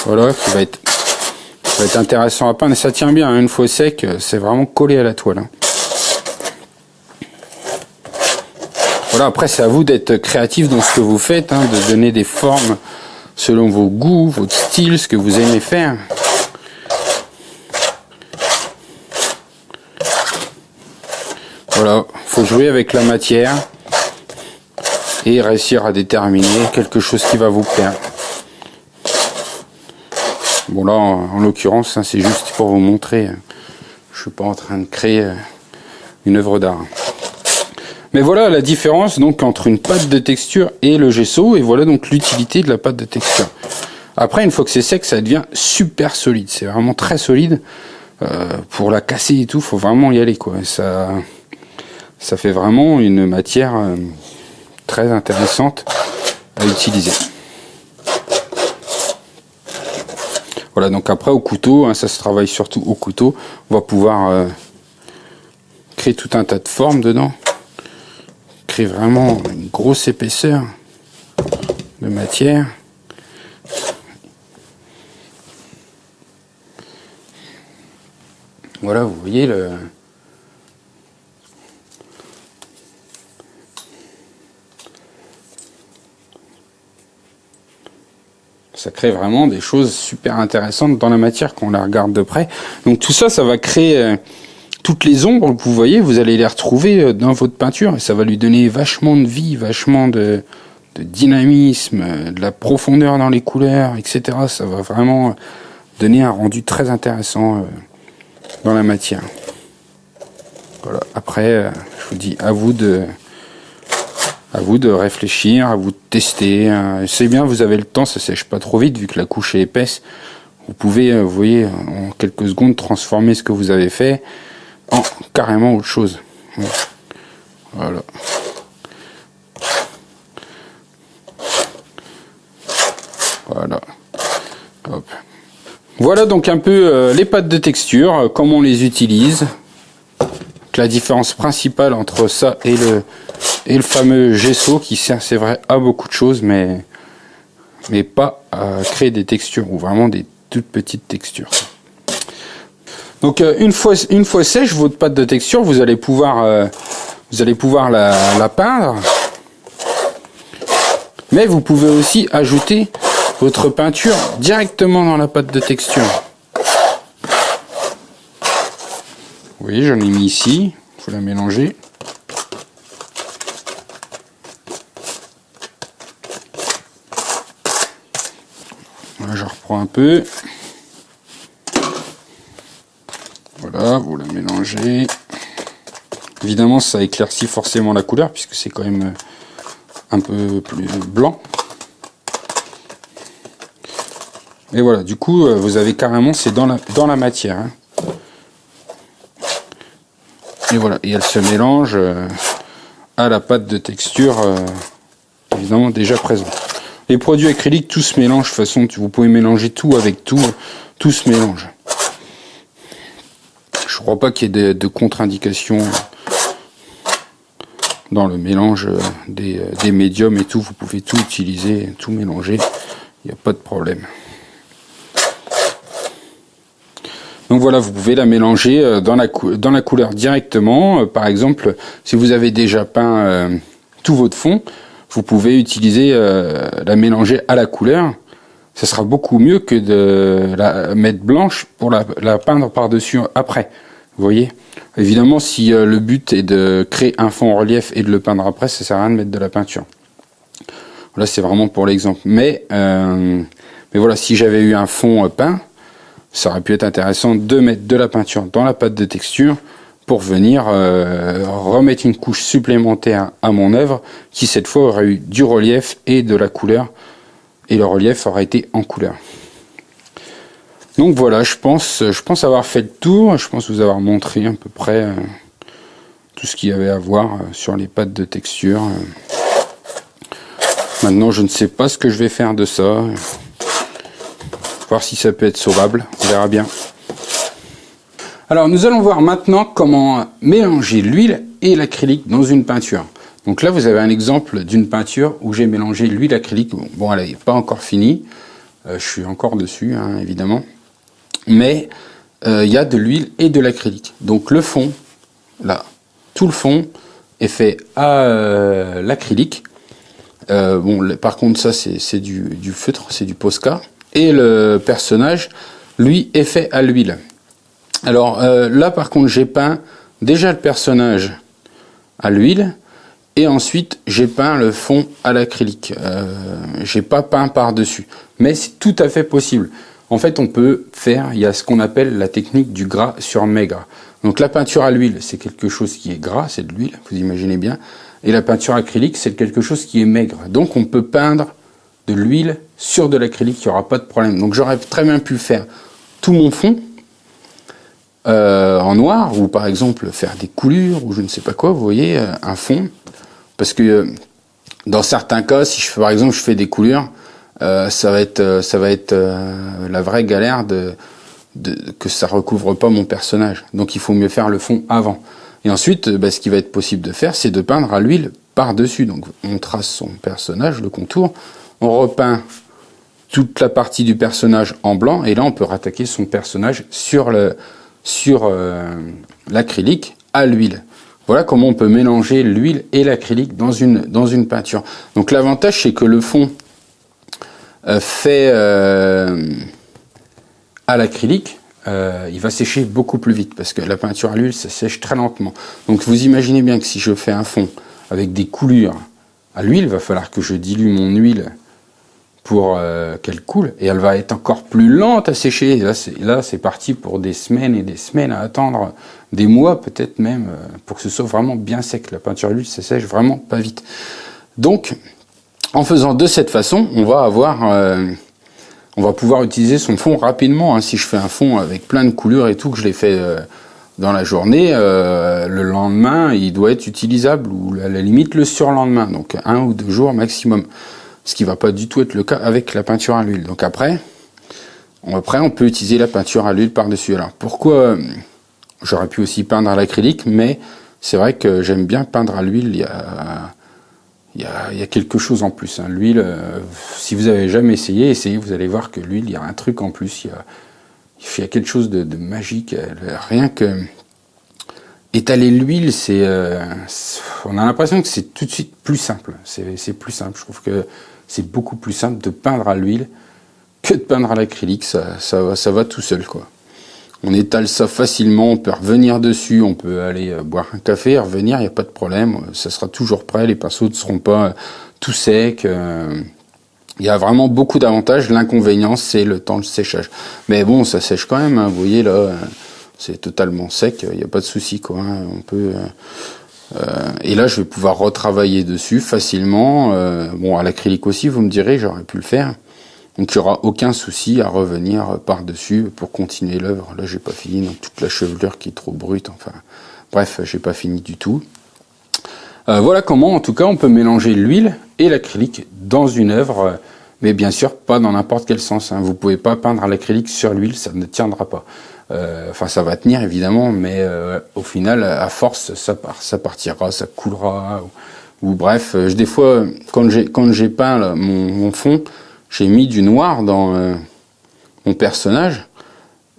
Voilà, qui va être intéressant à peindre. Et ça tient bien, hein, une fois sec, c'est vraiment collé à la toile, hein. Voilà, après c'est à vous d'être créatif dans ce que vous faites, hein, de donner des formes selon vos goûts, votre style, ce que vous aimez faire. Voilà, faut jouer avec la matière et réussir à déterminer quelque chose qui va vous plaire. Bon là, en l'occurrence, hein, c'est juste pour vous montrer. Je suis pas en train de créer une œuvre d'art. Mais voilà la différence donc entre une pâte de texture et le gesso. Et voilà donc l'utilité de la pâte de texture. Après, une fois que c'est sec, ça devient super solide. C'est vraiment très solide. Pour la casser et tout, faut vraiment y aller, quoi. Ça fait vraiment une matière très intéressante à utiliser. Voilà, donc après au couteau, hein, ça se travaille surtout au couteau. On va pouvoir créer tout un tas de formes dedans. Créer vraiment une grosse épaisseur de matière. Voilà, vous voyez ça crée vraiment des choses super intéressantes dans la matière quand on la regarde de près. Donc tout ça, ça va créer toutes les ombres que vous voyez, vous allez les retrouver dans votre peinture et ça va lui donner vachement de vie, vachement de dynamisme, de la profondeur dans les couleurs, etc. Ça va vraiment donner un rendu très intéressant dans la matière. Voilà. Après, je vous dis à vous de À vous de réfléchir, à vous de tester. C'est bien, vous avez le temps, ça sèche pas trop vite vu que la couche est épaisse. Vous pouvez, vous voyez, en quelques secondes transformer ce que vous avez fait en carrément autre chose. Voilà. Voilà. Hop. Voilà donc un peu les pâtes de texture, comment on les utilise. Donc, la différence principale entre ça et le fameux gesso qui sert, c'est vrai, à beaucoup de choses, mais pas à créer des textures, ou vraiment des toutes petites textures. Donc une fois sèche votre pâte de texture, vous allez pouvoir la peindre, mais vous pouvez aussi ajouter votre peinture directement dans la pâte de texture. Vous voyez, j'en ai mis ici, il faut la mélanger. Voilà, je reprends un peu. Voilà, vous la mélangez. Évidemment, ça éclaircit forcément la couleur puisque c'est quand même un peu plus blanc. Et voilà, du coup, vous avez carrément, c'est dans la matière. Hein. Et voilà, et elle se mélange à la pâte de texture, évidemment déjà présente. Les produits acryliques, tout se mélange. De toute façon, vous pouvez mélanger tout avec tout. Tout se mélange. Je ne crois pas qu'il y ait de contre-indications dans le mélange des médiums et tout. Vous pouvez tout utiliser, tout mélanger. Il n'y a pas de problème. Donc voilà, vous pouvez la mélanger dans la couleur directement. Par exemple, si vous avez déjà peint tout votre fond, vous pouvez utiliser la mélanger à la couleur. Ça sera beaucoup mieux que de la mettre blanche pour la peindre par-dessus après. Vous voyez ? Évidemment, si le but est de créer un fond en relief et de le peindre après, ça sert à rien de mettre de la peinture. Là, c'est vraiment pour l'exemple. Mais voilà, si j'avais eu un fond peint, ça aurait pu être intéressant de mettre de la peinture dans la pâte de texture pour venir remettre une couche supplémentaire à mon œuvre qui cette fois aurait eu du relief et de la couleur, et le relief aurait été en couleur. Donc voilà, je pense avoir fait le tour, je pense vous avoir montré à peu près tout ce qu'il y avait à voir sur les pâtes de texture. Maintenant, je ne sais pas ce que je vais faire de ça. Voir si ça peut être sauvable, on verra bien. Alors nous allons voir maintenant comment mélanger l'huile et l'acrylique dans une peinture. Donc là vous avez un exemple d'une peinture où j'ai mélangé l'huile acrylique. Bon, elle n'est pas encore finie, je suis encore dessus hein, évidemment, mais il y a de l'huile et de l'acrylique. Donc le fond, là, tout le fond est fait à l'acrylique. Par contre ça c'est du feutre, c'est du Posca. Et le personnage, lui, est fait à l'huile. Alors là, par contre, j'ai peint déjà le personnage à l'huile, et ensuite j'ai peint le fond à l'acrylique. J'ai pas peint par-dessus, mais c'est tout à fait possible. En fait, on peut faire, il y a ce qu'on appelle la technique du gras sur maigre. Donc la peinture à l'huile, c'est quelque chose qui est gras, c'est de l'huile, vous imaginez bien, et la peinture acrylique, c'est quelque chose qui est maigre. Donc on peut peindre de l'huile sur de l'acrylique, il n'y aura pas de problème. Donc j'aurais très bien pu faire tout mon fond en noir, ou par exemple faire des coulures, ou je ne sais pas quoi, vous voyez, un fond. Parce que dans certains cas, si par exemple je fais des coulures, ça va être la vraie galère que ça recouvre pas mon personnage. Donc il faut mieux faire le fond avant. Et ensuite, ce qui va être possible de faire, c'est de peindre à l'huile par-dessus. Donc on trace son personnage, le contour, on repeint toute la partie du personnage en blanc, et là on peut rattaquer son personnage sur l'acrylique à l'huile. Voilà comment on peut mélanger l'huile et l'acrylique dans une peinture. Donc l'avantage, c'est que le fond fait à l'acrylique, il va sécher beaucoup plus vite, parce que la peinture à l'huile, ça sèche très lentement. Donc vous imaginez bien que si je fais un fond avec des coulures à l'huile, il va falloir que je dilue mon huile pour qu'elle coule, et elle va être encore plus lente à sécher. Et là, c'est parti pour des semaines et des semaines à attendre, des mois peut-être même, pour que ce soit vraiment bien sec. La peinture à l'huile, ça sèche vraiment pas vite. Donc, en faisant de cette façon, on va pouvoir utiliser son fond rapidement. Hein. Si je fais un fond avec plein de couleurs et tout, que je l'ai fait dans la journée, le lendemain, il doit être utilisable, ou à la limite le surlendemain, donc 1 ou 2 jours maximum. Ce qui va pas du tout être le cas avec la peinture à l'huile. Donc après, on peut utiliser la peinture à l'huile par-dessus. Alors pourquoi j'aurais pu aussi peindre à l'acrylique, mais c'est vrai que j'aime bien peindre à l'huile. Il y a quelque chose en plus. Hein. L'huile, si vous avez jamais essayé, essayez, vous allez voir que l'huile, il y a un truc en plus. Il y a quelque chose de magique. Rien que étaler l'huile, on a l'impression que c'est tout de suite plus simple. C'est plus simple. Je trouve que c'est beaucoup plus simple de peindre à l'huile que de peindre à l'acrylique. Ça va tout seul, quoi. On étale ça facilement, on peut revenir dessus, on peut aller boire un café, revenir, il n'y a pas de problème, ça sera toujours prêt, les pinceaux ne seront pas tout secs. Il y a vraiment beaucoup d'avantages. L'inconvénient, c'est le temps de séchage. Mais bon, ça sèche quand même, hein. Vous voyez là, c'est totalement sec, il n'y a pas de souci, quoi. Hein. On peut, et là, je vais pouvoir retravailler dessus facilement. Bon, à l'acrylique aussi, vous me direz, j'aurais pu le faire. Donc il n'y aura aucun souci à revenir par-dessus pour continuer l'œuvre. Là, j'ai pas fini, donc toute la chevelure qui est trop brute. Enfin, bref, j'ai pas fini du tout. Voilà comment, en tout cas, on peut mélanger l'huile et l'acrylique dans une œuvre, mais bien sûr pas dans n'importe quel sens. Hein. Vous pouvez pas peindre à l'acrylique sur l'huile, ça ne tiendra pas. Enfin, ça va tenir évidemment, mais au final, à force, ça partira, ça coulera. Ou bref, des fois, quand j'ai peint là, mon fond, j'ai mis du noir dans mon personnage,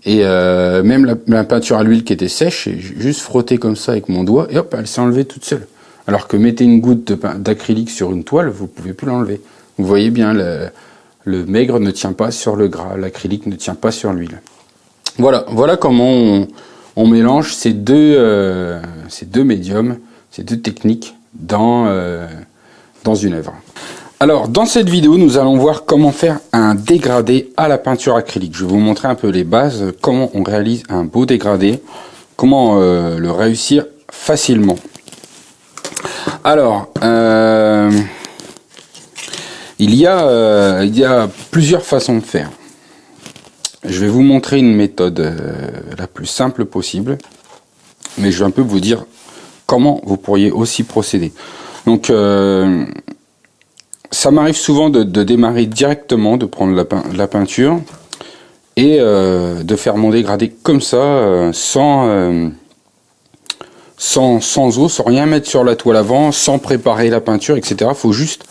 et même la peinture à l'huile qui était sèche, j'ai juste frotté comme ça avec mon doigt, et hop, elle s'est enlevée toute seule. Alors que mettez une goutte d'acrylique sur une toile, vous pouvez plus l'enlever. Vous voyez bien, le maigre ne tient pas sur le gras, l'acrylique ne tient pas sur l'huile. Voilà comment on mélange ces deux médiums, ces deux techniques dans une œuvre. Alors, dans cette vidéo, nous allons voir comment faire un dégradé à la peinture acrylique. Je vais vous montrer un peu les bases, comment on réalise un beau dégradé, comment le réussir facilement. Alors, il y a plusieurs façons de faire. Je vais vous montrer une méthode la plus simple possible, mais je vais un peu vous dire comment vous pourriez aussi procéder. Donc, ça m'arrive souvent de démarrer directement, de prendre la peinture et de faire mon dégradé comme ça, sans eau, sans rien mettre sur la toile avant, sans préparer la peinture, etc. Il faut juste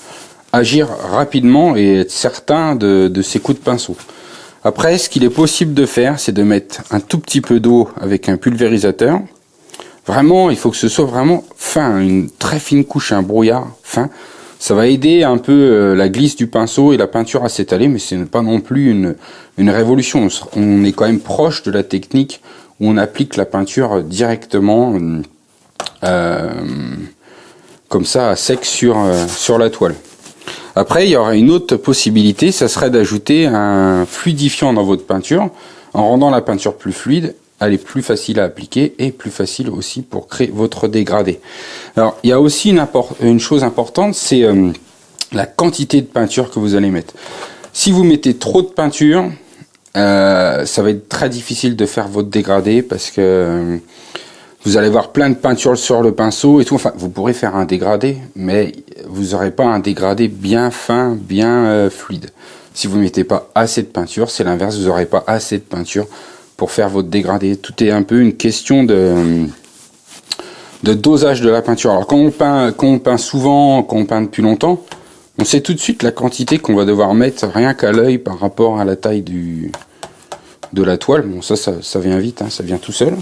agir rapidement et être certain de ses coups de pinceau. Après, ce qu'il est possible de faire, c'est de mettre un tout petit peu d'eau avec un pulvérisateur. Vraiment, il faut que ce soit vraiment fin, une très fine couche, un brouillard fin. Ça va aider un peu la glisse du pinceau et la peinture à s'étaler, mais ce n'est pas non plus une révolution. On est quand même proche de la technique où on applique la peinture directement comme ça à sec sur la toile. Après, il y aura une autre possibilité, ça serait d'ajouter un fluidifiant dans votre peinture. En rendant la peinture plus fluide, elle est plus facile à appliquer et plus facile aussi pour créer votre dégradé. Alors, il y a aussi une chose importante, c'est la quantité de peinture que vous allez mettre. Si vous mettez trop de peinture, ça va être très difficile de faire votre dégradé parce que vous allez avoir plein de peinture sur le pinceau et tout. Enfin, vous pourrez faire un dégradé, mais vous n'aurez pas un dégradé bien fin, bien fluide. Si vous ne mettez pas assez de peinture, c'est l'inverse, vous n'aurez pas assez de peinture pour faire votre dégradé. Tout est un peu une question de dosage de la peinture. Alors quand on peint souvent, quand on peint depuis longtemps, on sait tout de suite la quantité qu'on va devoir mettre rien qu'à l'œil par rapport à la taille de la toile. Bon, ça vient vite, hein, ça vient tout seul.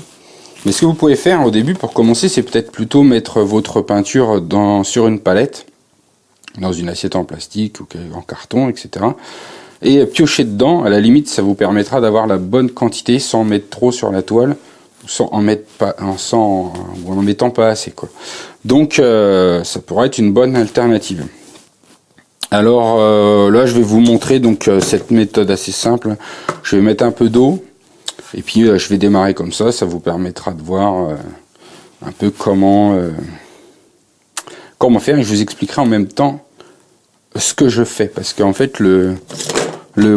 Mais ce que vous pouvez faire au début pour commencer, c'est peut-être plutôt mettre votre peinture sur une palette, dans une assiette en plastique ou en carton, etc. Et piocher dedans. À la limite, ça vous permettra d'avoir la bonne quantité sans mettre trop sur la toile, ou en mettant pas assez, quoi. Donc ça pourrait être une bonne alternative. Alors là, je vais vous montrer donc cette méthode assez simple. Je vais mettre un peu d'eau et puis je vais démarrer comme ça. Ça vous permettra de voir un peu comment comment faire, et je vous expliquerai en même temps ce que je fais, parce qu'en fait le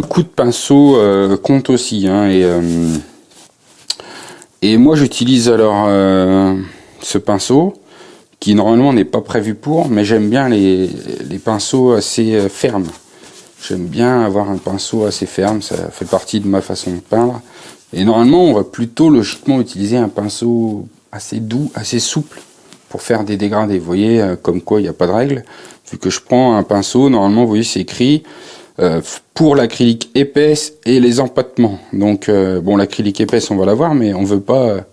coup de pinceau compte aussi, hein, et moi j'utilise alors ce pinceau qui normalement n'est pas prévu pour, mais j'aime bien les pinceaux assez fermes. J'aime bien avoir un pinceau assez ferme, ça fait partie de ma façon de peindre. Et normalement, on va plutôt logiquement utiliser un pinceau assez doux, assez souple pour faire des dégradés. Vous voyez, comme quoi il n'y a pas de règle. Vu que je prends un pinceau, normalement, vous voyez, c'est écrit pour l'acrylique épaisse et les empâtements. Donc, bon, l'acrylique épaisse, on va l'avoir, mais on veut pas,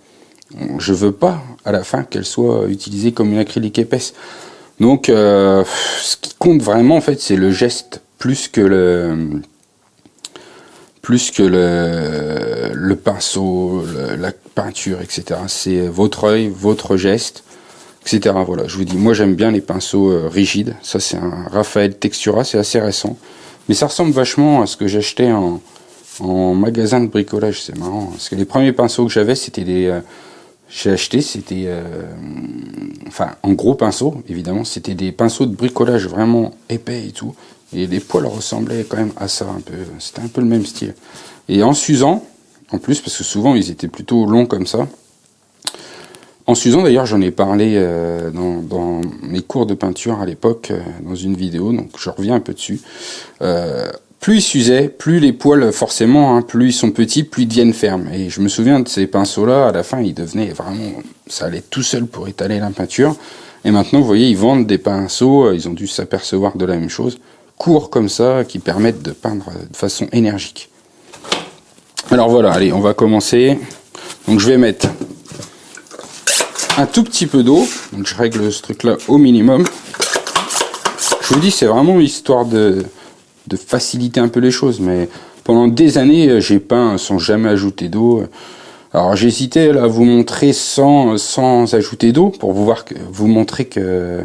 je veux pas à la fin qu'elle soit utilisée comme une acrylique épaisse. Donc, ce qui compte vraiment, en fait, c'est le geste plus que le pinceau, la peinture, etc. C'est votre œil, votre geste, etc. Voilà, je vous dis, moi j'aime bien les pinceaux rigides. Ça, c'est un Raphaël Textura, c'est assez récent. Mais ça ressemble vachement à ce que j'achetais en magasin de bricolage. C'est marrant, parce que les premiers pinceaux que j'avais, c'était j'ai acheté, c'était enfin en gros pinceaux, évidemment, c'était des pinceaux de bricolage vraiment épais et tout. Et les poils ressemblaient quand même à ça un peu. C'était un peu le même style. Et en s'usant, en plus, parce que souvent ils étaient plutôt longs comme ça. En s'usant, d'ailleurs, j'en ai parlé dans mes cours de peinture à l'époque, dans une vidéo, donc je reviens un peu dessus. Plus ils s'usaient, plus les poils, forcément, hein, plus ils sont petits, plus ils deviennent fermes. Et je me souviens de ces pinceaux-là, à la fin, ils devenaient vraiment... Ça allait tout seul pour étaler la peinture. Et maintenant, vous voyez, ils vendent des pinceaux, ils ont dû s'apercevoir de la même chose, courts comme ça, qui permettent de peindre de façon énergique. Alors voilà, allez, on va commencer. Donc je vais mettre un tout petit peu d'eau, donc je règle ce truc là au minimum. Je vous dis, c'est vraiment histoire de faciliter un peu les choses, mais pendant des années j'ai peint sans jamais ajouter d'eau. Alors j'hésitais à vous montrer sans ajouter d'eau pour vous montrer que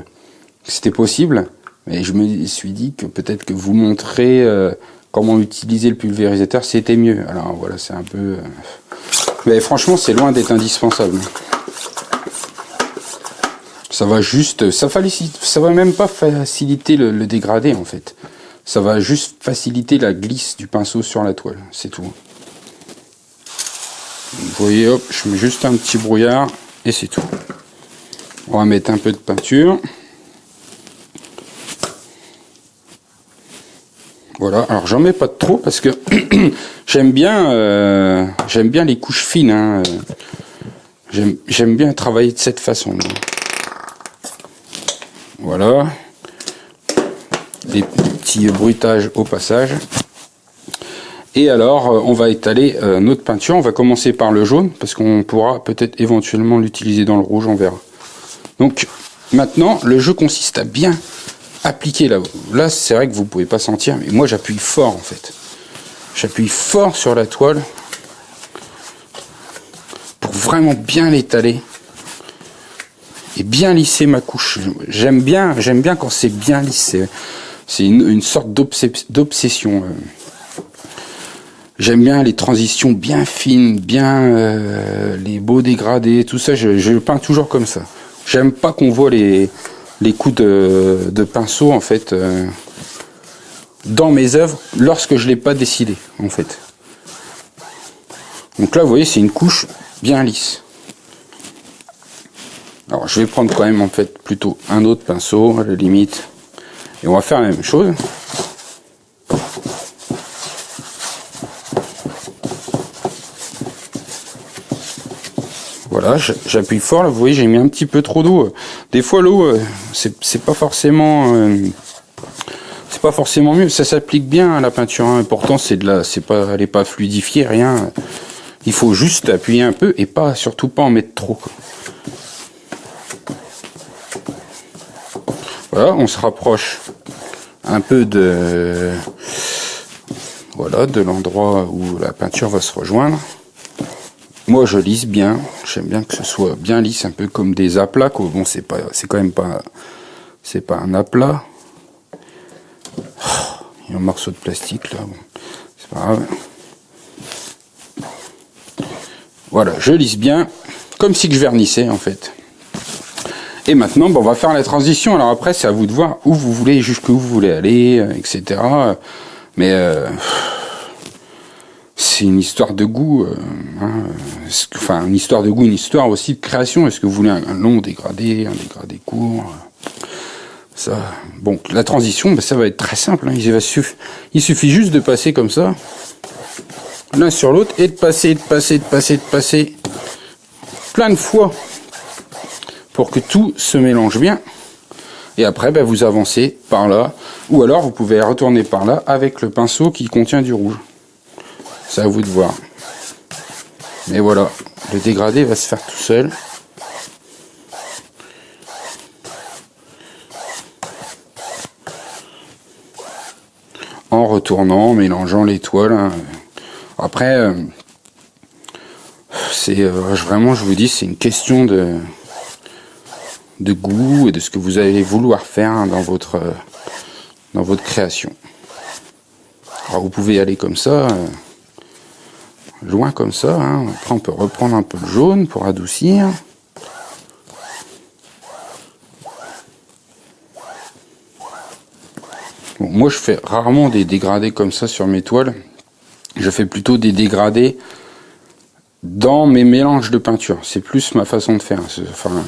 c'était possible, mais je me suis dit que peut-être que vous montrer comment utiliser le pulvérisateur c'était mieux. Alors voilà, c'est un peu mais franchement c'est loin d'être indispensable. Ça va juste, ça va même pas faciliter le dégradé en fait. Ça va juste faciliter la glisse du pinceau sur la toile, c'est tout. Vous voyez, hop, je mets juste un petit brouillard et c'est tout. On va mettre un peu de peinture. Voilà, alors j'en mets pas trop parce que j'aime bien les couches fines. Hein. J'aime bien travailler de cette façon. Voilà, des petits bruitages au passage. Et alors, on va étaler notre peinture. On va commencer par le jaune, parce qu'on pourra peut-être éventuellement l'utiliser dans le rouge, on verra. Donc, maintenant, le jeu consiste à bien appliquer là. Là, c'est vrai que vous pouvez pas sentir, mais moi, j'appuie fort, en fait. J'appuie fort sur la toile pour vraiment bien l'étaler. Et bien lisser ma couche. J'aime bien quand c'est bien lissé. C'est une sorte d'obsession. J'aime bien les transitions bien fines, bien les beaux dégradés, tout ça. Je peins toujours comme ça. J'aime pas qu'on voit les coups de pinceau en fait dans mes œuvres lorsque je l'ai pas décidé en fait. Donc là, vous voyez, c'est une couche bien lisse. Alors je vais prendre quand même en fait plutôt un autre pinceau à la limite et on va faire la même chose. Voilà, j'appuie fort là, vous voyez j'ai mis un petit peu trop d'eau. Des fois l'eau c'est pas forcément mieux, ça s'applique bien à la peinture hein, et pourtant elle est pas fluidifiée rien. Il faut juste appuyer un peu et surtout pas en mettre trop quoi. Voilà, on se rapproche un peu de l'endroit où la peinture va se rejoindre. Moi, je lisse bien. J'aime bien que ce soit bien lisse, un peu comme des aplats. Quoi. Bon, c'est quand même pas un aplat. Oh, il y a un morceau de plastique là. Bon, c'est pas grave. Voilà, je lisse bien, comme si je vernissais en fait. Et maintenant, on va faire la transition. Alors après, c'est à vous de voir où vous voulez, jusqu'où vous voulez aller, etc. Mais c'est une histoire de goût, enfin une histoire de goût, une histoire aussi de création. Est-ce que vous voulez un long dégradé, un dégradé court? Ça, bon, la transition, ça va être très simple. Hein. Il suffit juste de passer comme ça, l'un sur l'autre, et de passer plein de fois pour que tout se mélange bien. Et après, vous avancez par là, ou alors vous pouvez retourner par là avec le pinceau qui contient du rouge. C'est à vous de voir. Mais voilà, le dégradé va se faire tout seul. En retournant, en mélangeant les toiles. Hein. Après, c'est vraiment, je vous dis, c'est une question de goût et de ce que vous allez vouloir faire dans votre création. Alors vous pouvez aller comme ça, loin comme ça. Hein. Après on peut reprendre un peu de jaune pour adoucir. Bon, moi je fais rarement des dégradés comme ça sur mes toiles. Je fais plutôt des dégradés dans mes mélanges de peinture. C'est plus ma façon de faire. Enfin,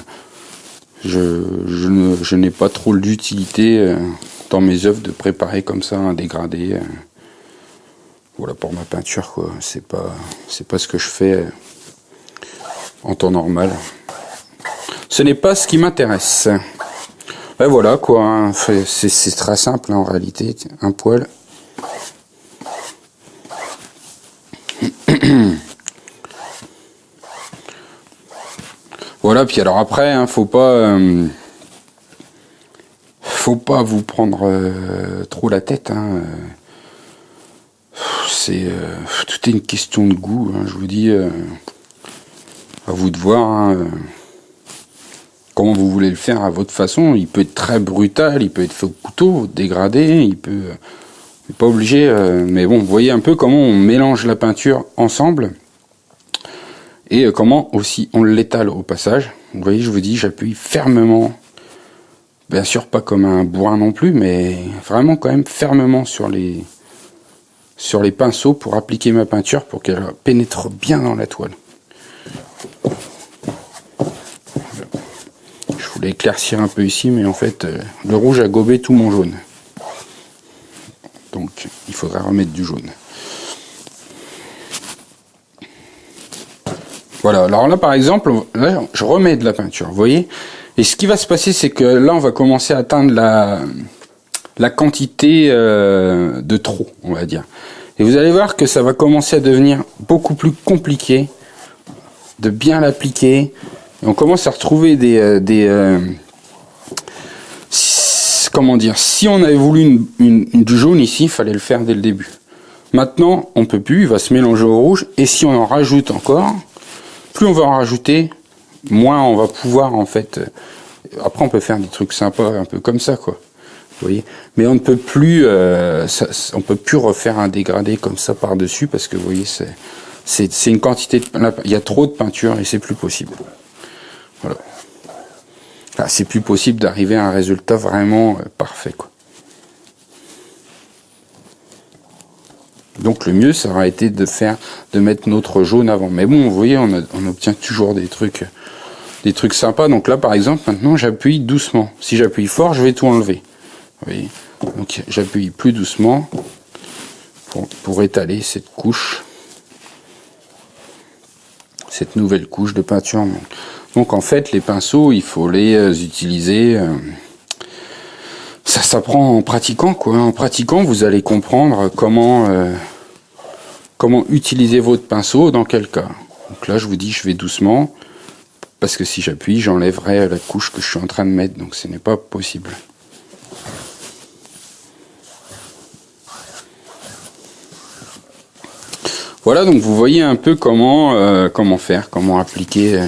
je n'ai pas trop d'utilité dans mes œuvres de préparer comme ça un dégradé. Voilà pour ma peinture quoi. C'est pas ce que je fais en temps normal. Ce n'est pas ce qui m'intéresse. Ben voilà quoi. Hein. C'est très simple hein, en réalité. Un poil. Voilà, puis alors après, hein, faut pas vous prendre trop la tête. Hein. Tout est une question de goût. Hein, je vous dis, à vous de voir hein, comment vous voulez le faire à votre façon. Il peut être très brutal, il peut être fait au couteau, dégradé, il peut, pas obligé. Mais bon, vous voyez un peu comment on mélange la peinture ensemble. Et comment aussi on l'étale au passage. Vous voyez, je vous dis, j'appuie fermement. Bien sûr, pas comme un bourrin non plus, mais vraiment quand même fermement sur les pinceaux pour appliquer ma peinture pour qu'elle pénètre bien dans la toile. Je voulais éclaircir un peu ici, mais en fait, le rouge a gobé tout mon jaune. Donc, il faudra remettre du jaune. Voilà, alors là par exemple, là, je remets de la peinture, vous voyez. Et ce qui va se passer, c'est que là, on va commencer à atteindre la quantité de trop, on va dire. Et vous allez voir que ça va commencer à devenir beaucoup plus compliqué de bien l'appliquer. Et on commence à retrouver comment dire, si on avait voulu du jaune ici, il fallait le faire dès le début. Maintenant, on peut plus, il va se mélanger au rouge. Et si on en rajoute encore... Plus on va en rajouter, moins on va pouvoir en fait. Après, on peut faire des trucs sympas, un peu comme ça, quoi. Vous voyez. Mais on ne peut plus, on peut plus refaire un dégradé comme ça par dessus parce que vous voyez, c'est une quantité il y a trop de peinture et c'est plus possible. Voilà. Là, c'est plus possible d'arriver à un résultat vraiment parfait, quoi. Donc le mieux, ça aurait été de mettre notre jaune avant. Mais bon, vous voyez, on obtient toujours des trucs sympas. Donc là, par exemple, maintenant, j'appuie doucement. Si j'appuie fort, je vais tout enlever. Vous voyez. Donc j'appuie plus doucement pour étaler cette couche, cette nouvelle couche de peinture. Donc en fait, les pinceaux, il faut les utiliser. Ça s'apprend en pratiquant, quoi. En pratiquant, vous allez comprendre comment utiliser votre pinceau dans quel cas. Donc là, je vous dis, je vais doucement, parce que si j'appuie, j'enlèverai la couche que je suis en train de mettre, donc ce n'est pas possible. Voilà, donc vous voyez un peu comment faire, comment appliquer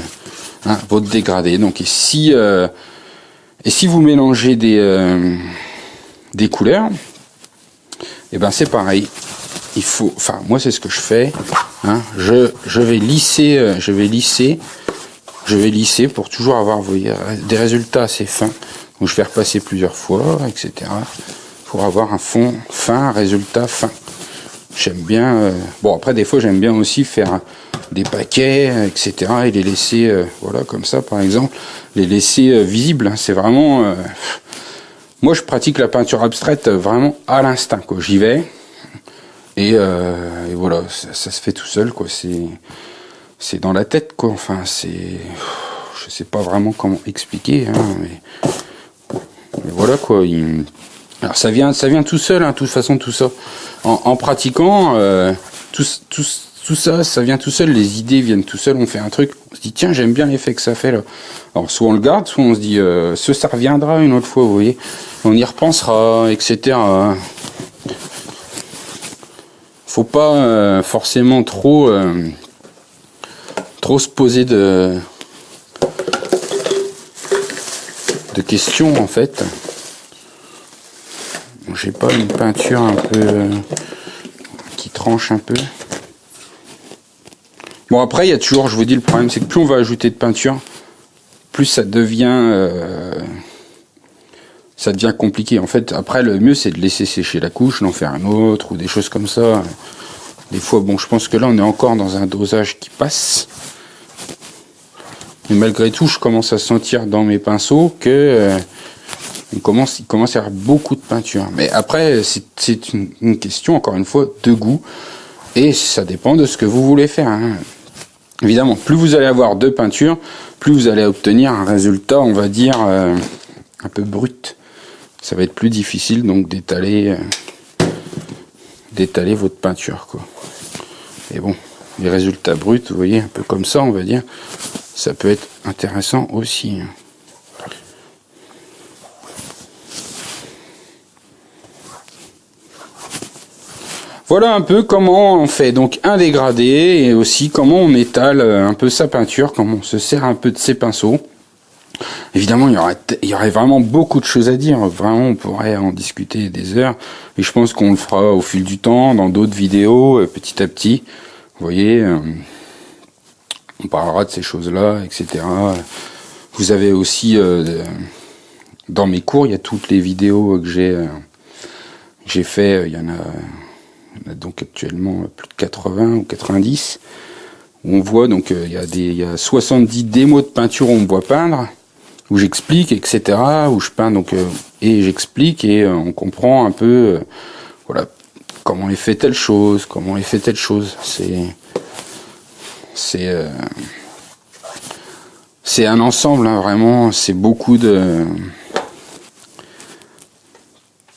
votre dégradé. Donc et si vous mélangez des couleurs, et ben c'est pareil. Il faut, enfin moi c'est ce que je fais. Hein, je vais lisser je vais lisser pour toujours avoir, vous voyez, des résultats assez fins. Donc je vais repasser plusieurs fois, etc. pour avoir un fond fin, un résultat fin. J'aime bien... bon, après, des fois, j'aime bien aussi faire des paquets, etc. et les laisser, voilà, comme ça, par exemple, les laisser visibles. C'est vraiment... moi, je pratique la peinture abstraite vraiment à l'instinct, quoi. J'y vais, et voilà, ça se fait tout seul, quoi. C'est dans la tête, quoi. Enfin, c'est... je sais pas vraiment comment expliquer, hein, mais voilà, quoi. Alors, ça vient tout seul, hein, de toute façon, tout ça. En pratiquant, tout ça, ça vient tout seul, les idées viennent tout seul, on fait un truc, on se dit, tiens, j'aime bien l'effet que ça fait, là. Alors, soit on le garde, soit on se dit, ça reviendra une autre fois, vous voyez. On y repensera, etc. Faut pas forcément trop se poser de questions, en fait. J'ai pas une peinture un peu qui tranche un peu. Bon, après, il y a toujours, je vous dis, le problème, c'est que plus on va ajouter de peinture, plus ça devient compliqué. En fait, après, le mieux, c'est de laisser sécher la couche, d'en faire un autre, ou des choses comme ça. Des fois, bon, je pense que là, on est encore dans un dosage qui passe. Mais malgré tout, je commence à sentir dans mes pinceaux que il commence à y avoir beaucoup de peinture. Mais après, c'est une question, encore une fois, de goût. Et ça dépend de ce que vous voulez faire, hein. Évidemment, plus vous allez avoir de peinture, plus vous allez obtenir un résultat, on va dire, un peu ça va être plus difficile donc d'étaler votre peinture, quoi. Et bon, les résultats bruts, vous voyez, un peu comme ça, on va dire, ça peut être intéressant aussi. Voilà un peu comment on fait donc un dégradé et aussi comment on étale un peu sa peinture, comment on se sert un peu de ses pinceaux. Évidemment, il y aurait vraiment beaucoup de choses à dire. Vraiment, on pourrait en discuter des heures. Et je pense qu'on le fera au fil du temps, dans d'autres vidéos, petit à petit. Vous voyez, on parlera de ces choses-là, etc. Vous avez aussi, dans mes cours, il y a toutes les vidéos que j'ai fait. Il y en a donc actuellement plus de 80 ou 90. Où on voit, donc, il y a 70 démos de peinture où on me voit peindre, où j'explique, etc., où je peins, donc, et j'explique, et on comprend un peu, voilà, comment est fait telle chose, comment est fait telle chose. C'est un ensemble, hein, vraiment, c'est beaucoup de...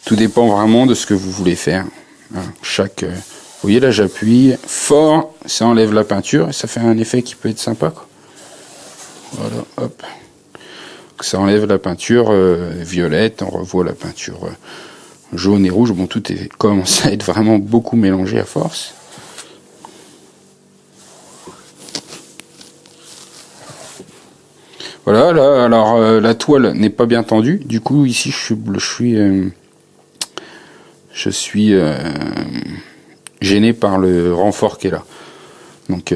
Tout dépend vraiment de ce que vous voulez faire. Hein, vous voyez, là, j'appuie fort, ça enlève la peinture, et ça fait un effet qui peut être sympa, quoi. Voilà, hop. Ça enlève la peinture violette, on revoit la peinture jaune et rouge. Bon, tout commence à être vraiment beaucoup mélangé à force. Voilà, là, alors la toile n'est pas bien tendue. Du coup, ici, je suis gêné par le renfort qui est là. Donc,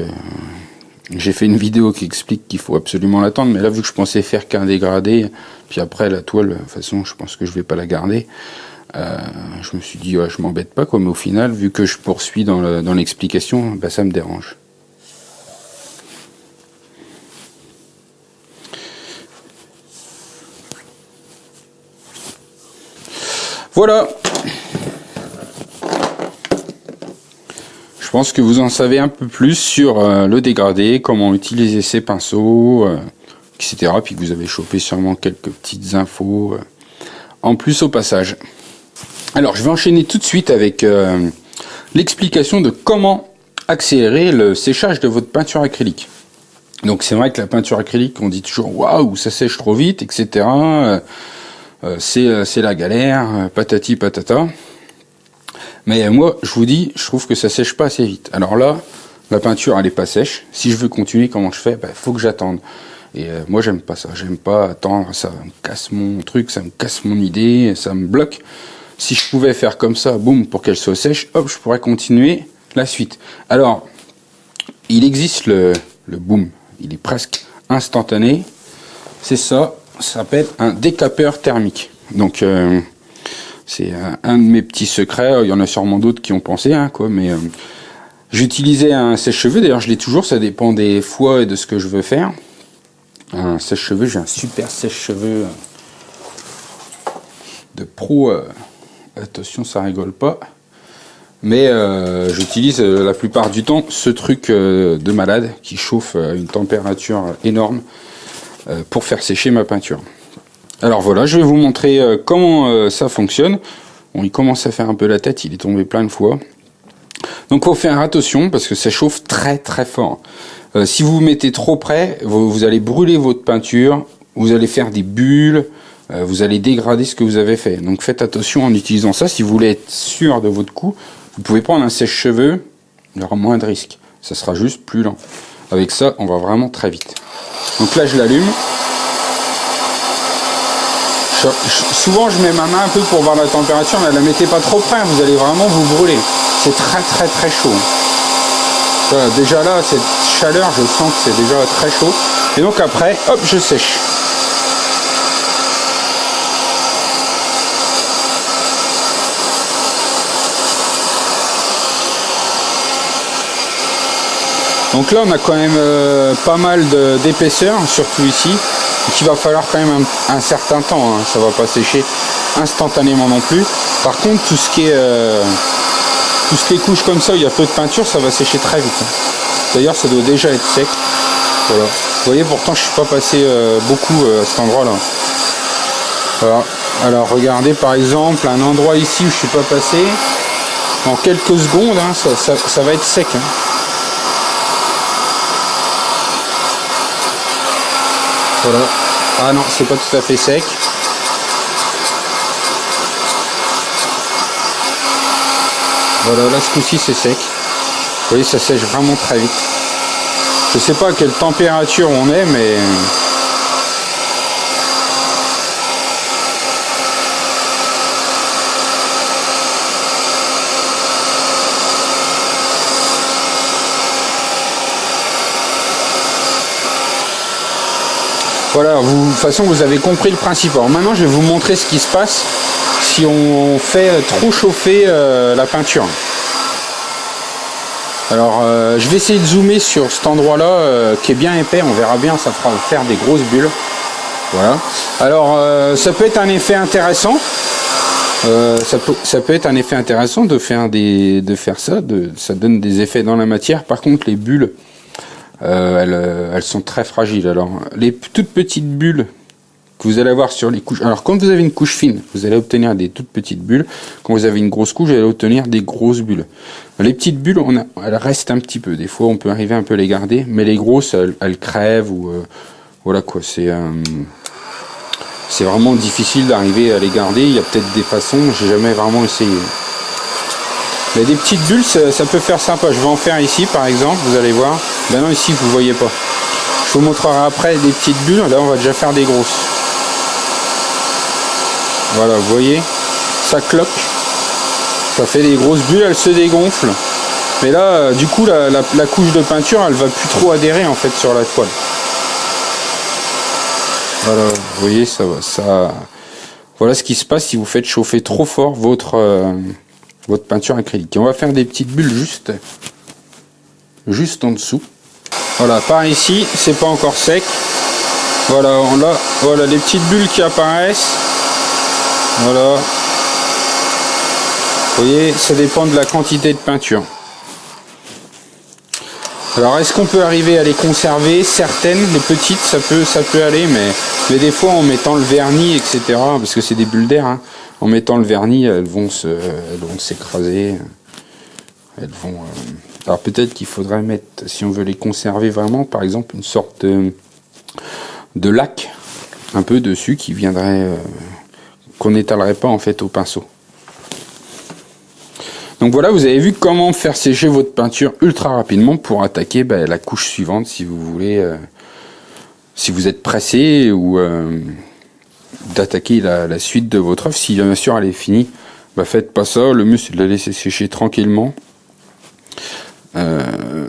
j'ai fait une vidéo qui explique qu'il faut absolument l'attendre, mais là, vu que je pensais faire qu'un dégradé, puis après la toile, de toute façon, je pense que je vais pas la garder. Je me suis dit, ouais, je m'embête pas, quoi, mais au final, vu que je poursuis dans l'explication, bah, ça me dérange. Voilà. Je pense que vous en savez un peu plus sur le dégradé, comment utiliser ses pinceaux, etc. Puis que vous avez chopé sûrement quelques petites infos en plus au passage. Alors, je vais enchaîner tout de suite avec l'explication de comment accélérer le séchage de votre peinture acrylique. Donc, c'est vrai que la peinture acrylique, on dit toujours « Waouh, ça sèche trop vite, etc. » C'est la galère, patati patata. Mais moi, je vous dis, je trouve que ça sèche pas assez vite. Alors là, la peinture, elle est pas sèche. Si je veux continuer, comment je fais ? Faut que j'attende. Et moi, j'aime pas ça. J'aime pas attendre. Ça me casse mon truc, ça me casse mon idée, ça me bloque. Si je pouvais faire comme ça, boum, pour qu'elle soit sèche, hop, je pourrais continuer la suite. Alors, il existe le boom. Il est presque instantané, c'est ça, ça s'appelle un décapeur thermique. Donc c'est un de mes petits secrets, il y en a sûrement d'autres qui ont pensé, hein, quoi, mais j'utilisais un sèche-cheveux, d'ailleurs je l'ai toujours, ça dépend des fois et de ce que je veux faire. Un sèche-cheveux, j'ai un super sèche-cheveux de pro, attention ça rigole pas, mais j'utilise la plupart du temps ce truc de malade qui chauffe à une température énorme pour faire sécher ma peinture. Alors voilà, je vais vous montrer comment ça fonctionne. Bon, il commence à faire un peu la tête, il est tombé plein de fois. Donc il faut faire attention parce que ça chauffe très très fort. Si vous vous mettez trop près, vous allez brûler votre peinture, vous allez faire des bulles, vous allez dégrader ce que vous avez fait. Donc faites attention en utilisant ça. Si vous voulez être sûr de votre coup, vous pouvez prendre un sèche-cheveux, il y aura moins de risques. Ça sera juste plus lent. Avec ça, on va vraiment très vite. Donc là, je l'allume. Souvent, je mets ma main un peu pour voir la température, mais ne la mettez pas trop près, vous allez vraiment vous brûler. C'est très très très chaud. Voilà, déjà là, cette chaleur, je sens que c'est déjà très chaud. Et donc après, hop, je sèche. Donc là, on a quand même pas mal d'épaisseur, surtout ici. Donc il va falloir quand même un certain temps, hein. Ça va pas sécher instantanément non plus. Par contre, tout ce qui est couches comme ça, il y a peu de peinture, ça va sécher très vite. D'ailleurs, ça doit déjà être sec. Voilà. Vous voyez, pourtant, je suis pas passé beaucoup à cet endroit-là. Voilà. Alors, regardez par exemple un endroit ici où je suis pas passé. En quelques secondes, hein, ça va être sec. Hein. Voilà. Ah non, c'est pas tout à fait sec. Voilà, là ce coup-ci c'est sec. Vous voyez, ça sèche vraiment très vite. Je sais pas à quelle température on est, mais voilà, de toute façon vous avez compris le principe. Alors maintenant je vais vous montrer ce qui se passe si on fait trop chauffer la peinture. Alors je vais essayer de zoomer sur cet endroit là qui est bien épais, on verra bien, ça fera faire des grosses bulles. Voilà. Alors ça peut être un effet intéressant. Ça peut être un effet intéressant de faire ça, ça donne des effets dans la matière. Par contre les bulles, elles sont très fragiles. Alors les toutes petites bulles que vous allez avoir sur les couches, alors quand vous avez une couche fine, vous allez obtenir des toutes petites bulles. Quand vous avez une grosse couche, vous allez obtenir des grosses bulles. Les petites bulles, elles restent un petit peu. Des fois, on peut arriver un peu à les garder, mais les grosses, elles crèvent ou voilà quoi. C'est vraiment difficile d'arriver à les garder. Il y a peut-être des façons, j'ai jamais vraiment essayé. Mais des petites bulles, ça peut faire sympa. Je vais en faire ici, par exemple. Vous allez voir. Ben non, ici, vous voyez pas. Je vous montrerai après des petites bulles. Là, on va déjà faire des grosses. Voilà, vous voyez, ça cloque. Ça fait des grosses bulles, elles se dégonflent. Mais là, du coup, la couche de peinture, elle va plus trop adhérer en fait sur la toile. Voilà, vous voyez, voilà ce qui se passe si vous faites chauffer trop fort votre peinture acrylique. Et on va faire des petites bulles juste en dessous. Voilà, par ici, c'est pas encore sec. Voilà, voilà les petites bulles qui apparaissent. Voilà. Vous voyez, ça dépend de la quantité de peinture. Alors, est-ce qu'on peut arriver à les conserver? Certaines, les petites, ça peut aller, mais des fois, en mettant le vernis, etc., parce que c'est des bulles d'air, hein, en mettant le vernis, elles vont s'écraser. Alors, peut-être qu'il faudrait mettre, si on veut les conserver vraiment, par exemple, une sorte de lac, un peu dessus, qui viendrait... qu'on n'étalerait pas en fait au pinceau. Donc voilà, vous avez vu comment faire sécher votre peinture ultra rapidement pour attaquer la couche suivante si vous voulez, si vous êtes pressé ou d'attaquer la suite de votre œuvre. Si bien sûr elle est finie, faites pas ça, le mieux c'est de la laisser sécher tranquillement.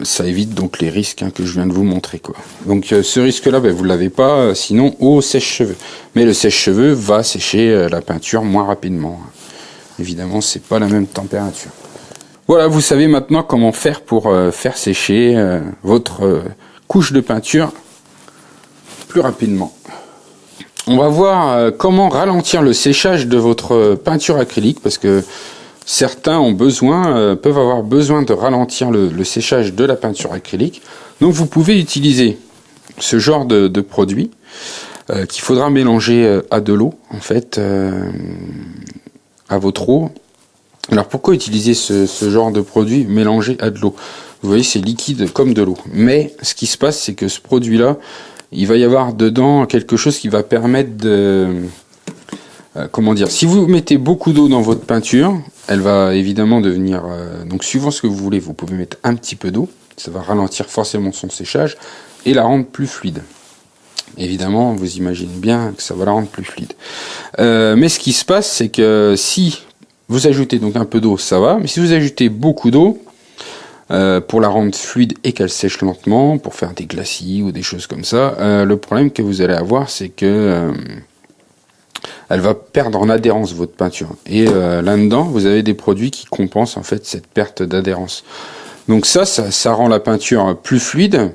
ça évite donc les risques que je viens de vous montrer, quoi. Donc ce risque-là, vous l'avez pas, sinon au sèche-cheveux. Mais le sèche-cheveux va sécher la peinture moins rapidement. Évidemment, c'est pas la même température. Voilà, vous savez maintenant comment faire pour faire sécher votre couche de peinture plus rapidement. On va voir comment ralentir le séchage de votre peinture acrylique, parce que certains peuvent avoir besoin de ralentir le séchage de la peinture acrylique. Donc vous pouvez utiliser ce genre de produit qu'il faudra mélanger à de l'eau, en fait, à votre eau. Alors pourquoi utiliser ce genre de produit mélangé à de l'eau? Vous voyez, c'est liquide comme de l'eau. Mais ce qui se passe, c'est que ce produit-là, il va y avoir dedans quelque chose qui va permettre de... comment dire? Si vous mettez beaucoup d'eau dans votre peinture, elle va évidemment devenir... donc suivant ce que vous voulez, vous pouvez mettre un petit peu d'eau. Ça va ralentir forcément son séchage et la rendre plus fluide. Évidemment, vous imaginez bien que ça va la rendre plus fluide. Mais ce qui se passe, c'est que si vous ajoutez donc un peu d'eau, ça va. Mais si vous ajoutez beaucoup d'eau, pour la rendre fluide et qu'elle sèche lentement, pour faire des glacis ou des choses comme ça, le problème que vous allez avoir, c'est que elle va perdre en adhérence votre peinture. Et là-dedans, vous avez des produits qui compensent en fait cette perte d'adhérence. Donc ça rend la peinture plus fluide.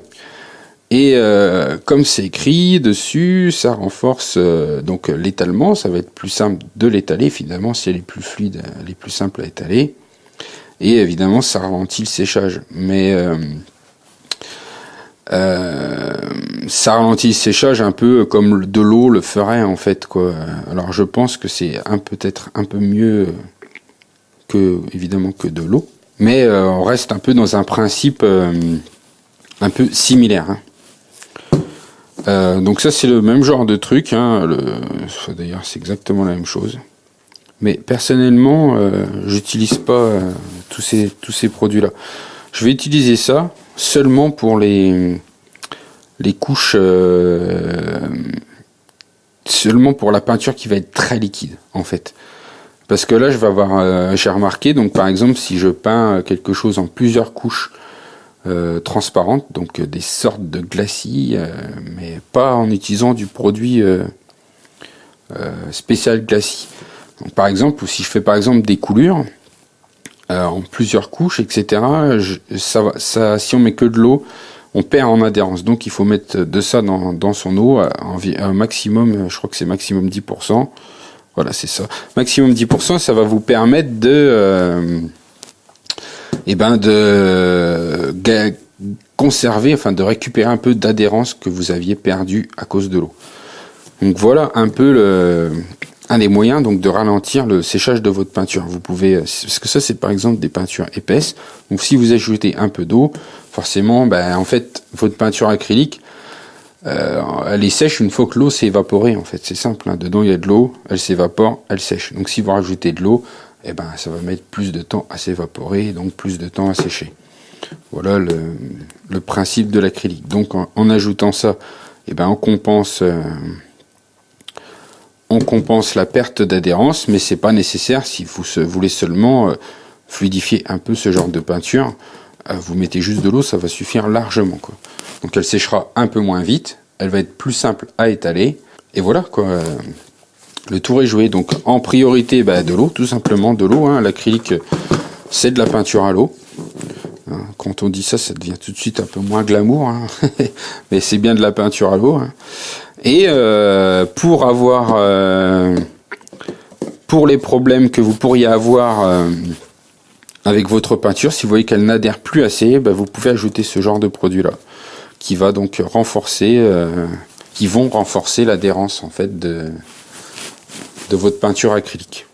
Et comme c'est écrit dessus, ça renforce donc l'étalement. Ça va être plus simple de l'étaler. Finalement, si elle est plus fluide, elle est plus simple à étaler. Et évidemment, ça ralentit le séchage. Mais ça ralentit le séchage un peu comme de l'eau le ferait en fait, quoi. Alors je pense que c'est peut-être un peu mieux évidemment que de l'eau. Mais on reste un peu dans un principe un peu similaire. Donc ça c'est le même genre de truc. D'ailleurs c'est exactement la même chose. Mais personnellement, j'utilise pas tous ces produits-là. Je vais utiliser ça seulement pour les couches, seulement pour la peinture qui va être très liquide, en fait. Parce que là, j'ai remarqué, donc par exemple, si je peins quelque chose en plusieurs couches transparentes, donc des sortes de glacis, mais pas en utilisant du produit spécial glacis. Donc, par exemple, ou si je fais par exemple des coulures en plusieurs couches, etc., si on met que de l'eau, on perd en adhérence. Donc il faut mettre de ça dans son eau, un maximum, je crois que c'est maximum 10%. Voilà, c'est ça. Maximum 10%, ça va vous permettre de conserver, enfin de récupérer un peu d'adhérence que vous aviez perdu à cause de l'eau. Donc voilà un peu un des moyens donc de ralentir le séchage de votre peinture. Vous pouvez, parce que ça c'est par exemple des peintures épaisses, donc si vous ajoutez un peu d'eau, forcément, en fait, votre peinture acrylique, elle est sèche une fois que l'eau s'est évaporée, en fait, c'est simple, hein. Dedans il y a de l'eau, elle s'évapore, elle sèche. Donc si vous rajoutez de l'eau, ça va mettre plus de temps à s'évaporer, et donc plus de temps à sécher. Voilà le principe de l'acrylique. Donc en ajoutant ça, on compense la perte d'adhérence, mais c'est pas nécessaire si vous voulez seulement fluidifier un peu ce genre de peinture. Vous mettez juste de l'eau, ça va suffire largement, quoi. Donc elle séchera un peu moins vite, elle va être plus simple à étaler, et voilà, quoi. Le tour est joué. Donc en priorité, de l'eau, tout simplement de l'eau, hein. L'acrylique, c'est de la peinture à l'eau. Quand on dit ça, ça devient tout de suite un peu moins glamour, hein. Mais c'est bien de la peinture à l'eau, hein. Et pour les problèmes que vous pourriez avoir avec votre peinture, si vous voyez qu'elle n'adhère plus assez, vous pouvez ajouter ce genre de produit-là, qui va donc qui vont renforcer l'adhérence en fait de votre peinture acrylique.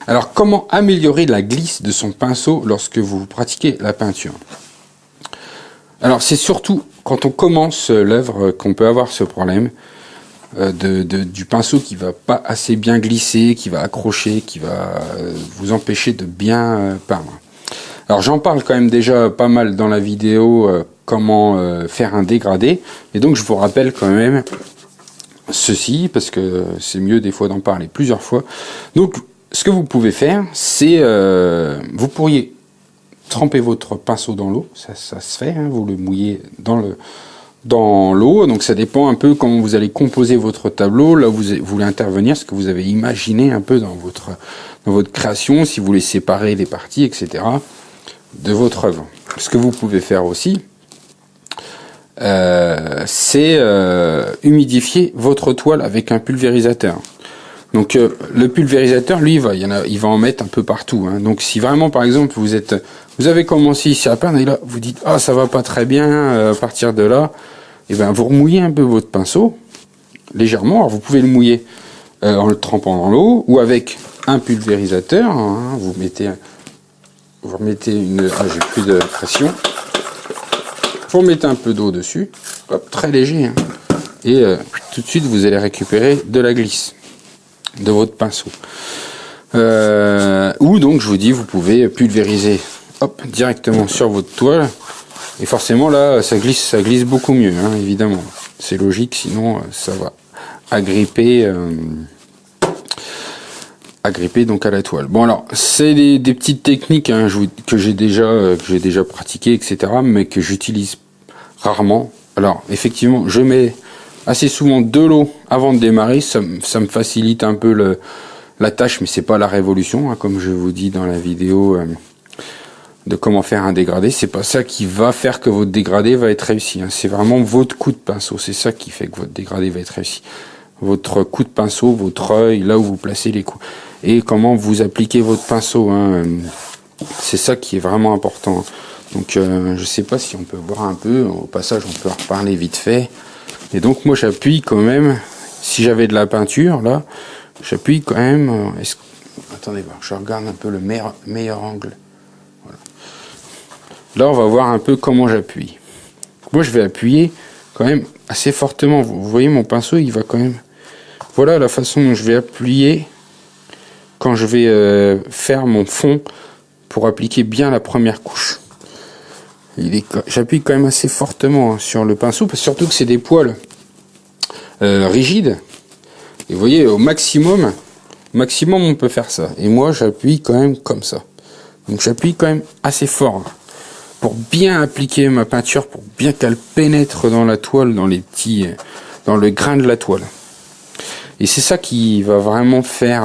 Alors, comment améliorer la glisse de son pinceau lorsque vous pratiquez la peinture? Alors, c'est surtout quand on commence l'œuvre qu'on peut avoir ce problème du pinceau qui va pas assez bien glisser, qui va accrocher, qui va vous empêcher de bien peindre. Alors j'en parle quand même déjà pas mal dans la vidéo comment faire un dégradé, et donc je vous rappelle quand même ceci, parce que c'est mieux des fois d'en parler plusieurs fois. Donc ce que vous pouvez faire, c'est vous pourriez trempez votre pinceau dans l'eau, ça se fait, hein, vous le mouillez dans l'eau, donc ça dépend un peu comment vous allez composer votre tableau, là où vous voulez intervenir, ce que vous avez imaginé un peu dans votre création, si vous voulez séparer les parties, etc., de votre œuvre. Ce que vous pouvez faire aussi, c'est humidifier votre toile avec un pulvérisateur. Donc le pulvérisateur, lui, il va en mettre un peu partout, hein. Donc si vraiment, par exemple, vous avez commencé ici à peindre et là vous dites ah ça va pas très bien, à partir de là, et ben vous remouillez un peu votre pinceau légèrement. Alors vous pouvez le mouiller en le trempant dans l'eau ou avec un pulvérisateur, hein. Vous remettez j'ai plus de pression. Vous remettez un peu d'eau dessus, hop, très léger, hein. Et tout de suite vous allez récupérer de la glisse de votre pinceau. Ou donc je vous dis, vous pouvez pulvériser hop, directement sur votre toile, et forcément là ça glisse beaucoup mieux, hein, évidemment, c'est logique, sinon ça va agripper donc à la toile. Bon, alors c'est des petites techniques, hein, que j'ai déjà pratiqué, etc., mais que j'utilise rarement. Alors effectivement je mets assez souvent de l'eau avant de démarrer, ça me facilite un peu la tâche, mais c'est pas la révolution, hein, comme je vous dis dans la vidéo de comment faire un dégradé. C'est pas ça qui va faire que votre dégradé va être réussi, hein. C'est vraiment votre coup de pinceau, c'est ça qui fait que votre dégradé va être réussi. Votre coup de pinceau, votre œil, là où vous placez les coups, et comment vous appliquez votre pinceau, hein. C'est ça qui est vraiment important. Donc je sais pas si on peut voir un peu, au passage on peut en reparler vite fait. Et donc moi j'appuie quand même, si j'avais de la peinture là, j'appuie quand même, attendez voir, je regarde un peu le meilleur angle. Voilà. Là on va voir un peu comment j'appuie. Moi je vais appuyer quand même assez fortement, vous voyez mon pinceau il va quand même, voilà la façon dont je vais appuyer quand je vais faire mon fond pour appliquer bien la première couche. J'appuie quand même assez fortement, hein, sur le pinceau, parce que surtout que c'est des poils rigides. Et vous voyez, au maximum on peut faire ça. Et moi j'appuie quand même comme ça. Donc j'appuie quand même assez fort, hein, pour bien appliquer ma peinture, pour bien qu'elle pénètre dans la toile, dans le grain de la toile. Et c'est ça qui va vraiment faire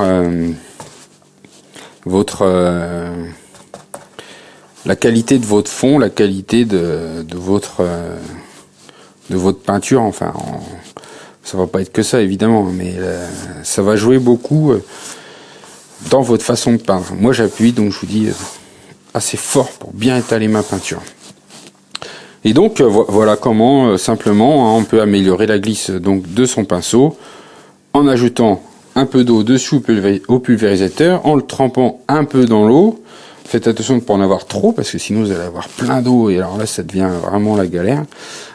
la qualité de votre fond, la qualité de votre peinture, enfin, ça va pas être que ça évidemment, mais ça va jouer beaucoup dans votre façon de peindre. Moi j'appuie, donc je vous dis, assez fort pour bien étaler ma peinture. Et donc voilà comment simplement, hein, on peut améliorer la glisse donc de son pinceau en ajoutant un peu d'eau dessus au pulvérisateur, en le trempant un peu dans l'eau. Faites attention de ne pas en avoir trop, parce que sinon vous allez avoir plein d'eau, et alors là ça devient vraiment la galère.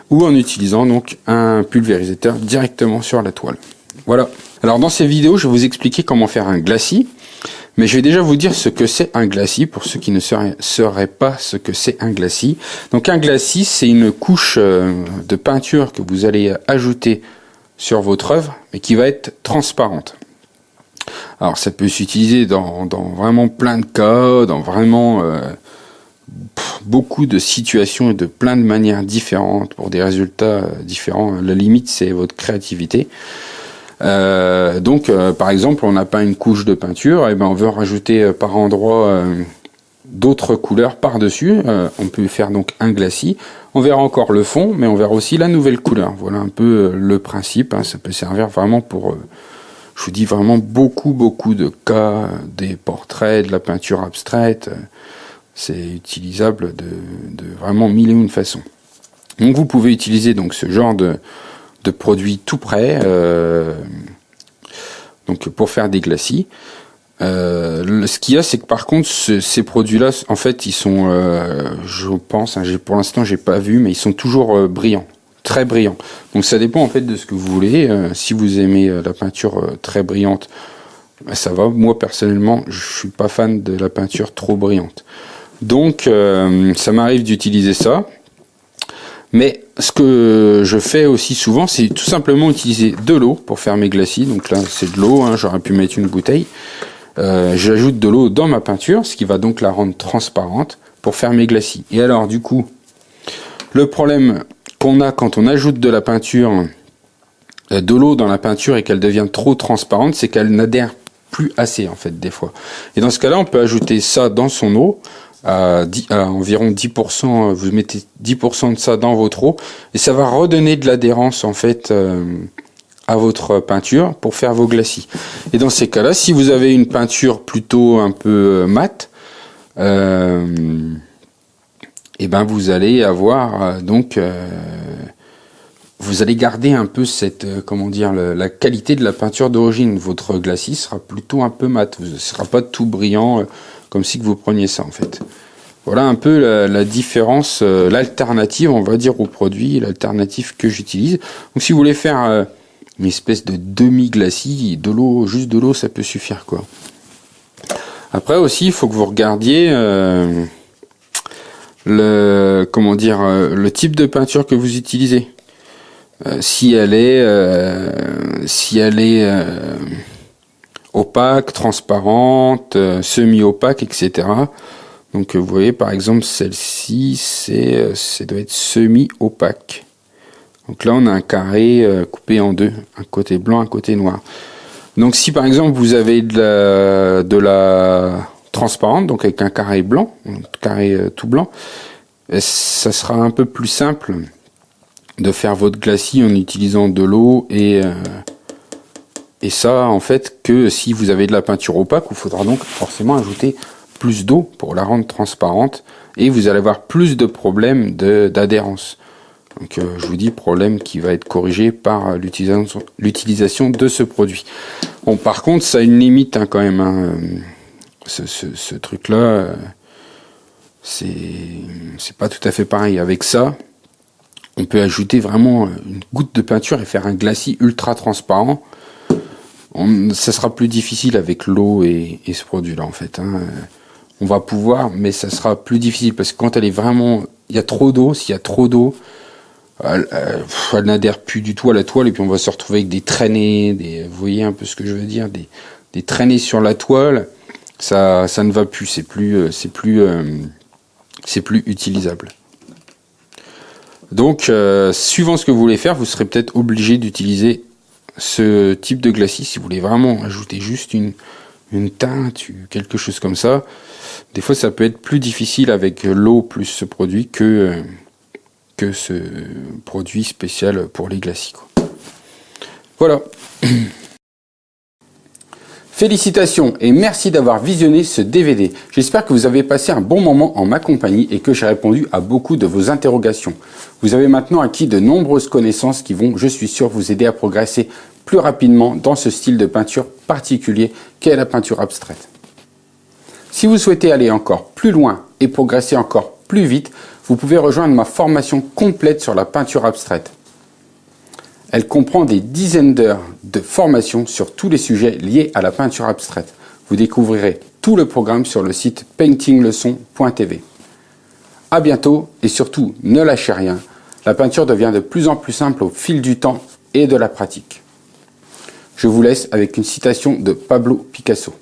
Ou en utilisant donc un pulvérisateur directement sur la toile. Voilà. Alors dans ces vidéos, je vais vous expliquer comment faire un glacis, mais je vais déjà vous dire ce que c'est un glacis, pour ceux qui ne sauraient pas ce que c'est un glacis. Donc un glacis, c'est une couche de peinture que vous allez ajouter sur votre œuvre, mais qui va être transparente. Alors ça peut s'utiliser dans vraiment plein de cas, dans vraiment beaucoup de situations et de plein de manières différentes pour des résultats différents. La limite c'est votre créativité. Donc par exemple on n'a pas une couche de peinture, et ben on veut rajouter par endroit d'autres couleurs par dessus. On peut faire donc un glacis. On verra encore le fond, mais on verra aussi la nouvelle couleur. Voilà un peu le principe, hein. Ça peut servir vraiment pour je vous dis vraiment beaucoup de cas, des portraits, de la peinture abstraite. C'est utilisable de vraiment mille et une façons. Donc vous pouvez utiliser donc ce genre de produits tout prêts donc pour faire des glacis. Ce qu'il y a, c'est que par contre ces produits-là, en fait, ils sont, je pense, hein, pour l'instant j'ai pas vu, mais ils sont toujours brillants. Très brillant. Donc ça dépend en fait de ce que vous voulez. Si vous aimez la peinture très brillante, ben, ça va. Moi personnellement, je suis pas fan de la peinture trop brillante. Donc ça m'arrive d'utiliser ça. Mais ce que je fais aussi souvent, c'est tout simplement utiliser de l'eau pour faire mes glacis. Donc là, c'est de l'eau, hein, j'aurais pu mettre une bouteille. J'ajoute de l'eau dans ma peinture, ce qui va donc la rendre transparente. pour faire mes glacis. Et alors du coup, le problème qu'on a quand on ajoute de la peinture, de l'eau dans la peinture et qu'elle devient trop transparente, c'est qu'elle n'adhère plus assez en fait des fois. Et dans ce cas-là, on peut ajouter ça dans son eau à environ 10%. Vous mettez 10% de ça dans votre eau et ça va redonner de l'adhérence en fait à votre peinture pour faire vos glacis. Et dans ces cas-là, si vous avez une peinture plutôt un peu mate, et ben vous allez avoir vous allez garder un peu cette la qualité de la peinture d'origine. Votre glacis sera plutôt un peu mat, ce sera pas tout brillant comme si que vous preniez ça en fait. Voilà un peu la différence, l'alternative on va dire au produit, l'alternative que j'utilise. Donc si vous voulez faire une espèce de demi-glacis, de l'eau, juste de l'eau ça peut suffire quoi. Après aussi il faut que vous regardiez le type de peinture que vous utilisez. Si elle est opaque, transparente, semi-opaque, etc. Donc vous voyez par exemple celle-ci, ça doit être semi-opaque. Donc là on a un carré coupé en deux, un côté blanc, un côté noir. Donc si par exemple vous avez de la transparente, donc avec un carré blanc, un carré tout blanc, ça sera un peu plus simple de faire votre glacis en utilisant de l'eau et ça en fait que si vous avez de la peinture opaque, il faudra donc forcément ajouter plus d'eau pour la rendre transparente et vous allez avoir plus de problèmes d'adhérence. Donc je vous dis problème qui va être corrigé par l'utilisation de ce produit. Bon par contre ça a une limite hein, quand même hein. Ce truc là c'est pas tout à fait pareil. Avec ça on peut ajouter vraiment une goutte de peinture et faire un glacis ultra transparent. Ça sera plus difficile avec l'eau et ce produit là en fait hein. On va pouvoir mais ça sera plus difficile parce que quand elle est vraiment, il y a trop d'eau, s'il y a trop d'eau elle n'adhère plus du tout à la toile et puis on va se retrouver avec des traînées, vous voyez un peu ce que je veux dire, des traînées sur la toile, ça ne va plus, c'est plus utilisable. Donc suivant ce que vous voulez faire, vous serez peut-être obligé d'utiliser ce type de glacis si vous voulez vraiment ajouter juste une teinte, quelque chose comme ça. Des fois ça peut être plus difficile avec l'eau plus ce produit que ce produit spécial pour les glacis quoi. Voilà. Félicitations et merci d'avoir visionné ce DVD. J'espère que vous avez passé un bon moment en ma compagnie et que j'ai répondu à beaucoup de vos interrogations. Vous avez maintenant acquis de nombreuses connaissances qui vont, je suis sûr, vous aider à progresser plus rapidement dans ce style de peinture particulier qu'est la peinture abstraite. Si vous souhaitez aller encore plus loin et progresser encore plus vite, vous pouvez rejoindre ma formation complète sur la peinture abstraite. Elle comprend des dizaines d'heures de formation sur tous les sujets liés à la peinture abstraite. Vous découvrirez tout le programme sur le site paintingleçon.tv. À bientôt et surtout ne lâchez rien. La peinture devient de plus en plus simple au fil du temps et de la pratique. Je vous laisse avec une citation de Pablo Picasso.